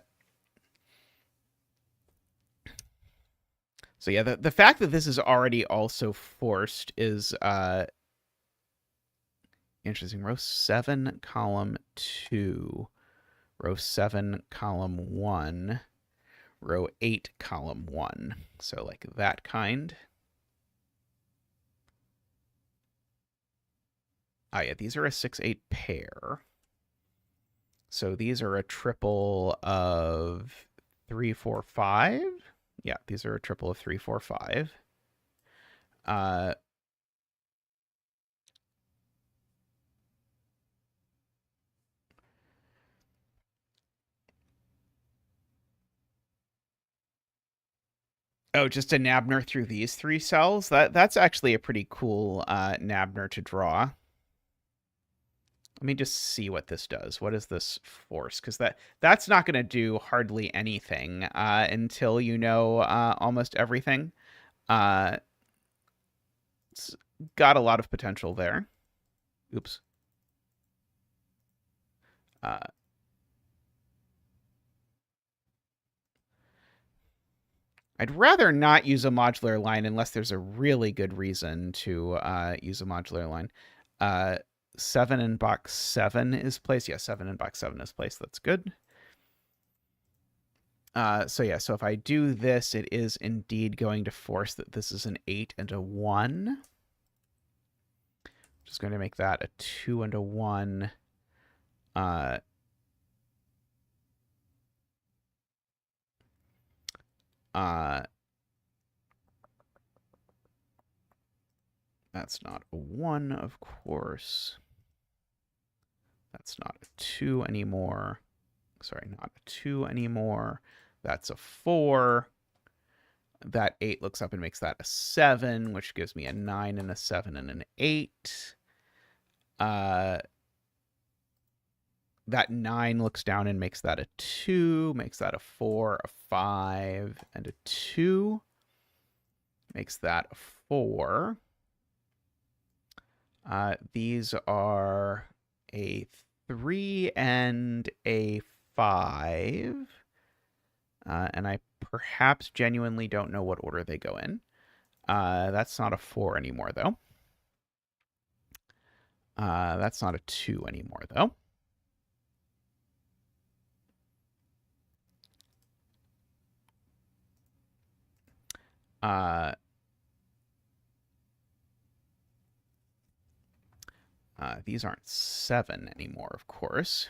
yeah, the fact that this is already also forced is interesting. Row 7, column 2. Row 7, column 1. Row 8, column 1. So like that kind. Yeah, these are a 6-8 pair. So these are a triple of 3, 4, 5. Yeah, these are a triple of 3, 4, 5. Oh, just a Nabner through these 3 cells? That's actually a pretty cool Nabner to draw. Let me just see what this does. What is this force? Because that's not going to do hardly anything until you know almost everything. It's got a lot of potential there. Oops. I'd rather not use a modular line unless there's a really good reason to use a modular line. 7 in box 7 is placed. Yeah, 7 in box 7 is placed. That's good. So yeah, so if I do this, it is indeed going to force that this is an 8 and a 1. Just going to make that a 2 and a 1. That's not a 1, of course. That's not a 2 anymore. Sorry, not a 2 anymore. That's a 4. That 8 looks up and makes that a 7, which gives me a 9 and a 7 and an 8. That 9 looks down and makes that a 2, makes that a 4, a 5, and a 2. Makes that a 4. These are a 3 and a 5. And I perhaps genuinely don't know what order they go in. That's not a 4 anymore, though. That's not a 2 anymore, though. These aren't 7 anymore, of course.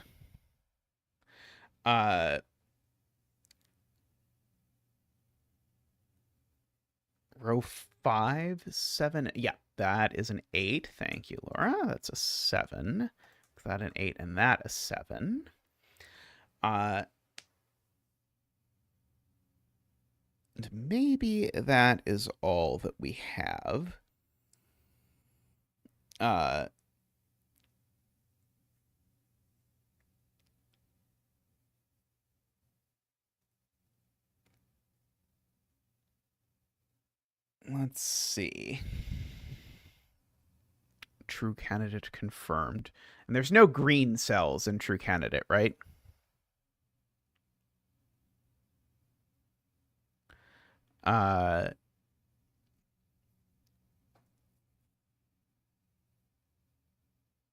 Row 5, 7. Yeah, that is an 8. Thank you, Laura. That's a 7. That an 8 and that a 7. And maybe that is all that we have. Let's see. True candidate confirmed. And there's no green cells in true candidate, right?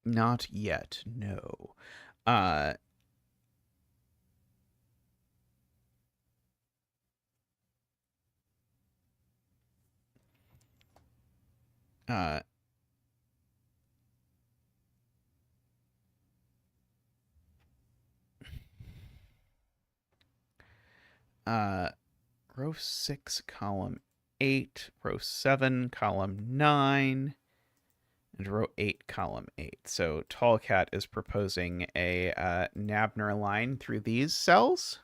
Not yet, no. Row 6, column 8, row 7, column 9, and row 8, column 8. So Tallcat is proposing a Nabner line through these cells.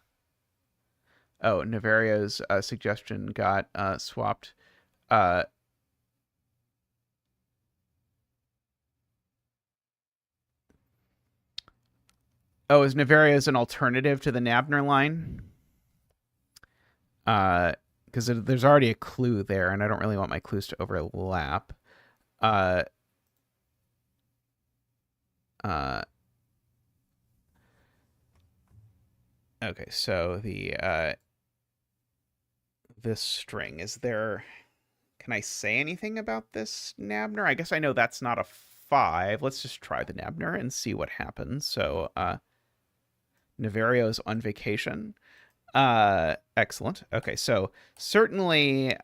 Oh, Navario's suggestion got swapped. Oh, is Navario's an alternative to the Nabner line? Because there's already a clue there, and I don't really want my clues to overlap. Okay, so the this string, is there... Can I say anything about this Nabner? I guess I know that's not a 5. Let's just try the Nabner and see what happens. So, Navario's on vacation. Excellent. Okay, so certainly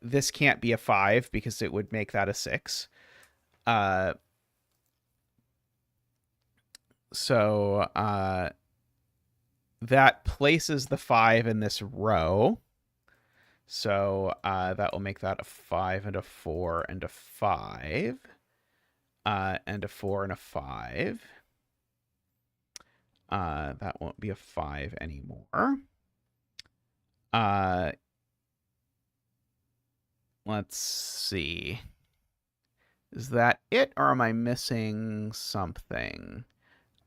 this can't be a 5 because it would make that a 6. So that places the 5 in this row. So that will make that a 5 and a 4 and a 5. And a 4 and a 5. That won't be a 5 anymore. Let's see. Is that it, or am I missing something?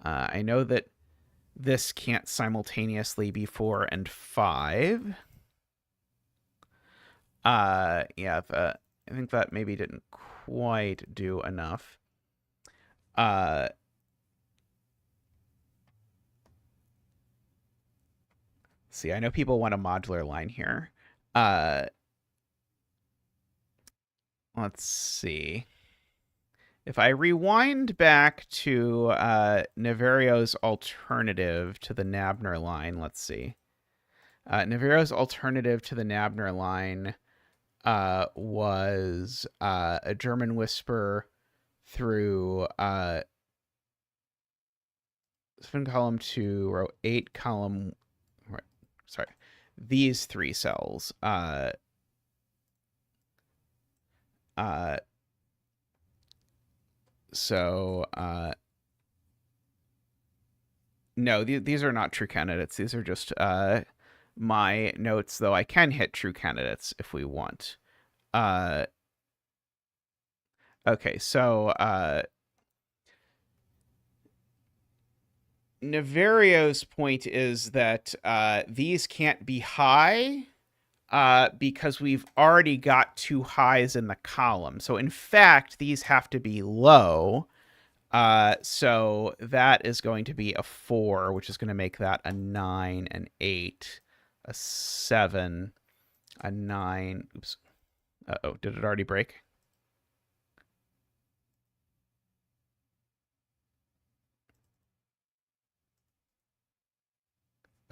I know that this can't simultaneously be 4 and 5. Yeah, I think that maybe didn't quite do enough. See, I know people want a modular line here. Let's see. If I rewind back to Navario's alternative to the Nabner line, let's see. Navario's alternative to the Nabner line was a German whisper through 7 column 2, row 8, column... Sorry. These 3 cells. So, no, these are not true candidates. These are just my notes, though I can hit true candidates if we want. Okay, so Navario's point is that these can't be high because we've already got 2 highs in the column. So in fact, these have to be low. So that is going to be a 4, which is going to make that a 9, an 8, a 7, a 9. Oops. Uh-oh, did it already break?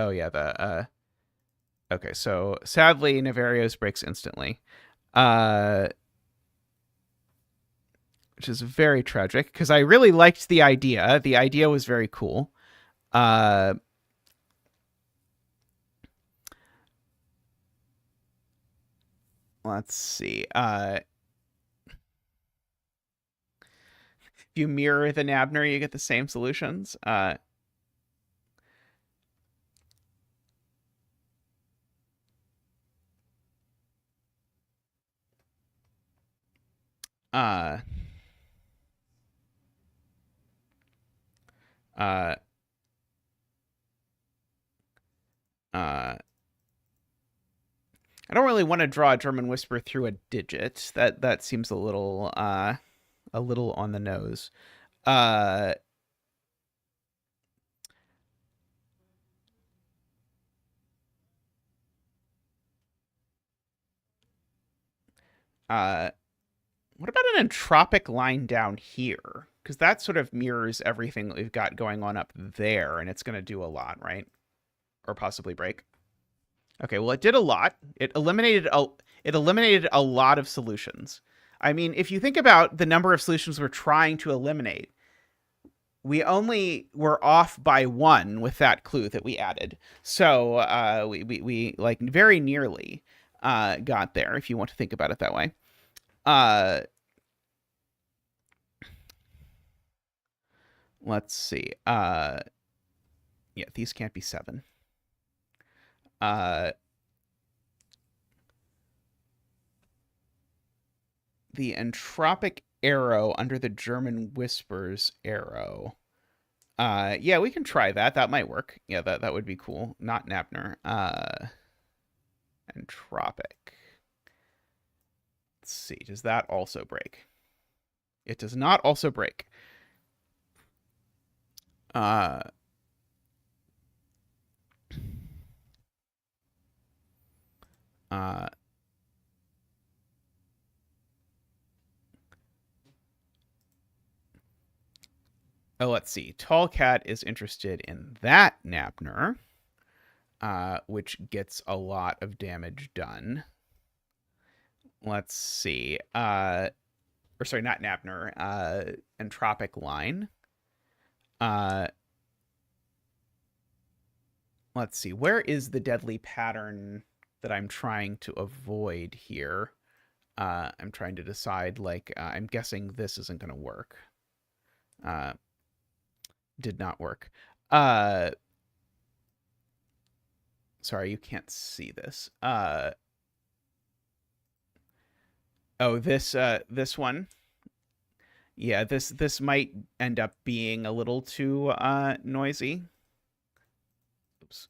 Oh, yeah, okay, so sadly, Navario's breaks instantly. Which is very tragic, because I really liked the idea. The idea was very cool. Let's see. If you mirror the Nabner, you get the same solutions. Uh, uh, uh, I don't really want to draw a German whisper through a digit. That seems a little on the nose. Uh, what about an entropic line down here? Because that sort of mirrors everything that we've got going on up there, and it's going to do a lot, right? Or possibly break. Okay, well, it did a lot. It eliminated a lot of solutions. I mean, if you think about the number of solutions we're trying to eliminate, we only were off by one with that clue that we added. So we like very nearly got there, if you want to think about it that way. Let's see. Yeah, these can't be 7. The entropic arrow under the German whispers arrow. Yeah, we can try that. That might work. Yeah, that would be cool. Not Nabner. Entropic. Let's see. Does that also break? It does not also break. Oh, let's see. Tall Cat is interested in that Nabner, which gets a lot of damage done. Let's see. Or sorry, not Nabner. Entropic line. Let's see. Where is the deadly pattern that I'm trying to avoid here? I'm trying to decide, like, I'm guessing this isn't going to work. Did not work. Sorry, you can't see this. Oh, this one. Yeah, this might end up being a little too noisy. Oops.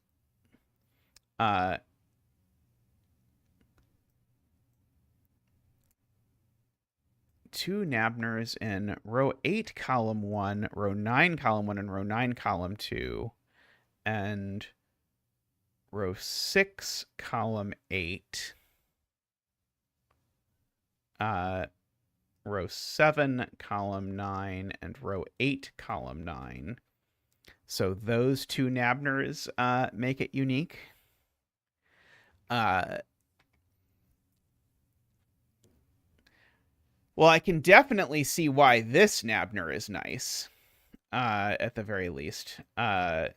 Two Nabners in row 8, column 1, row 9, column 1, and row 9, column 2, and row 6, column 8, row 7, column 9, and row 8, column 9. So those two Nabners make it unique. Well, I can definitely see why this Nabner is nice, at the very least. Like,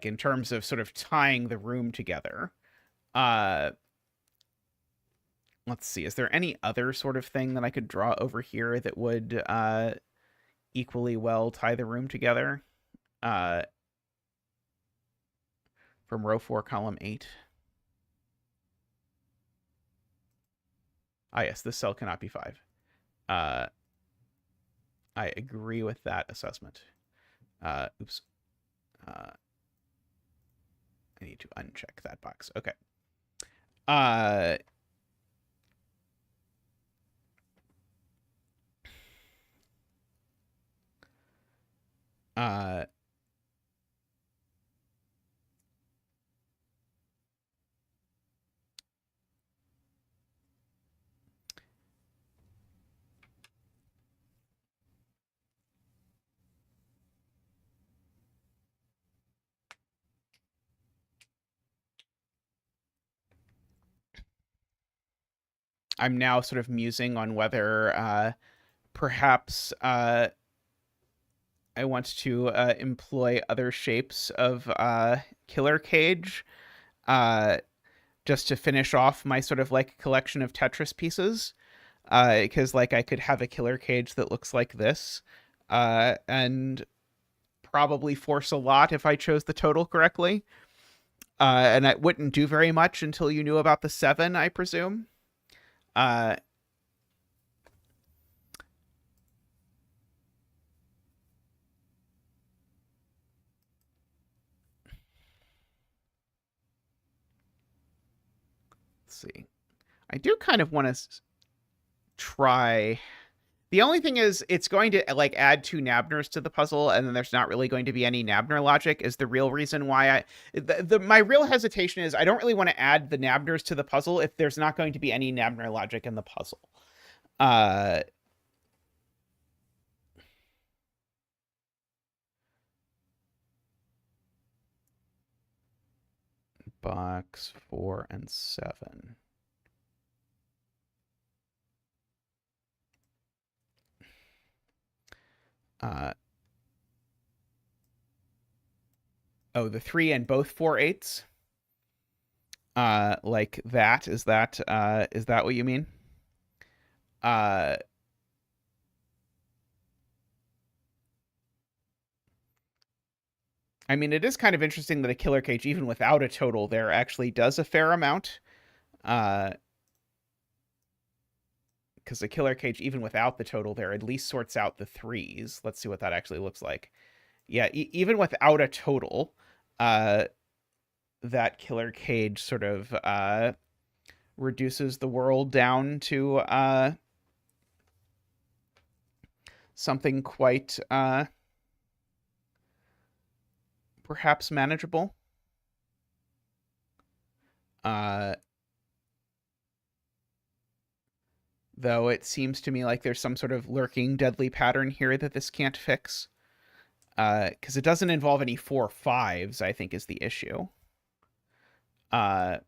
in terms of sort of tying the room together. Let's see. Is there any other sort of thing that I could draw over here that would equally well tie the room together? From row 4, column 8. Ah, yes, this cell cannot be 5. I agree with that assessment. Oops. I need to uncheck that box. Okay. I'm now sort of musing on whether perhaps I want to employ other shapes of killer cage. just to finish off my sort of like collection of Tetris pieces. Because like I could have a killer cage that looks like this, and probably force a lot if I chose the total correctly. And it wouldn't do very much until you knew about the 7, I presume. Uh, let's see. I do kind of want to try. The only thing is, it's going to like add 2 Nabners to the puzzle, and then there's not really going to be any Nabner logic. Is the real reason why my real hesitation is I don't really want to add the Nabners to the puzzle if there's not going to be any Nabner logic in the puzzle. Box 4 and 7. Oh, the 3 and both 4/8. Like that. Is that what you mean? I mean, it is kind of interesting that a killer cage, even without a total there, actually does a fair amount. Because a killer cage, even without the total there, at least sorts out the 3s. Let's see what that actually looks like. Yeah, even without a total, that killer cage sort of reduces the world down to something quite perhaps manageable. Though it seems to me like there's some sort of lurking deadly pattern here that this can't fix. Because it doesn't involve any 4/5s, I think, is the issue. I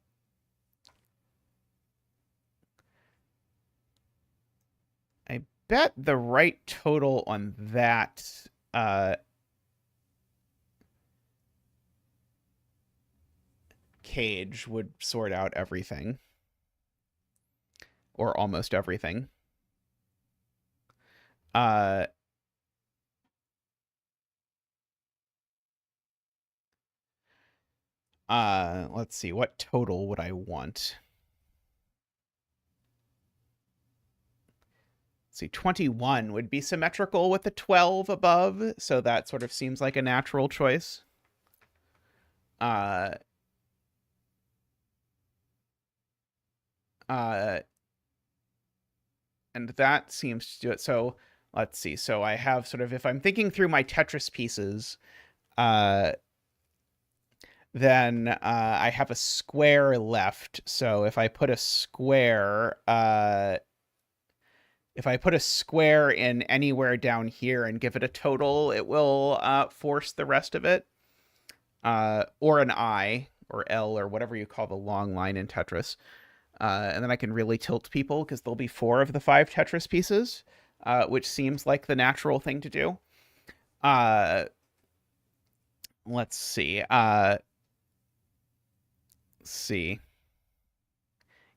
bet the right total on that cage would sort out everything. Or almost everything. Let's see. What total would I want? Let's see, 21 would be symmetrical with the 12 above, so that sort of seems like a natural choice. And that seems to do it. So let's see. So I have sort of, if I'm thinking through my Tetris pieces, then I have a square left. So if I put a square, in anywhere down here and give it a total, it will force the rest of it. Or an I, or L, or whatever you call the long line in Tetris. And then I can really tilt people because there'll be 4 of the 5 Tetris pieces, which seems like the natural thing to do. Let's see.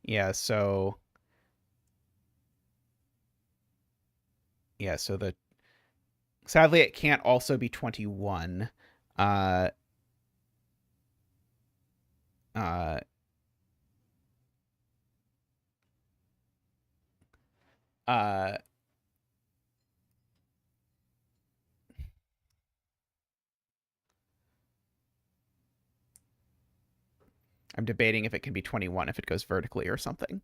Yeah, so... Yeah, so the... Sadly, it can't also be 21. I'm debating if it can be 21 if it goes vertically or something.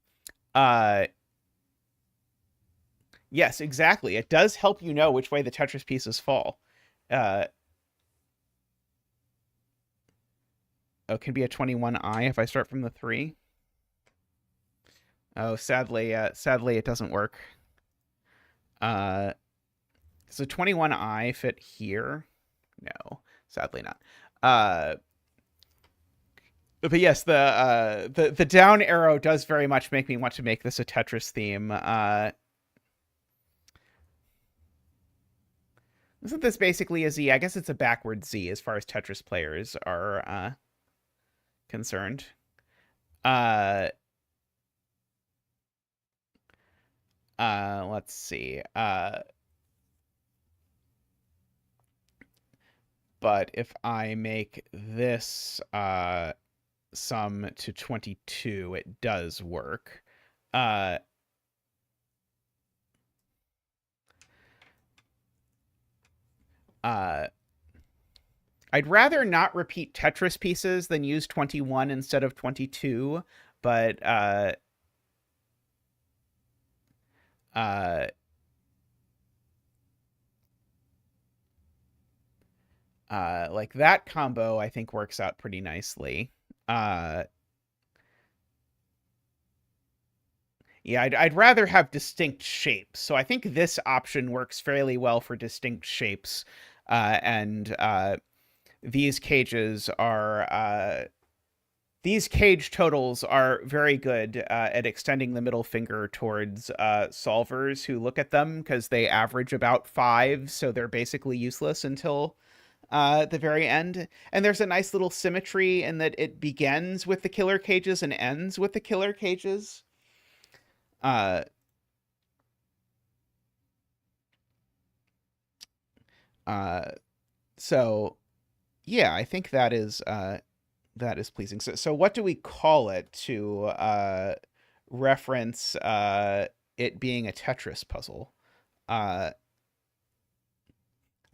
Yes, exactly. It does help you know which way the Tetris pieces fall. It can be a 21I if I start from the 3. Oh, sadly, it doesn't work. Does a 21I fit here? No, sadly not. But yes, the down arrow does very much make me want to make this a Tetris theme. Isn't this basically a Z? I guess it's a backward Z as far as Tetris players are concerned. Uh, let's see. But if I make this sum to 22, it does work. Uh, uh, I'd rather not repeat Tetris pieces than use 21 instead of 22, but uh, like that combo, I think works out pretty nicely. Yeah, I'd rather have distinct shapes. So I think this option works fairly well for distinct shapes. And these cages are these cage totals are very good at extending the middle finger towards solvers who look at them because they average about 5, so they're basically useless until the very end. And there's a nice little symmetry in that it begins with the killer cages and ends with the killer cages. Uh, uh, so yeah, I think that is pleasing. So what do we call it to reference it being a Tetris puzzle? I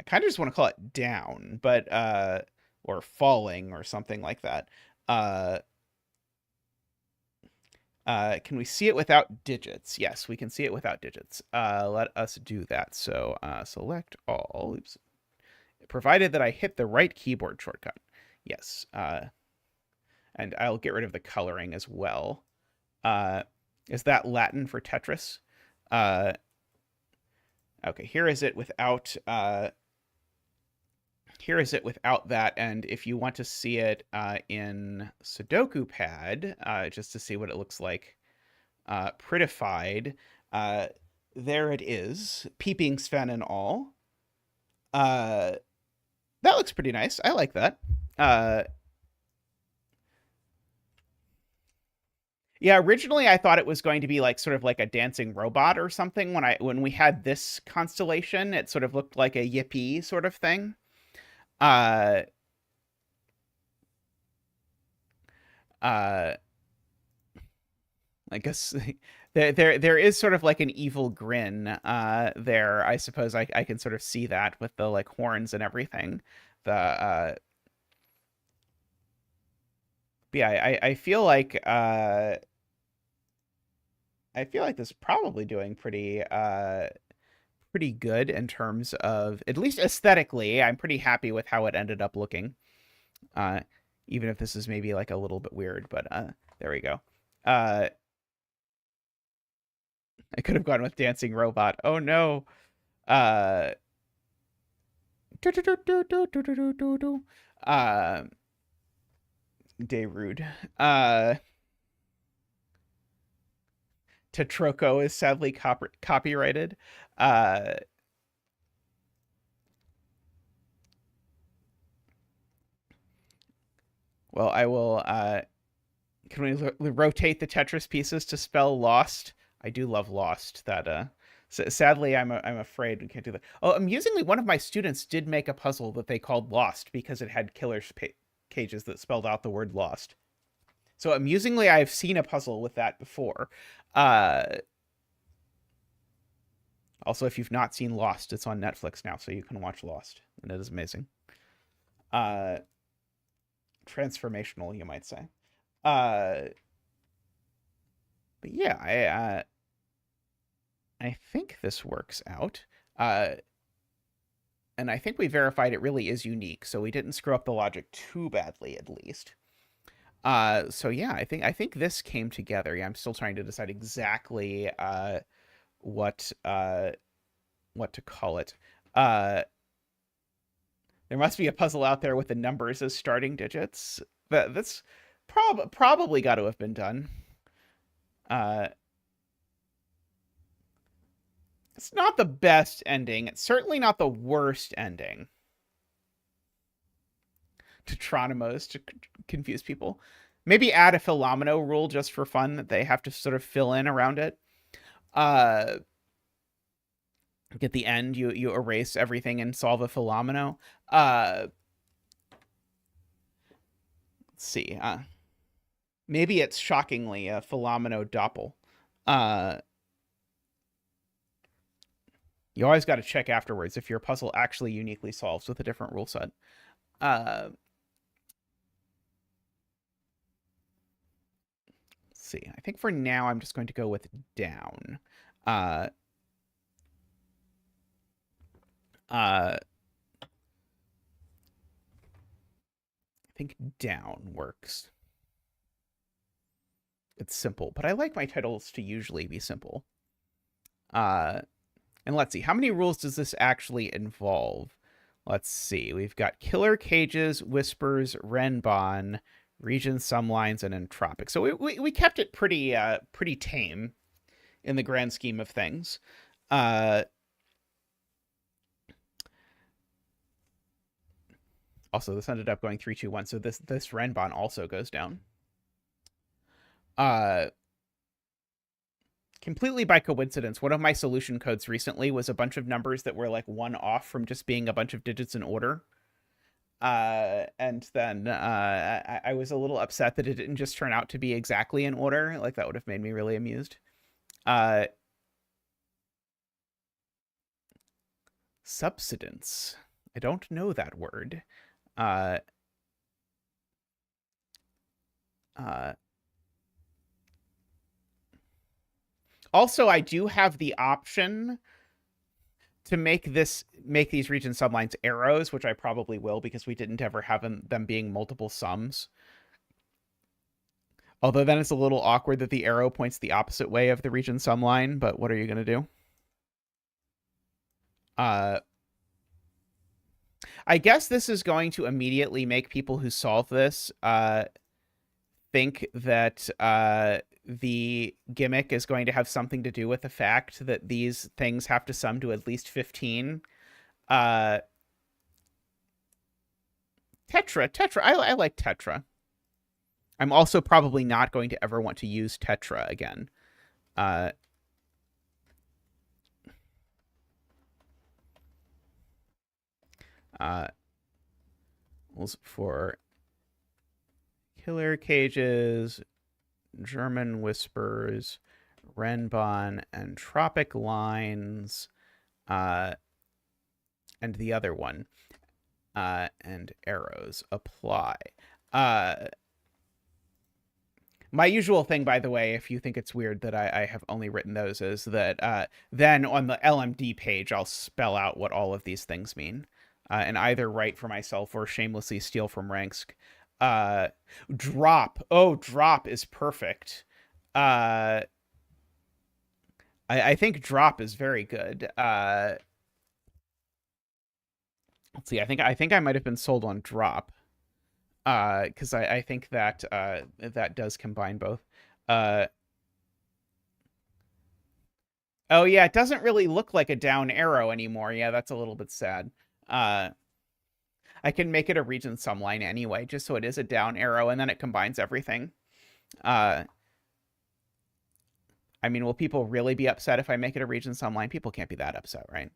kind of just want to call it down, but or falling or something like that. Can we see it without digits? Yes, we can see it without digits. Let us do that. So select all, oops, provided that I hit the right keyboard shortcut. Yes. And I'll get rid of the coloring as well. Is that Latin for Tetris? Okay, here is it without that. And if you want to see it in Sudoku Pad, just to see what it looks like prettified, there it is, peeping Sven and all. That looks pretty nice. I like that. Yeah, originally I thought it was going to be like sort of like a dancing robot or something. When we had this constellation, it sort of looked like a yippee sort of thing. Uh, uh, I guess there is sort of like an evil grin there. I suppose I can sort of see that with the like horns and everything. The yeah, I feel like this is probably doing pretty good in terms of, at least aesthetically. I'm pretty happy with how it ended up looking. Uh, Even if this is maybe like a little bit weird, but there we go. I could have gone with dancing robot. Oh no. Uh, uh, Day rude. Tetroco is sadly copyrighted. Uh, well, I will. Can we rotate the Tetris pieces to spell lost? I do love lost. That sadly, I'm afraid we can't do that. Oh, amusingly, one of my students did make a puzzle that they called Lost because it had killer cages that spelled out the word lost. So amusingly, I've seen a puzzle with that before. Also, if you've not seen Lost, it's on Netflix now, so you can watch Lost, and it is amazing. Transformational, you might say. But yeah, I think this works out. And I think we verified it really is unique, so we didn't screw up the logic too badly, at least. So yeah, I think this came together. Yeah, I'm still trying to decide exactly what to call it. There must be a puzzle out there with the numbers as starting digits. That's probably got to have been done. It's not the best ending. It's certainly not the worst ending. Tetronymos to confuse people. Maybe add a Philomeno rule just for fun that they have to sort of fill in around it. At the end, you erase everything and solve a Philomeno. Let's see. Maybe it's shockingly a Philomeno doppel. You always got to check afterwards if your puzzle actually uniquely solves with a different rule set. Let's see. I think for now I'm just going to go with down. I think down works. It's simple, but I like my titles to usually be simple. And let's see, how many rules does this actually involve? Let's see, we've got killer cages, whispers, renbon, region sumlines, and entropic. So we kept it pretty tame in the grand scheme of things. Also, this ended up going 3, 2, 1, so this renbon also goes down. Completely by coincidence, one of my solution codes recently was a bunch of numbers that were like one off from just being a bunch of digits in order. And then I was a little upset that it didn't just turn out to be exactly in order. Like, that would have made me really amused. Subsidence. I don't know that word. Also, I do have the option to make these region sublines arrows, which I probably will because we didn't ever have them being multiple sums. Although then it's a little awkward that the arrow points the opposite way of the region sumline, but what are you going to do? I guess this is going to immediately make people who solve this think that the gimmick is going to have something to do with the fact that these things have to sum to at least 15. Tetra. I like tetra. I'm also probably not going to ever want to use tetra again. For killer cages, German whispers, renbon, entropic lines, and the other one, and arrows apply. My usual thing, by the way, if you think it's weird that I have only written those, is that then on the LMD page, I'll spell out what all of these things mean, and either write for myself or shamelessly steal from Ranksk. Drop. Oh, drop is perfect. I think drop is very good. Let's see. I think I might have been sold on drop. Because I think that that does combine both. Oh yeah, it doesn't really look like a down arrow anymore. Yeah, that's a little bit sad. I can make it a region sumline anyway, just so it is a down arrow, and then it combines everything. I mean, will people really be upset if I make it a region sumline? People can't be that upset, right?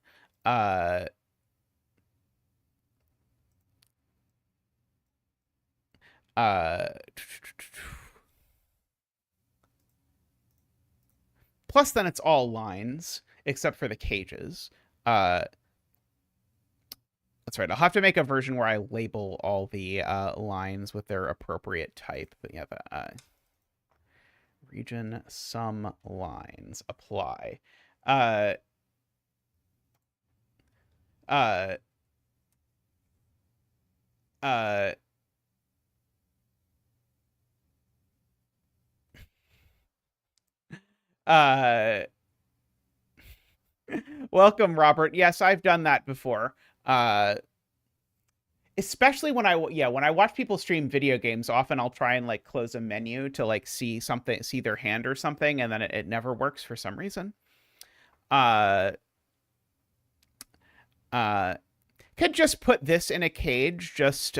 Plus, then it's all lines, except for the cages. That's right. I'll have to make a version where I label all the lines with their appropriate type. But yeah, region sum lines apply. Welcome, Robert. Yes, I've done that before. Especially when I watch people stream video games, often I'll try and like close a menu to like see their hand or something, and then it never works for some reason. Could just put this in a cage, just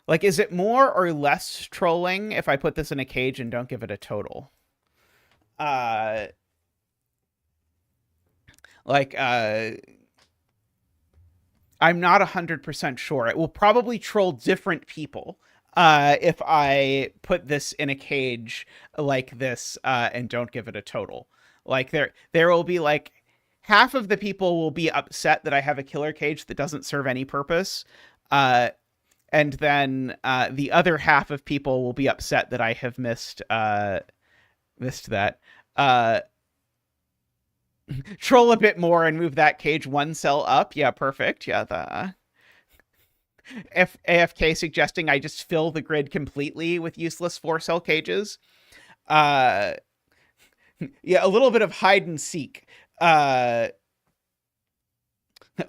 Like, is it more or less trolling if I put this in a cage and don't give it a total? Like, I'm not 100% sure. It will probably troll different people if I put this in a cage like this and don't give it a total. Like, there will be like half of the people will be upset that I have a killer cage that doesn't serve any purpose. And then the other half of people will be upset that I have missed that. Troll a bit more and move that cage one cell up. Yeah, perfect. Yeah, the AFK suggesting I just fill the grid completely with useless 4-cell cages. Yeah, a little bit of hide and seek. Oh,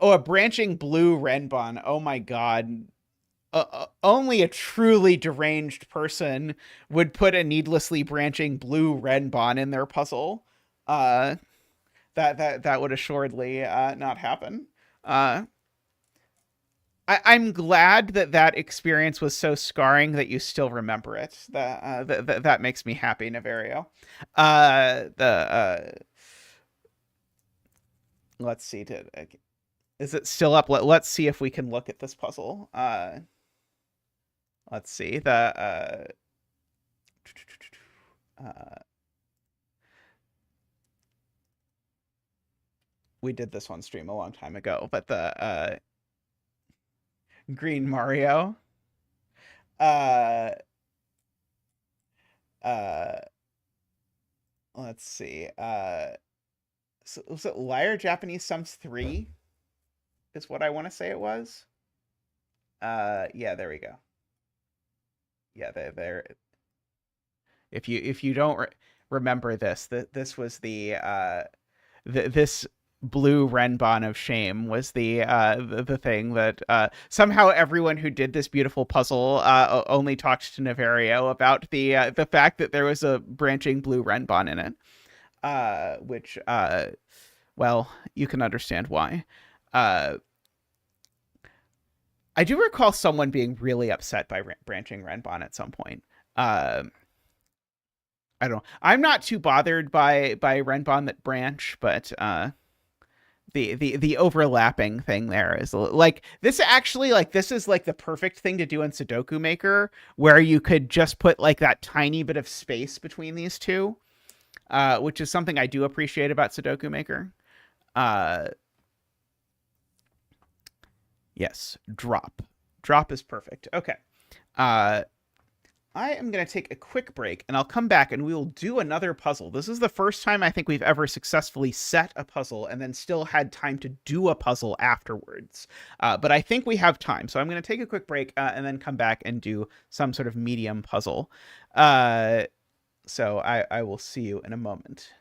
a branching blue Renbon. Oh my god. Only a truly deranged person would put a needlessly branching blue Renbon in their puzzle. That would assuredly not happen. I'm glad that experience was so scarring that you still remember it. That makes me happy, Naverio. Let's see. Is it still up? Let's see if we can look at this puzzle. Let's see. We did this one stream a long time ago, but the Green Mario. Let's see. So, was it Liar Japanese Sums 3? Is what I want to say it was. Yeah, there we go. Yeah, there. If you don't remember this, this was this blue Renbon of shame was the thing that somehow everyone who did this beautiful puzzle only talked to Naverio about the fact that there was a branching blue Renbon in it, which well, you can understand why. I do recall someone being really upset by branching Renbon at some point. I don't know. I'm not too bothered by Renbon that branch, but the overlapping thing there is like this actually like this is like the perfect thing to do in Sudoku Maker, where you could just put like that tiny bit of space between these two, which is something I do appreciate about Sudoku Maker. Yes, drop is perfect. Okay. I am going to take a quick break, and I'll come back, and we will do another puzzle. This is the first time I think we've ever successfully set a puzzle and then still had time to do a puzzle afterwards. But I think we have time, so I'm going to take a quick break and then come back and do some sort of medium puzzle. So I will see you in a moment.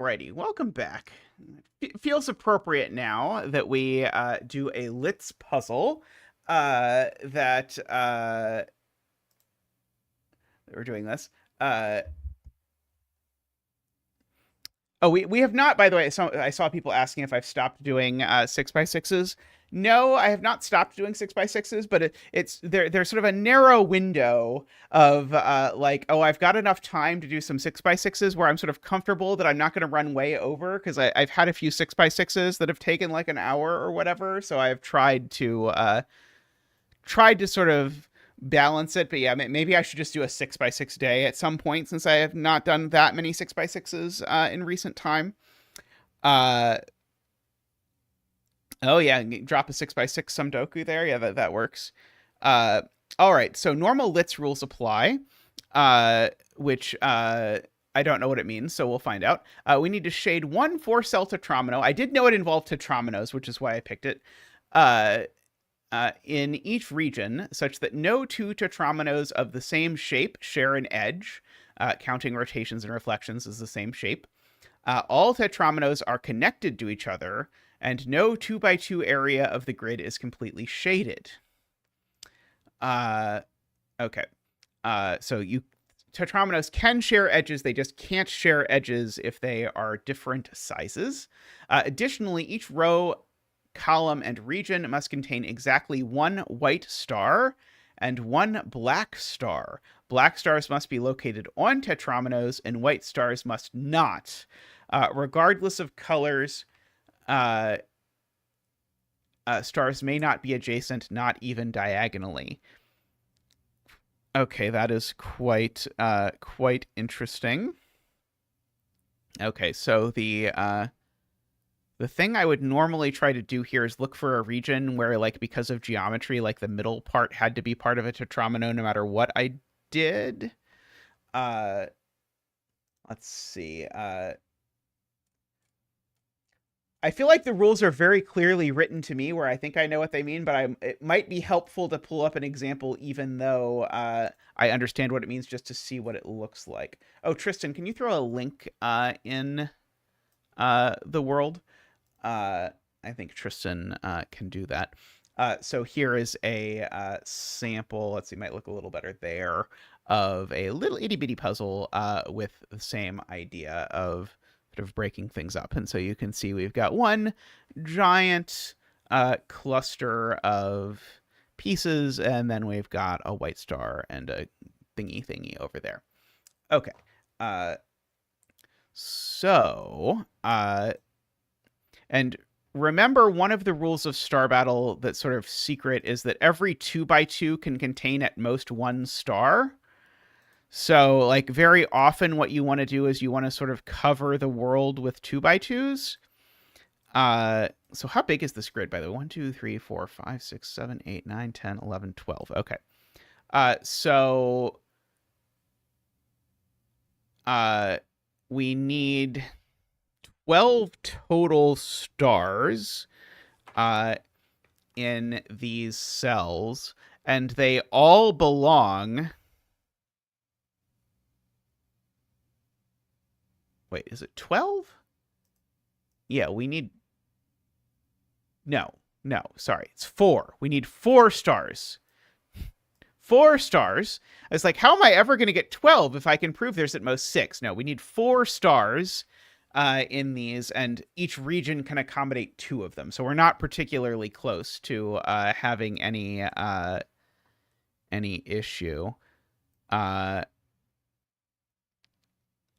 Alrighty, welcome back. Feels appropriate now that we do a Litz puzzle that we're doing this. Oh, we have not, by the way. So I saw people asking if I've stopped doing 6x6s. No, I have not stopped doing 6x6s, but there's sort of a narrow window of like, oh, I've got enough time to do some 6x6s where I'm sort of comfortable that I'm not going to run way over, because I've had a few 6x6s that have taken like an hour or whatever. So I've tried to sort of balance it. But yeah, maybe I should just do a 6x6 day at some point, since I have not done that many 6x6s in recent time. Oh yeah, drop a 6x6 sudoku there. Yeah, that works. All right, so normal Litz rules apply, which I don't know what it means, so we'll find out. We need to shade one 4-cell tetramino. I did know it involved tetraminos, which is why I picked it. In each region, such that no two tetraminos of the same shape share an edge. Counting rotations and reflections is the same shape. All tetraminos are connected to each other, and no 2x2 area of the grid is completely shaded. Okay. So tetraminos can share edges, they just can't share edges if they are different sizes. Additionally, each row, column, and region must contain exactly one white star and one black star. Black stars must be located on tetraminos, and white stars must not. Regardless of colors, stars may not be adjacent, not even diagonally. Okay, that is quite interesting. Okay, so the thing I would normally try to do here is look for a region where, like, because of geometry, like the middle part had to be part of a tetramino no matter what I did. Let's see. I feel like the rules are very clearly written to me, where I think I know what they mean, but it might be helpful to pull up an example, even though I understand what it means, just to see what it looks like. Oh, Tristan, can you throw a link in the world? I think Tristan can do that. So here is a sample. Let's see, might look a little better there, of a little itty bitty puzzle with the same idea of sort of breaking things up. And so you can see we've got one giant cluster of pieces, and then we've got a white star and a thingy over there. Okay. And remember, one of the rules of Star Battle that's sort of secret is that every 2x2 can contain at most one star. So, like, very often what you want to do is you want to sort of cover the world with 2x2s. So how big is this grid, by the way? 1, 2, 3, 4, 5, 6, 7, 8, 9, 10, 11, 12. Okay. So we need 12 total stars in these cells, and they all belong... Wait, is it 12? Yeah, we need... No, sorry. It's 4. We need 4 stars. 4 stars. I was like, how am I ever going to get 12 if I can prove there's at most 6? No, we need 4 stars in these, and each region can accommodate 2 of them. So we're not particularly close to having any issue.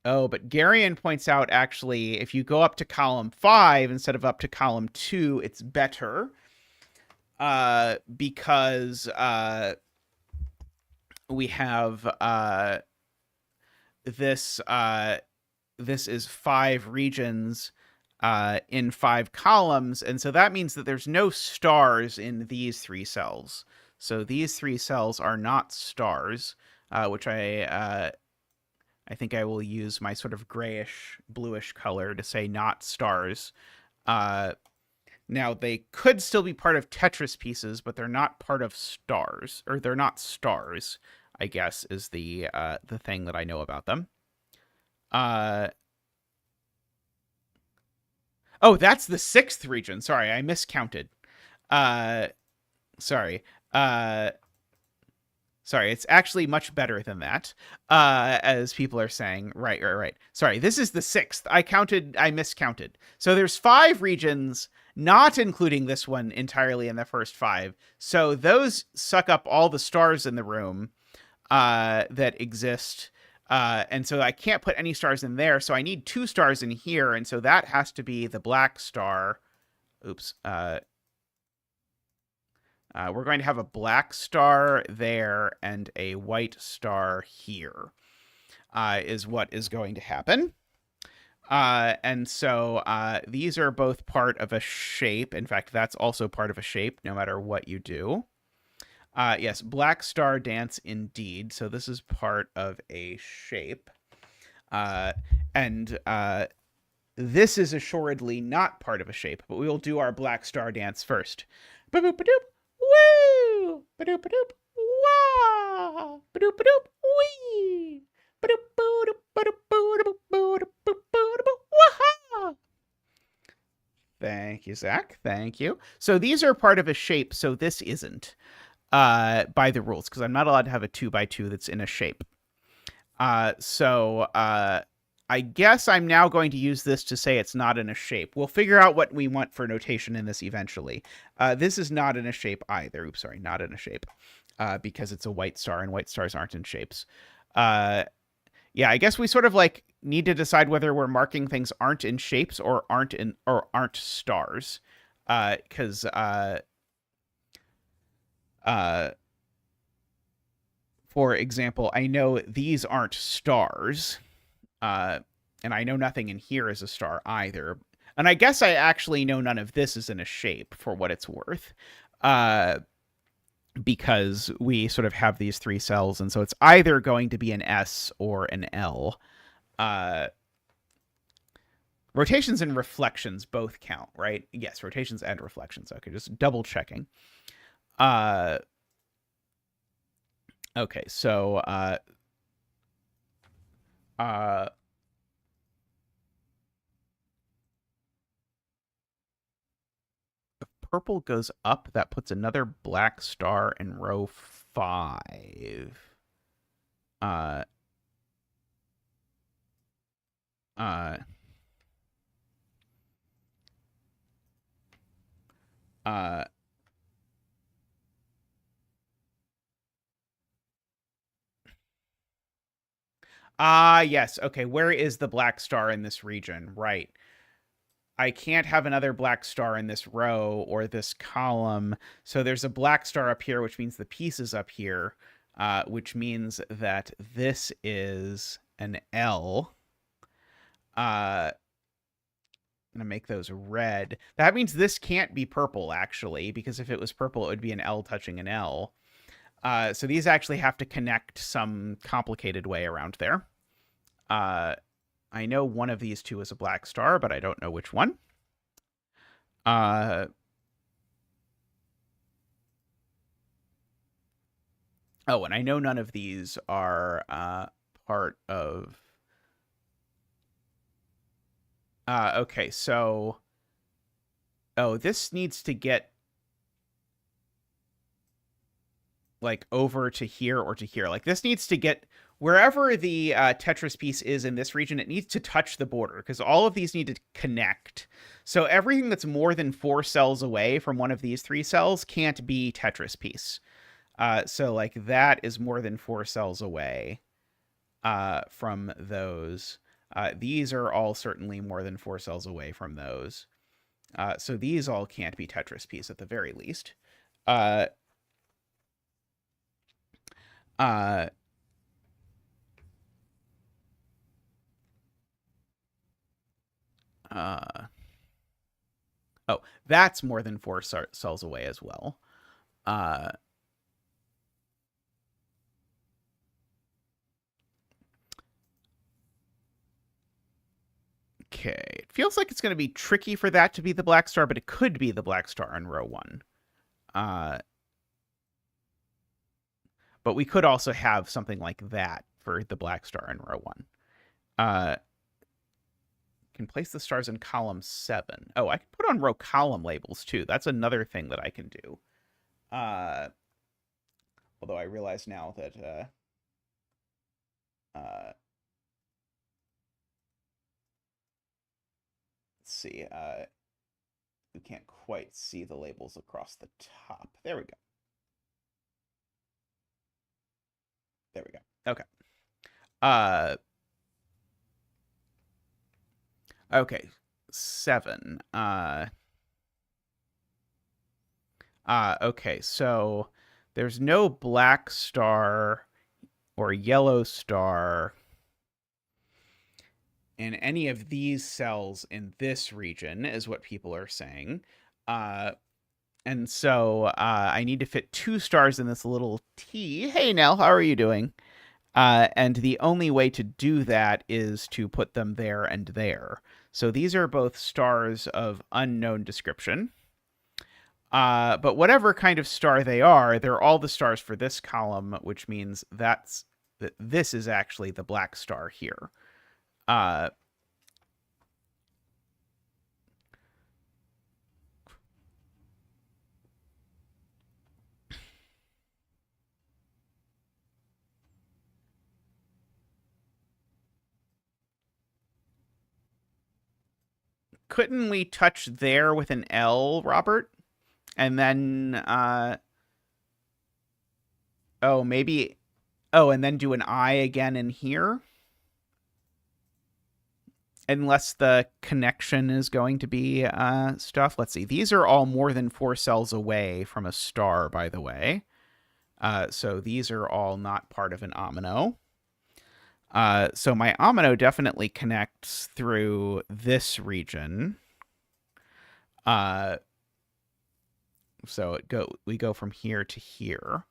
Oh, but Garion points out, actually, if you go up to column 5 instead of up to column 2, it's better. Because we have this is 5 regions in 5 columns, and so that means that there's no stars in these 3 cells. So these 3 cells are not stars, which I think I will use my sort of grayish, bluish color to say not stars. Now, they could still be part of Tetris pieces, but they're not part of stars, or they're not stars, I guess, is the thing that I know about them. Oh, that's the 6th region. Sorry, I miscounted. Uh, sorry. Sorry, it's actually much better than that, as people are saying. Right. Sorry, this is the 6th. I miscounted. So there's 5 regions, not including this one entirely in the first 5. So those suck up all the stars in the room that exist. And so I can't put any stars in there. So I need 2 stars in here. And so that has to be the black star. Oops. We're going to have a black star there and a white star here, is what is going to happen. And so these are both part of a shape. In fact, that's also part of a shape, no matter what you do. Yes, black star dance indeed. So this is part of a shape. And this is assuredly not part of a shape, but we will do our black star dance first. Ba-boop-a-doop. Woo! Ba-doop-a-doop. Wah! Ba-doop-a-doop. Wee! Ba-doop-a-doop. Ba-doop-a-doop. Ba-doop-a-doop. Wah! Thank you, Zach. Thank you. So these are part of a shape, so this isn't by the rules, because I'm not allowed to have a 2x2 that's in a shape. So I guess I'm now going to use this to say it's not in a shape. We'll figure out what we want for notation in this eventually. This is not in a shape either. Oops, sorry, not in a shape. Because it's a white star, and white stars aren't in shapes. Yeah, I guess we sort of like need to decide whether we're marking things aren't in shapes or aren't stars. Because for example, I know these aren't stars. And I know nothing in here is a star either. And I guess I actually know none of this is in a shape, for what it's worth. Because we sort of have these 3 cells, and so it's either going to be an S or an L. Rotations and reflections both count, right? Yes, rotations and reflections. Okay, just double checking. Okay, so purple goes up, that puts another black star in row 5. Uh, yes. Okay, where is the black star in this region? Right. I can't have another black star in this row or this column. So there's a black star up here, which means the piece is up here, which means that this is an L. I'm going to make those red. That means this can't be purple, actually, because if it was purple, it would be an L touching an L. So these actually have to connect some complicated way around there. I know one of these 2 is a black star, but I don't know which one. Oh, and I know none of these are part of... okay, so... Oh, this needs to get like over to here or to here. Like this needs to get wherever the Tetris piece is in this region, it needs to touch the border because all of these need to connect. So everything that's more than 4 cells away from one of these 3 cells can't be Tetris piece. So like that is more than 4 cells away from those. These are all certainly more than 4 cells away from those. So these all can't be Tetris piece at the very least. Oh, that's more than 4 cells away as well. Okay, it feels like it's going to be tricky for that to be the black star, but it could be the black star in row 1. But we could also have something like that for the black star in row 1. Can place the stars in column 7. Oh, I can put on row column labels too. That's another thing that I can do. Although I realize now that let's see, we can't quite see the labels across the top. There we go. There we go. Okay. Okay. 7. Okay, so there's no black star or yellow star in any of these cells in this region, is what people are saying. And so I need to fit 2 stars in this little T. Hey, Nell, how are you doing? And the only way to do that is to put them there and there. So these are both stars of unknown description. But whatever kind of star they are, they're all the stars for this column, which means that this is actually the black star here. Couldn't we touch there with an L, Robert? And then, oh, maybe, oh, and then do an I again in here? Unless the connection is going to be stuff. Let's see. These are all more than 4 cells away from a star, by the way. So these are all not part of an omino. So my omino definitely connects through this region. So we go from here to here.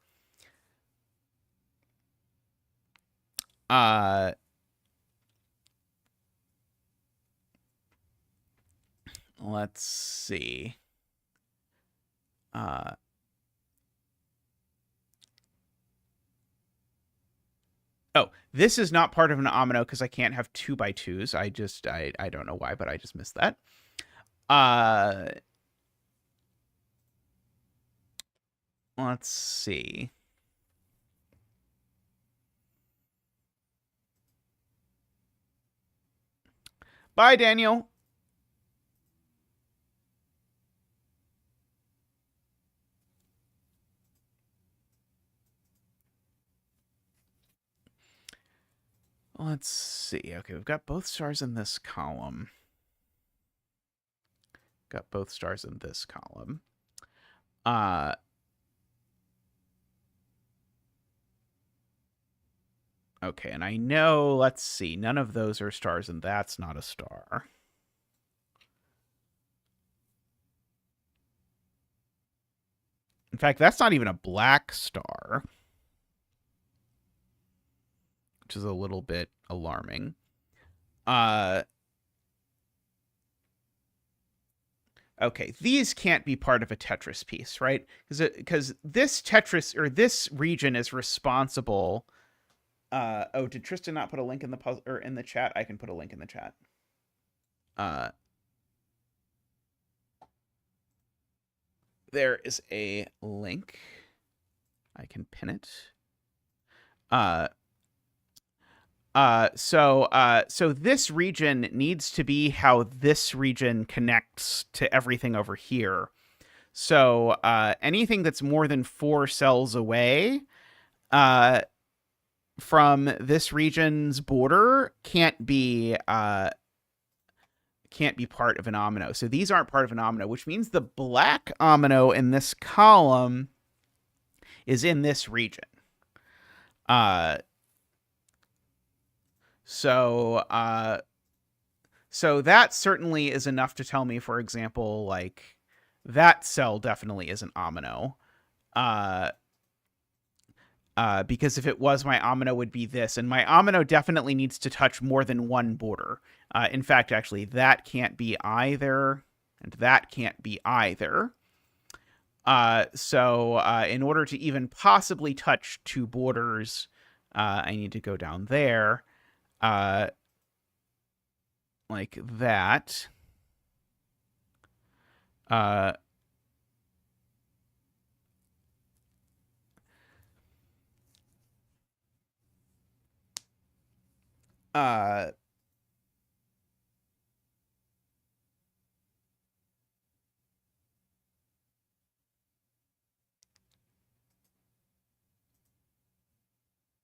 Let's see. Oh, this is not part of an omino because I can't have 2 by 2s. I don't know why, but I just missed that. Let's see. Bye, Daniel. Let's see. Okay, we've got both stars in this column. Got both stars in this column. Okay, and I know, let's see, none of those are stars, and that's not a star. In fact, that's not even a black star, which is a little bit alarming. Okay, these can't be part of a Tetris piece, right? Because this Tetris, or this region, is responsible. Oh, did Tristan not put a link in the puzzle or in the chat? I can put a link in the chat. There is a link. I can pin it. So this region needs to be how this region connects to everything over here. So anything that's more than 4 cells away from this region's border can't be part of an omino. So these aren't part of an omino, which means the black omino in this column is in this region. So that certainly is enough to tell me, for example, like that cell definitely is an omino. Because if it was, my omino would be this, and my omino definitely needs to touch more than one border. In fact, actually, that can't be either, and that can't be either. So in order to even possibly touch 2 borders, I need to go down there. like that. Uh, uh,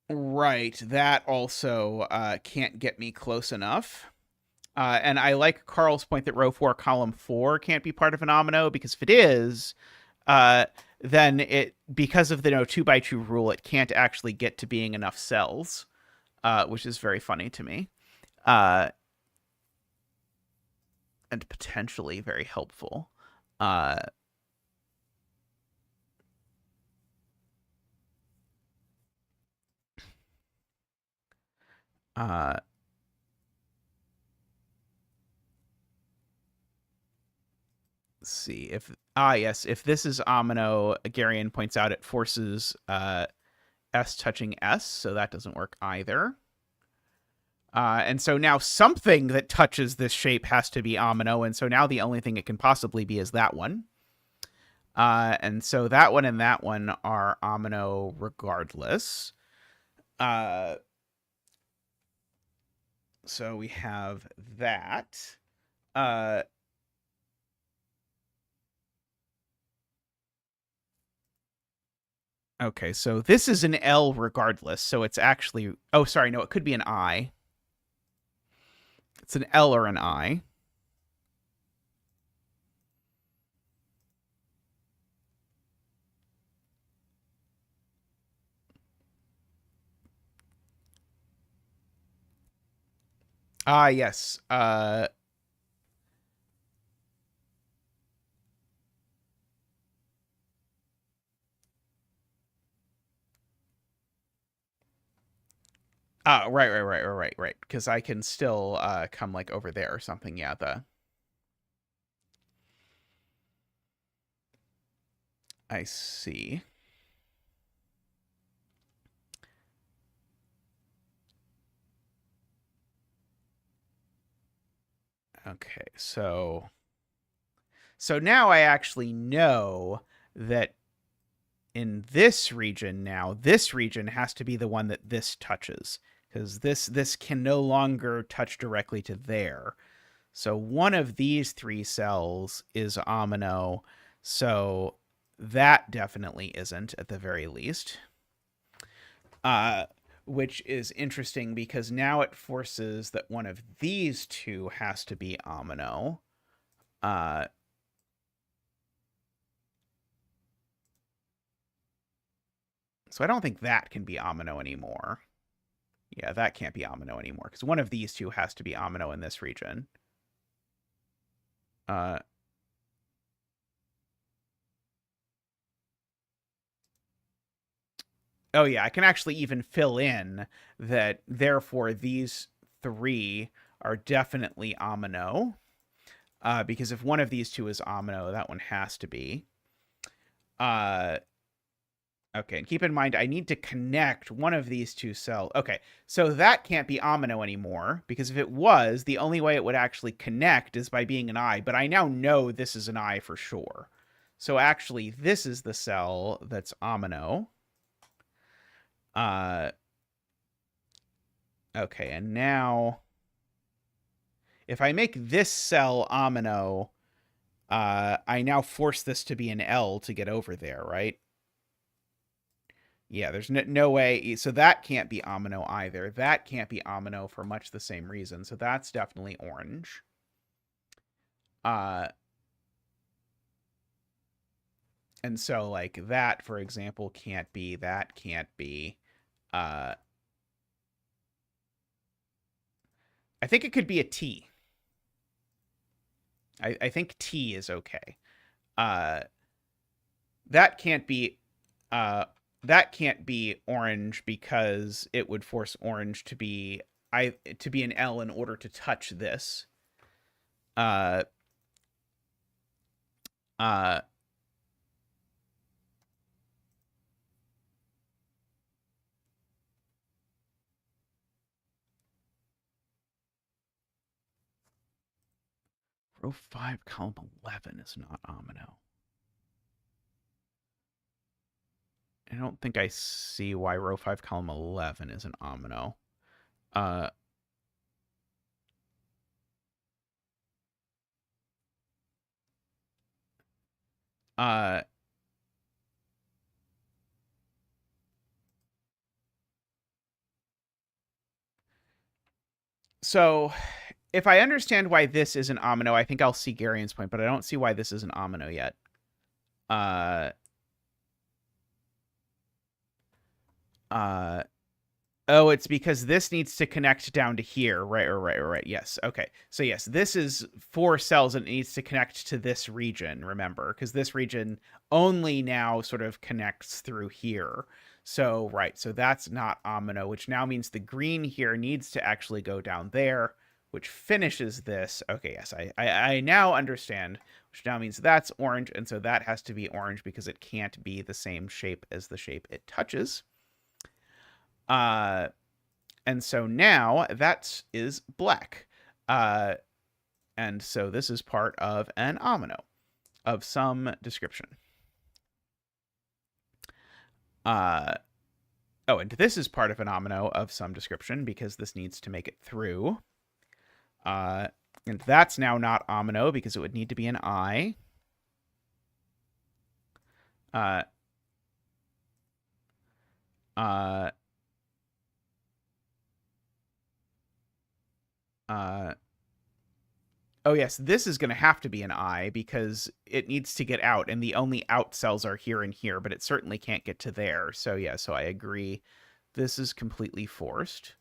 right. That also can't get me close enough. And I like Carl's point that row 4, column 4 can't be part of an omino, because if it is, uh, then it, because of the no 2x2 rule, it can't actually get to being enough cells, which is very funny to me, and potentially very helpful. Uh, uh, let's see if yes, if this is omino, Garion points out it forces S touching S, so that doesn't work either. And so now something that touches this shape has to be omino, and so now the only thing it can possibly be is that one. And so that one and that one are omino regardless. So we have that. Okay, so this is an L regardless, so it's actually... Oh, sorry, no, it could be an I. It's an L or an I. Yes. Right. Because I can still come like over there or something. Yeah, I see. Okay, so now I actually know that in this region now, this region has to be the one that this touches, because this can no longer touch directly to there. So one of these 3 cells is omino, so that definitely isn't, at the very least. Which is interesting because now it forces that one of these 2 has to be omino. So I don't think that can be omino anymore. Yeah, that can't be omino anymore, because one of these 2 has to be omino in this region. Oh yeah, I can actually even fill in that, therefore these 3 are definitely omino, because if one of these 2 is omino, that one has to be. Okay, and keep in mind, I need to connect one of these 2 cells. Okay, so that can't be omino anymore, because if it was, the only way it would actually connect is by being an I, but I now know this is an I for sure. So actually, this is the cell that's omino. Okay, and now if I make this cell omino, I now force this to be an L to get over there, right? Yeah, there's no way. So that can't be omino either. That can't be omino for much the same reason. So that's definitely orange. And so like that, for example, can't be. That can't be. I think it could be a T. I think T is okay. That can't be. That can't be orange because it would force orange to be an L in order to touch this. Uh, uh, Row 5, column 11 is not Amino. I don't think I see why row 5, column 11 is an Amino. So if I understand why this is an Amino, I think I'll see Garian's point, but I don't see why this is an Amino yet. Oh, it's because this needs to connect down to here. Right. Yes. Okay. So yes, this is 4 cells and it needs to connect to this region, remember, because this region only now sort of connects through here. So, right. So that's not Amino, which now means the green here needs to actually go down there, which finishes this. Okay. Yes. I now understand, which now means that's orange. And so that has to be orange because it can't be the same shape as the shape it touches. And so now that is black. And so this is part of an Amino of some description. Oh, and this is part of an Amino of some description because this needs to make it through. And that's now not Amino because it would need to be an I. Oh, yes, this is going to have to be an I because it needs to get out, and the only out cells are here and here, but it certainly can't get to there. So, yeah, so I agree. This is completely forced,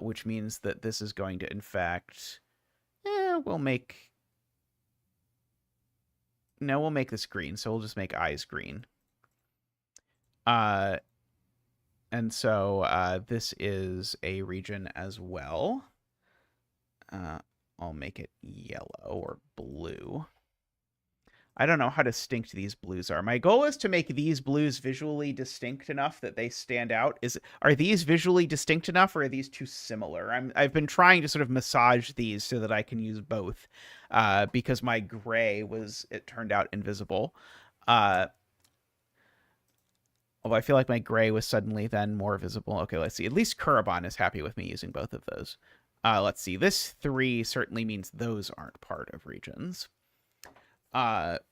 which means that this is going to, in fact, we'll make... No, we'll make this green, so we'll just make I's green. And so this is a region as well. I'll make it yellow or blue. I don't know how distinct these blues are. My goal is to make these blues visually distinct enough that they stand out. Are these visually distinct enough, or are these too similar? I've been trying to sort of massage these so that I can use both, because my gray it turned out invisible. Although I feel like my gray was suddenly then more visible. Okay, let's see. At least Kurabon is happy with me using both of those. Let's see. This 3 certainly means those aren't part of regions. Let's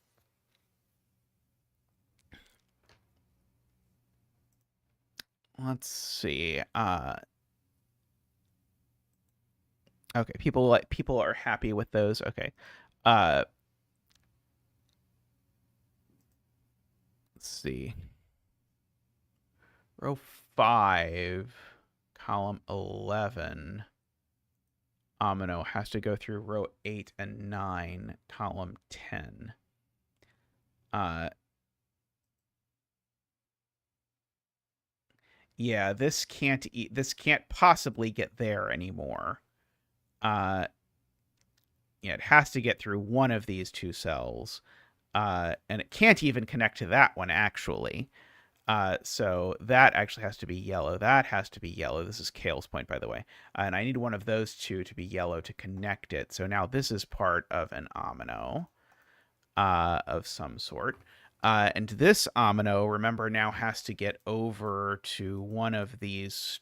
see. Okay, people are happy with those. Okay. Let's see. Row 5, column 11. Amino has to go through row 8 and 9, column 10. Yeah, this can't possibly get there anymore. Yeah, it has to get through one of these 2 cells. And it can't even connect to that one, actually. So that actually has to be yellow. That has to be yellow. This is Kale's point, by the way. And I need one of those 2 to be yellow to connect it. So now this is part of an Amino of some sort. And this Amino, remember, now has to get over to one of these...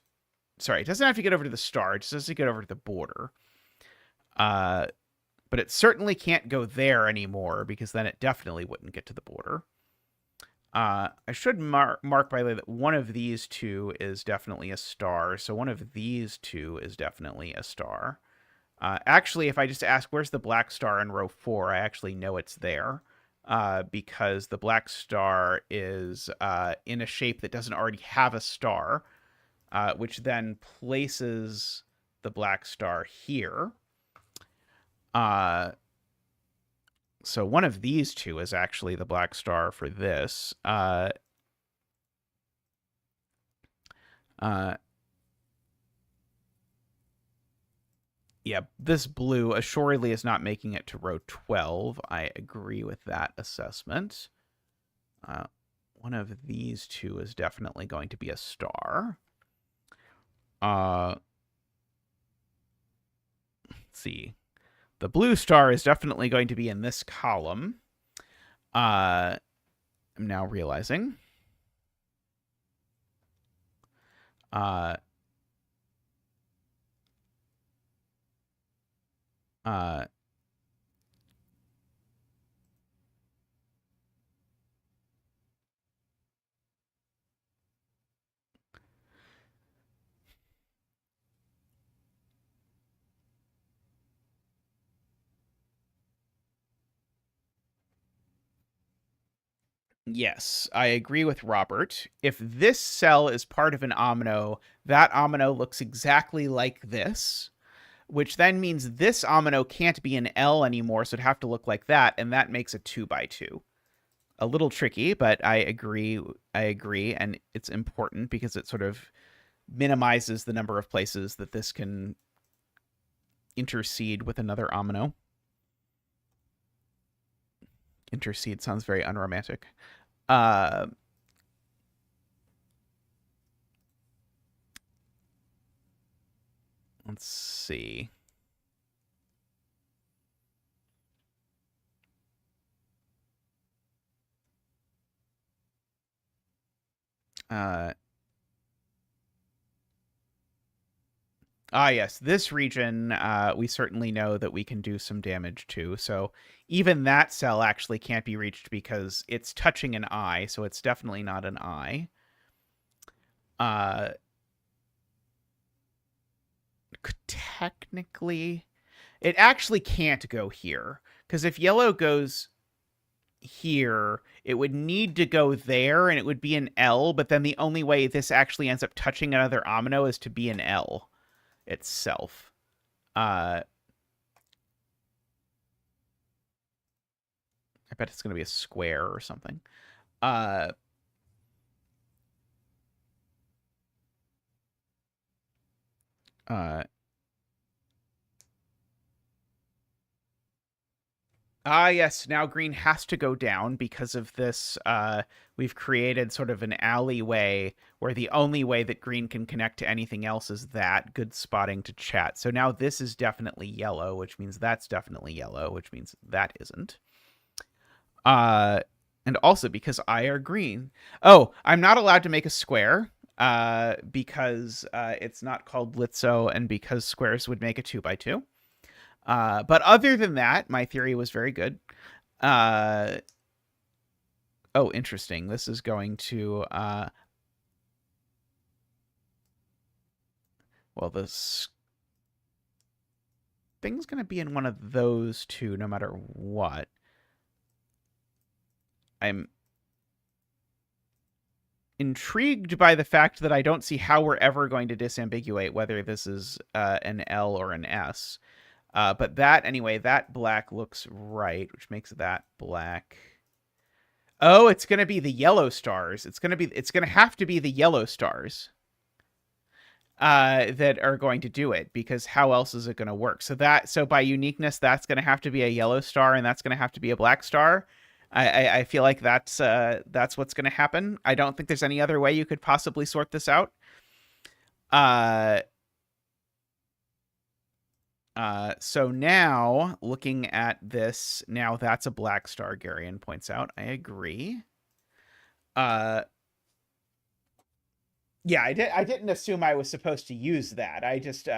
Sorry, it doesn't have to get over to the star. It just has to get over to the border. But it certainly can't go there anymore because then it definitely wouldn't get to the border. I should mark, by the way, that one of these 2 is definitely a star. So one of these 2 is definitely a star. Actually, if I just ask, where's the black star in row 4, I actually know it's there. Because the black star is in a shape that doesn't already have a star, which then places the black star here. So one of these 2 is actually the black star for this. Yeah, this blue assuredly is not making it to row 12. I agree with that assessment. One of these 2 is definitely going to be a star. Let's see. The blue star is definitely going to be in this column. I'm now realizing. Uh, Yes, I agree with Robert. If this cell is part of an omino, that omino looks exactly like this, which then means this omino can't be an L anymore, so it'd have to look like that, and that makes a 2 by 2. A little tricky, but I agree, and it's important because it sort of minimizes the number of places that this can intercede with another omino. Intercede sounds very unromantic. Let's see. Yes, this region, we certainly know that we can do some damage to. So even that cell actually can't be reached because it's touching an I, so it's definitely not an I. Technically, it actually can't go here, because if yellow goes here, it would need to go there, and it would be an L, but then the only way this actually ends up touching another omino is to be an L itself. I bet it's going to be a square or something. Yes, now green has to go down because of this. We've created sort of an alleyway where the only way that green can connect to anything else is that. Good spotting to chat. So now this is definitely yellow, which means that's definitely yellow, which means that isn't. And also because I are green. Oh, I'm not allowed to make a square because it's not called Litzo and because squares would make a 2 by 2. But other than that, my theory was very good. Oh, interesting. This is going to... well, this thing's going to be in one of those two no matter what. I'm intrigued by the fact that I don't see how we're ever going to disambiguate whether this is an L or an S. But that, anyway, that black looks right, which makes that black. Oh, it's going to be the yellow stars. It's going to have to be the yellow stars that are going to do it, because how else is it going to work? So by uniqueness, that's going to have to be a yellow star, and that's going to have to be a black star. I feel like that's what's going to happen. I don't think there's any other way you could possibly sort this out. So now, looking at this, now that's a black star, Garion points out. I agree. Yeah, I didn't assume I was supposed to use that. I just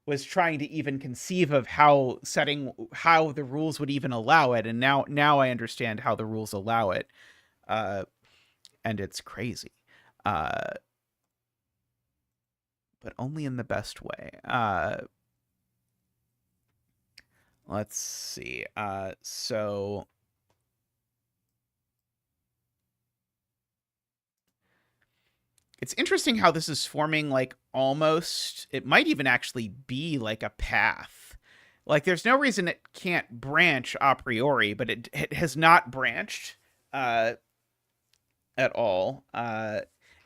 was trying to even conceive of how the rules would even allow it, and now I understand how the rules allow it. And it's crazy. But only in the best way. Let's see. So it's interesting how this is forming like almost, it might even actually be like a path. Like there's no reason it can't branch a priori, but it has not branched at all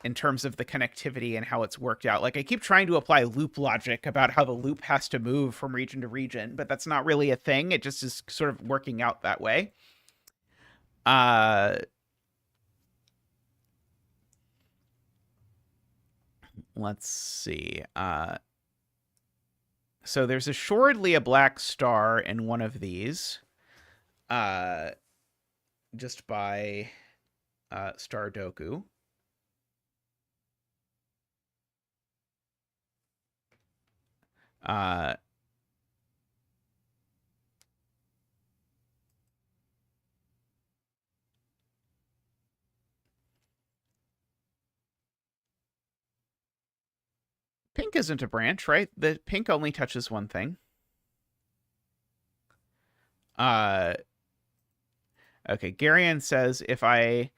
in terms of the connectivity and how it's worked out. Like I keep trying to apply loop logic about how the loop has to move from region to region, but that's not really a thing. It just is sort of working out that way. Let's see. So there's assuredly a black star in one of these, just by sudoku. Pink isn't a branch, right? The pink only touches one thing. Okay, Garion says if I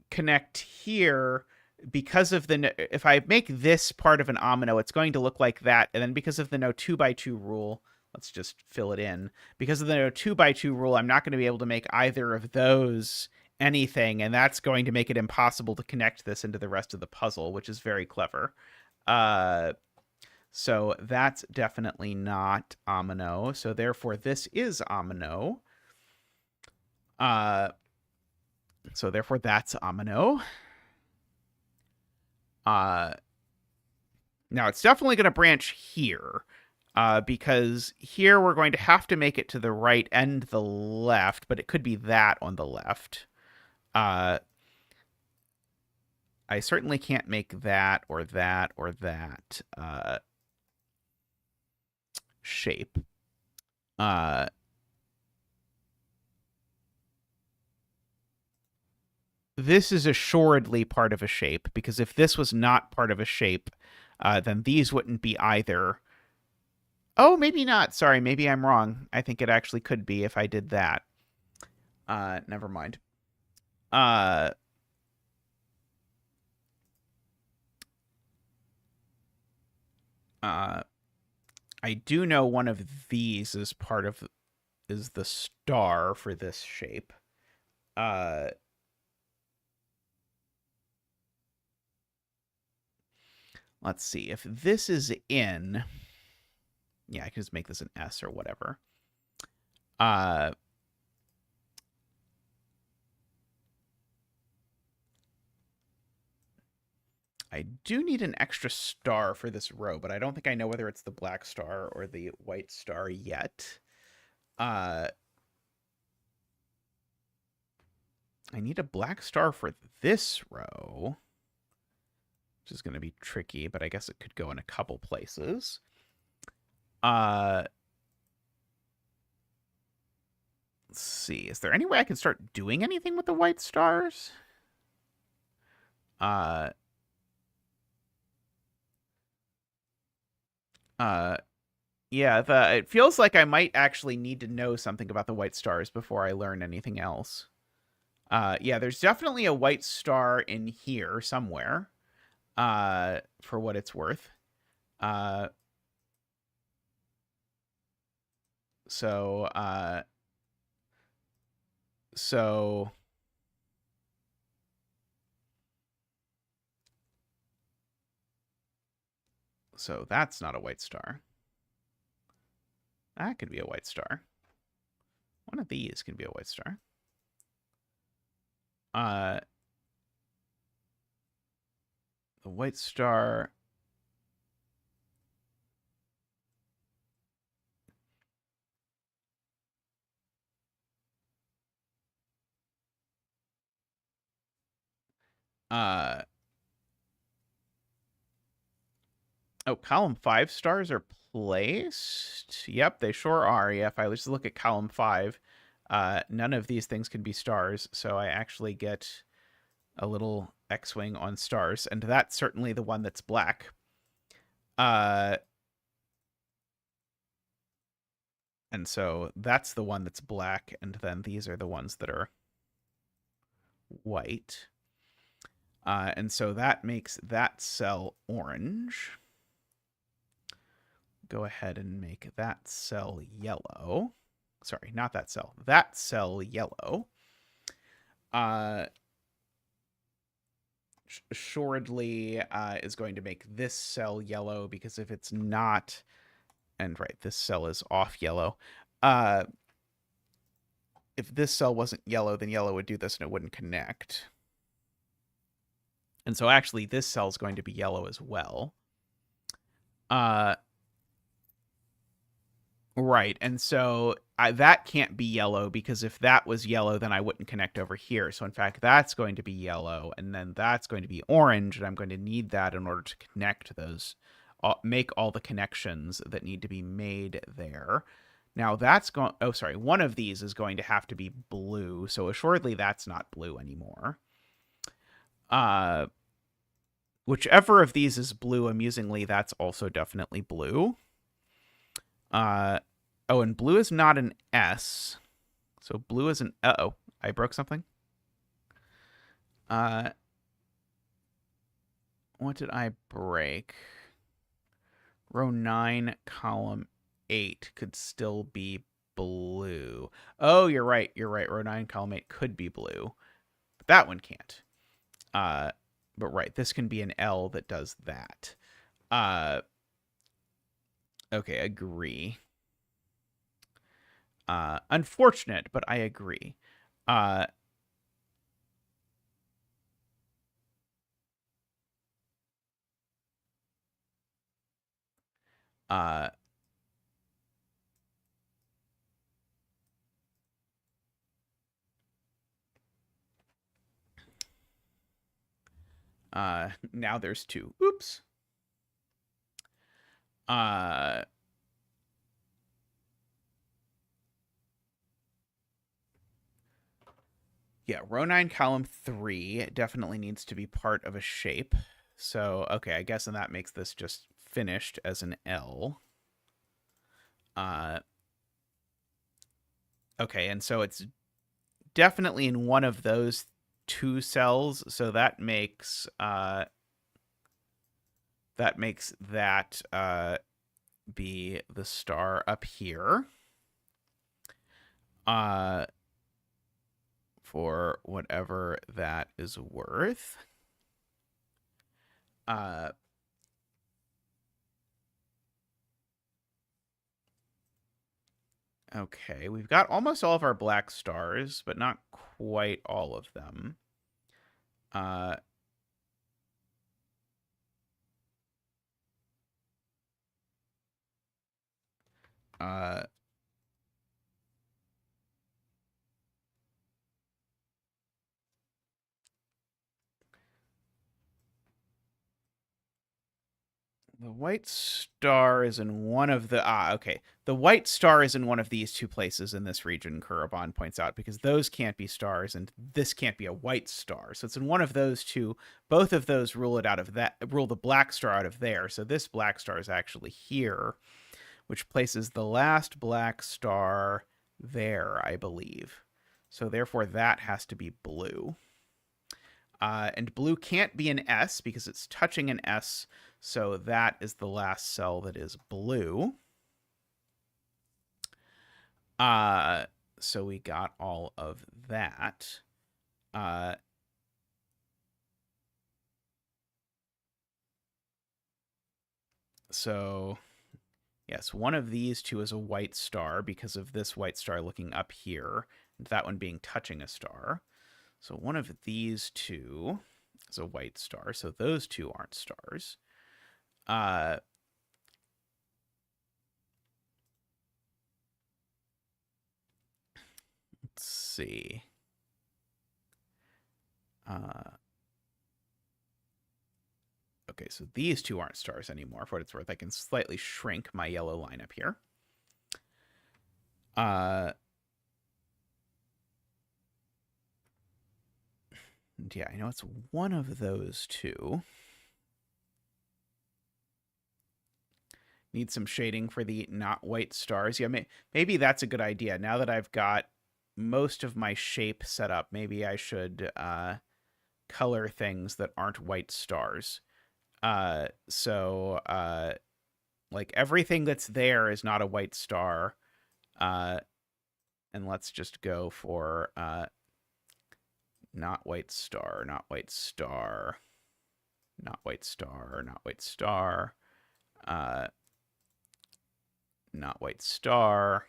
connect here, because of if I make this part of an omino, it's going to look like that. And then because of the no 2x2 rule, let's just fill it in. Because of the no 2x2 rule, I'm not going to be able to make either of those anything. And that's going to make it impossible to connect this into the rest of the puzzle, which is very clever. So that's definitely not omino. So therefore, this is omino. So therefore, that's omino. Now it's definitely going to branch here, because here we're going to have to make it to the right and the left, but it could be that on the left. I certainly can't make that or that or that shape. This is assuredly part of a shape, because if this was not part of a shape, then these wouldn't be either. Oh, maybe not. Sorry, maybe I'm wrong. I think it actually could be if I did that. Never mind. I do know one of these is the star for this shape. Let's see. If this is in... Yeah, I can just make this an S or whatever. I do need an extra star for this row, but I don't think I know whether it's the black star or the white star yet. I need a black star for this row, which is going to be tricky, but I guess it could go in a couple places. Let's see. Is there any way I can start doing anything with the white stars? Yeah, it feels like I might actually need to know something about the white stars before I learn anything else. Yeah, there's definitely a white star in here somewhere, for what it's worth. So that's not a white star. That could be a white star. One of these can be a white star. The white star... Oh, column 5 stars are placed. Yep, they sure are. Yeah, if I just look at column 5, none of these things can be stars, so I actually get a little X-wing on stars, and that's certainly the one that's black. And so that's the one that's black, and then these are the ones that are white. And so that makes that cell orange. Go ahead and make that cell yellow. Sorry, not that cell. That cell yellow. Assuredly is going to make this cell yellow, because if it's not... And right, this cell is off yellow. If this cell wasn't yellow, then yellow would do this and it wouldn't connect. And so actually this cell is going to be yellow as well. Uh, right. And so that can't be yellow, because if that was yellow, then I wouldn't connect over here. So in fact, that's going to be yellow, and then that's going to be orange, and I'm going to need that in order to connect those, make all the connections that need to be made there. Now that's going, oh, sorry, one of these is going to have to be blue. So assuredly that's not blue anymore. Whichever of these is blue, amusingly, that's also definitely blue. Oh, and blue is not an S. So blue is an, uh-oh, I broke something. What did I break? Row 9, column 8 could still be blue. Oh, you're right. You're right. Row 9, column 8 could be blue. But that one can't. But right, this can be an L that does that. Okay, agree. Unfortunate, but I agree. Now there's 2. Oops. Yeah, row 9, column 3 definitely needs to be part of a shape. So, okay, I guess, and that makes this just finished as an L. Okay, and so it's definitely in one of those 2 cells, so that makes that be the star up here. For whatever that is worth. Okay, we've got almost all of our black stars, but not quite all of them. The white star is in one of the... okay. The white star is in one of these 2 places in this region, Kurobon points out, because those can't be stars, and this can't be a white star. So it's in one of those 2. Both of those rule it out of that, rule the black star out of there. So this black star is actually here, which places the last black star there, I believe. So therefore, that has to be blue. And blue can't be an S because it's touching an S, so that is the last cell that is blue. So we got all of that. So, yes, one of these 2 is a white star because of this white star looking up here, and that one being touching a star. So one of these 2 is a white star, so those 2 aren't stars. Let's see. Okay, so these 2 aren't stars anymore. For what it's worth, I can slightly shrink my yellow line up here. Yeah, I know it's one of those 2. Need some shading for the not white stars. Yeah, maybe that's a good idea. Now that I've got most of my shape set up, maybe I should color things that aren't white stars. So like everything that's there is not a white star. And let's just go for not white star, not white star, not white star, not white star, not white star,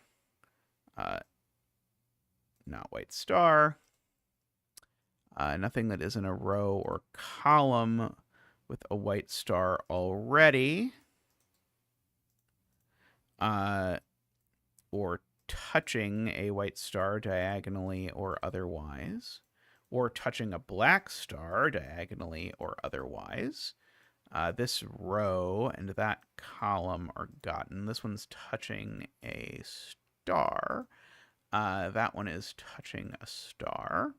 not white star. Nothing that is in a row or column with a white star already. or touching a white star diagonally or otherwise, or touching a black star diagonally or otherwise. This row and that column are gotten. This one's touching a star. That one is touching a star.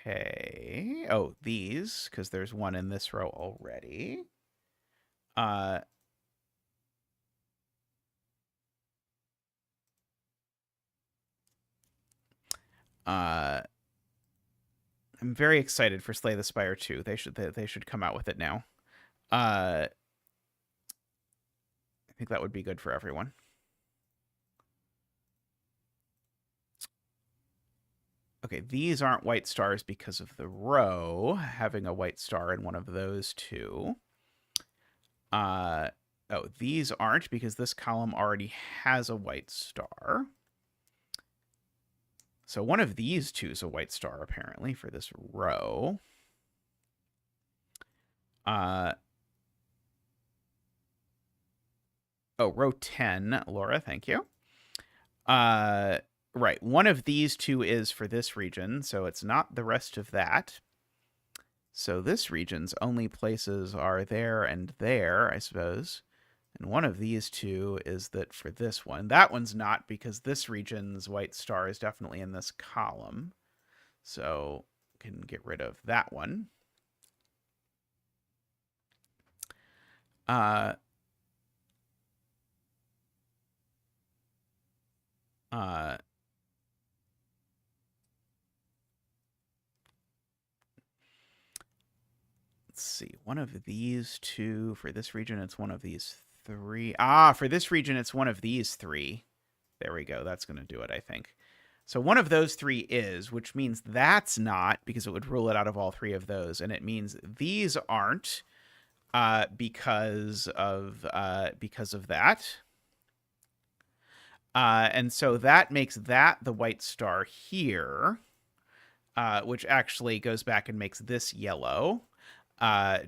Okay. Oh, these, because there's one in this row already. I'm very excited for Slay the Spire 2. They should come out with it now. I think that would be good for everyone. Okay, these aren't white stars because of the row having a white star in one of those two. Oh, these aren't because this column already has a white star. So one of these two is a white star, apparently, for this row. Oh, row 10, Laura, thank you. Right, one of these two is for this region, so it's not the rest of that. So this region's only places are there and there, I suppose. And one of these two is that for this one. That one's not, because this region's white star is definitely in this column. So can get rid of that one. Let's see, one of these two. For this region, it's one of these three. For this region, it's one of these three. There we go. That's going to do it, I think. So one of those three is, which means that's not, because it would rule it out of all three of those. And it means these aren't because of that. And so that makes that the white star here, which actually goes back and makes this yellow.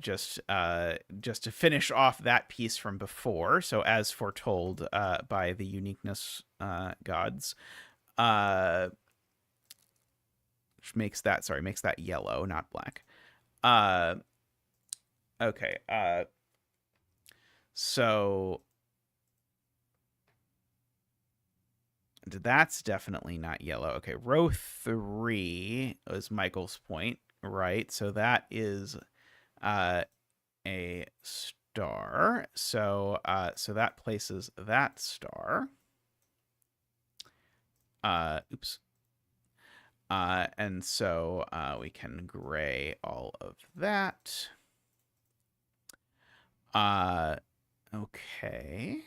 Just to finish off that piece from before. So as foretold by the uniqueness gods, which makes that yellow, not black. Okay. So that's definitely not yellow. Okay, row 3 is Michael's point, right? So that is a star. So that places that star. Oops. And so we can gray all of that. Okay.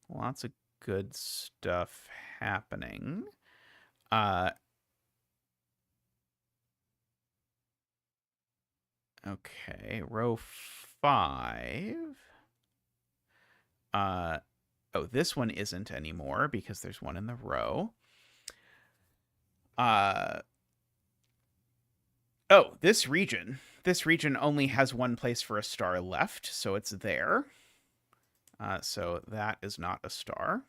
Lots of good stuff happening. Okay, row 5. Oh, this one isn't anymore because there's one in the row. Oh, this region only has one place for a star left, so it's there. So that is not a star.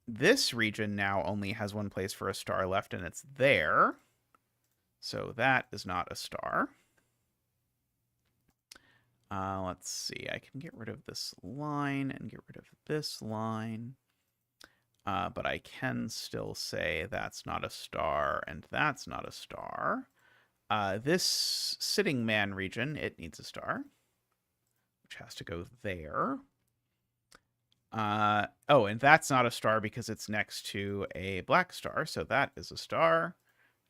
This region now only has one place for a star left, and it's there. So that is not a star. Let's see. I can get rid of this line and get rid of this line. But I can still say that's not a star and that's not a star. This sitting man region, it needs a star, which has to go there. Oh, and that's not a star because it's next to a black star, so that is a star.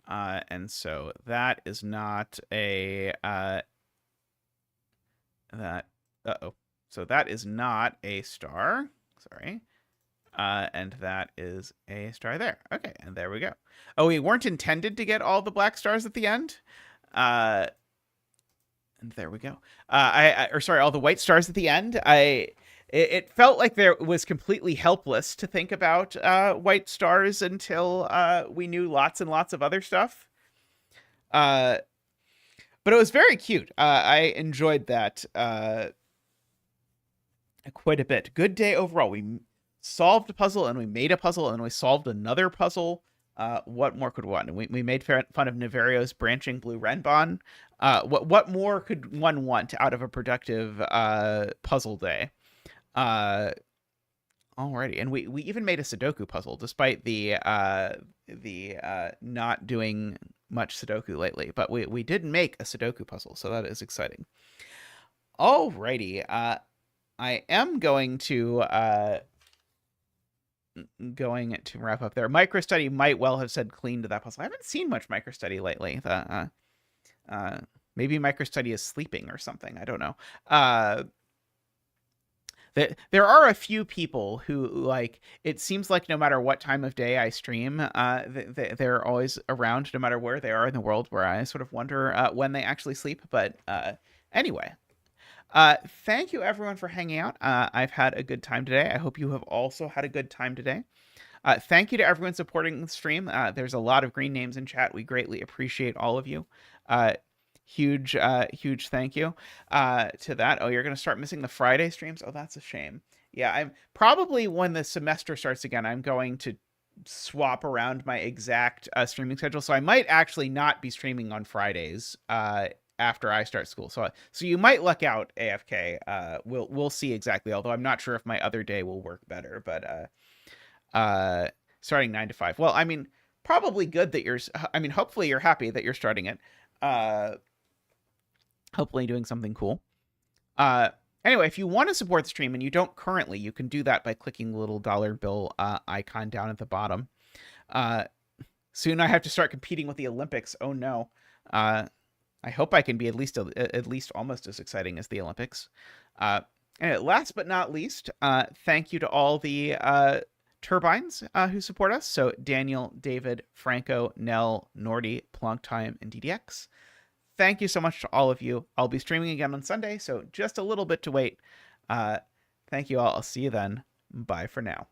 And so that is not a so that is not a star. Sorry. And that is a star there. Okay, and there we go. Oh, we weren't intended to get all the black stars at the end. And there we go. All the white stars at the end. It felt like there was completely helpless to think about white stars until we knew lots and lots of other stuff. Uh, but it was very cute. I enjoyed that quite a bit. Good day overall. We solved a puzzle, and we made a puzzle, and we solved another puzzle. What more could one? We made fun of Navario's branching blue Renbon. What more could one want out of a productive puzzle day? Alrighty, and we even made a Sudoku puzzle, despite the not doing much Sudoku lately. But we did make a Sudoku puzzle, so that is exciting. Alrighty, I am going to wrap up there. Microstudy might well have said clean to that puzzle. I haven't seen much Microstudy lately. Maybe Microstudy is sleeping or something. I don't know. There are a few people who, like, it seems like no matter what time of day I stream, they're always around no matter where they are in the world, where I sort of wonder when they actually sleep. But anyway, thank you everyone for hanging out. I've had a good time today. I hope you have also had a good time today. Thank you to everyone supporting the stream. There's a lot of green names in chat. We greatly appreciate all of you. Huge thank you to that. Oh, you're going to start missing the Friday streams? Oh, that's a shame. Yeah, I'm probably, when the semester starts again, I'm going to swap around my exact streaming schedule. So I might actually not be streaming on Fridays after I start school. So you might luck out, AFK. We'll see exactly, although I'm not sure if my other day will work better. But starting 9 to 5. Well, I mean, probably good that hopefully you're happy that you're starting it. Hopefully doing something cool. Anyway, if you want to support the stream and you don't currently, you can do that by clicking the little dollar bill icon down at the bottom. Soon I have to start competing with the Olympics. Oh no. I hope I can be at least almost as exciting as the Olympics. And last but not least, thank you to all the turbines who support us. So Daniel, David, Franco, Nell, Nordy, Plonktime, and DDX. Thank you so much to all of you. I'll be streaming again on Sunday, so just a little bit to wait. Thank you all. I'll see you then. Bye for now.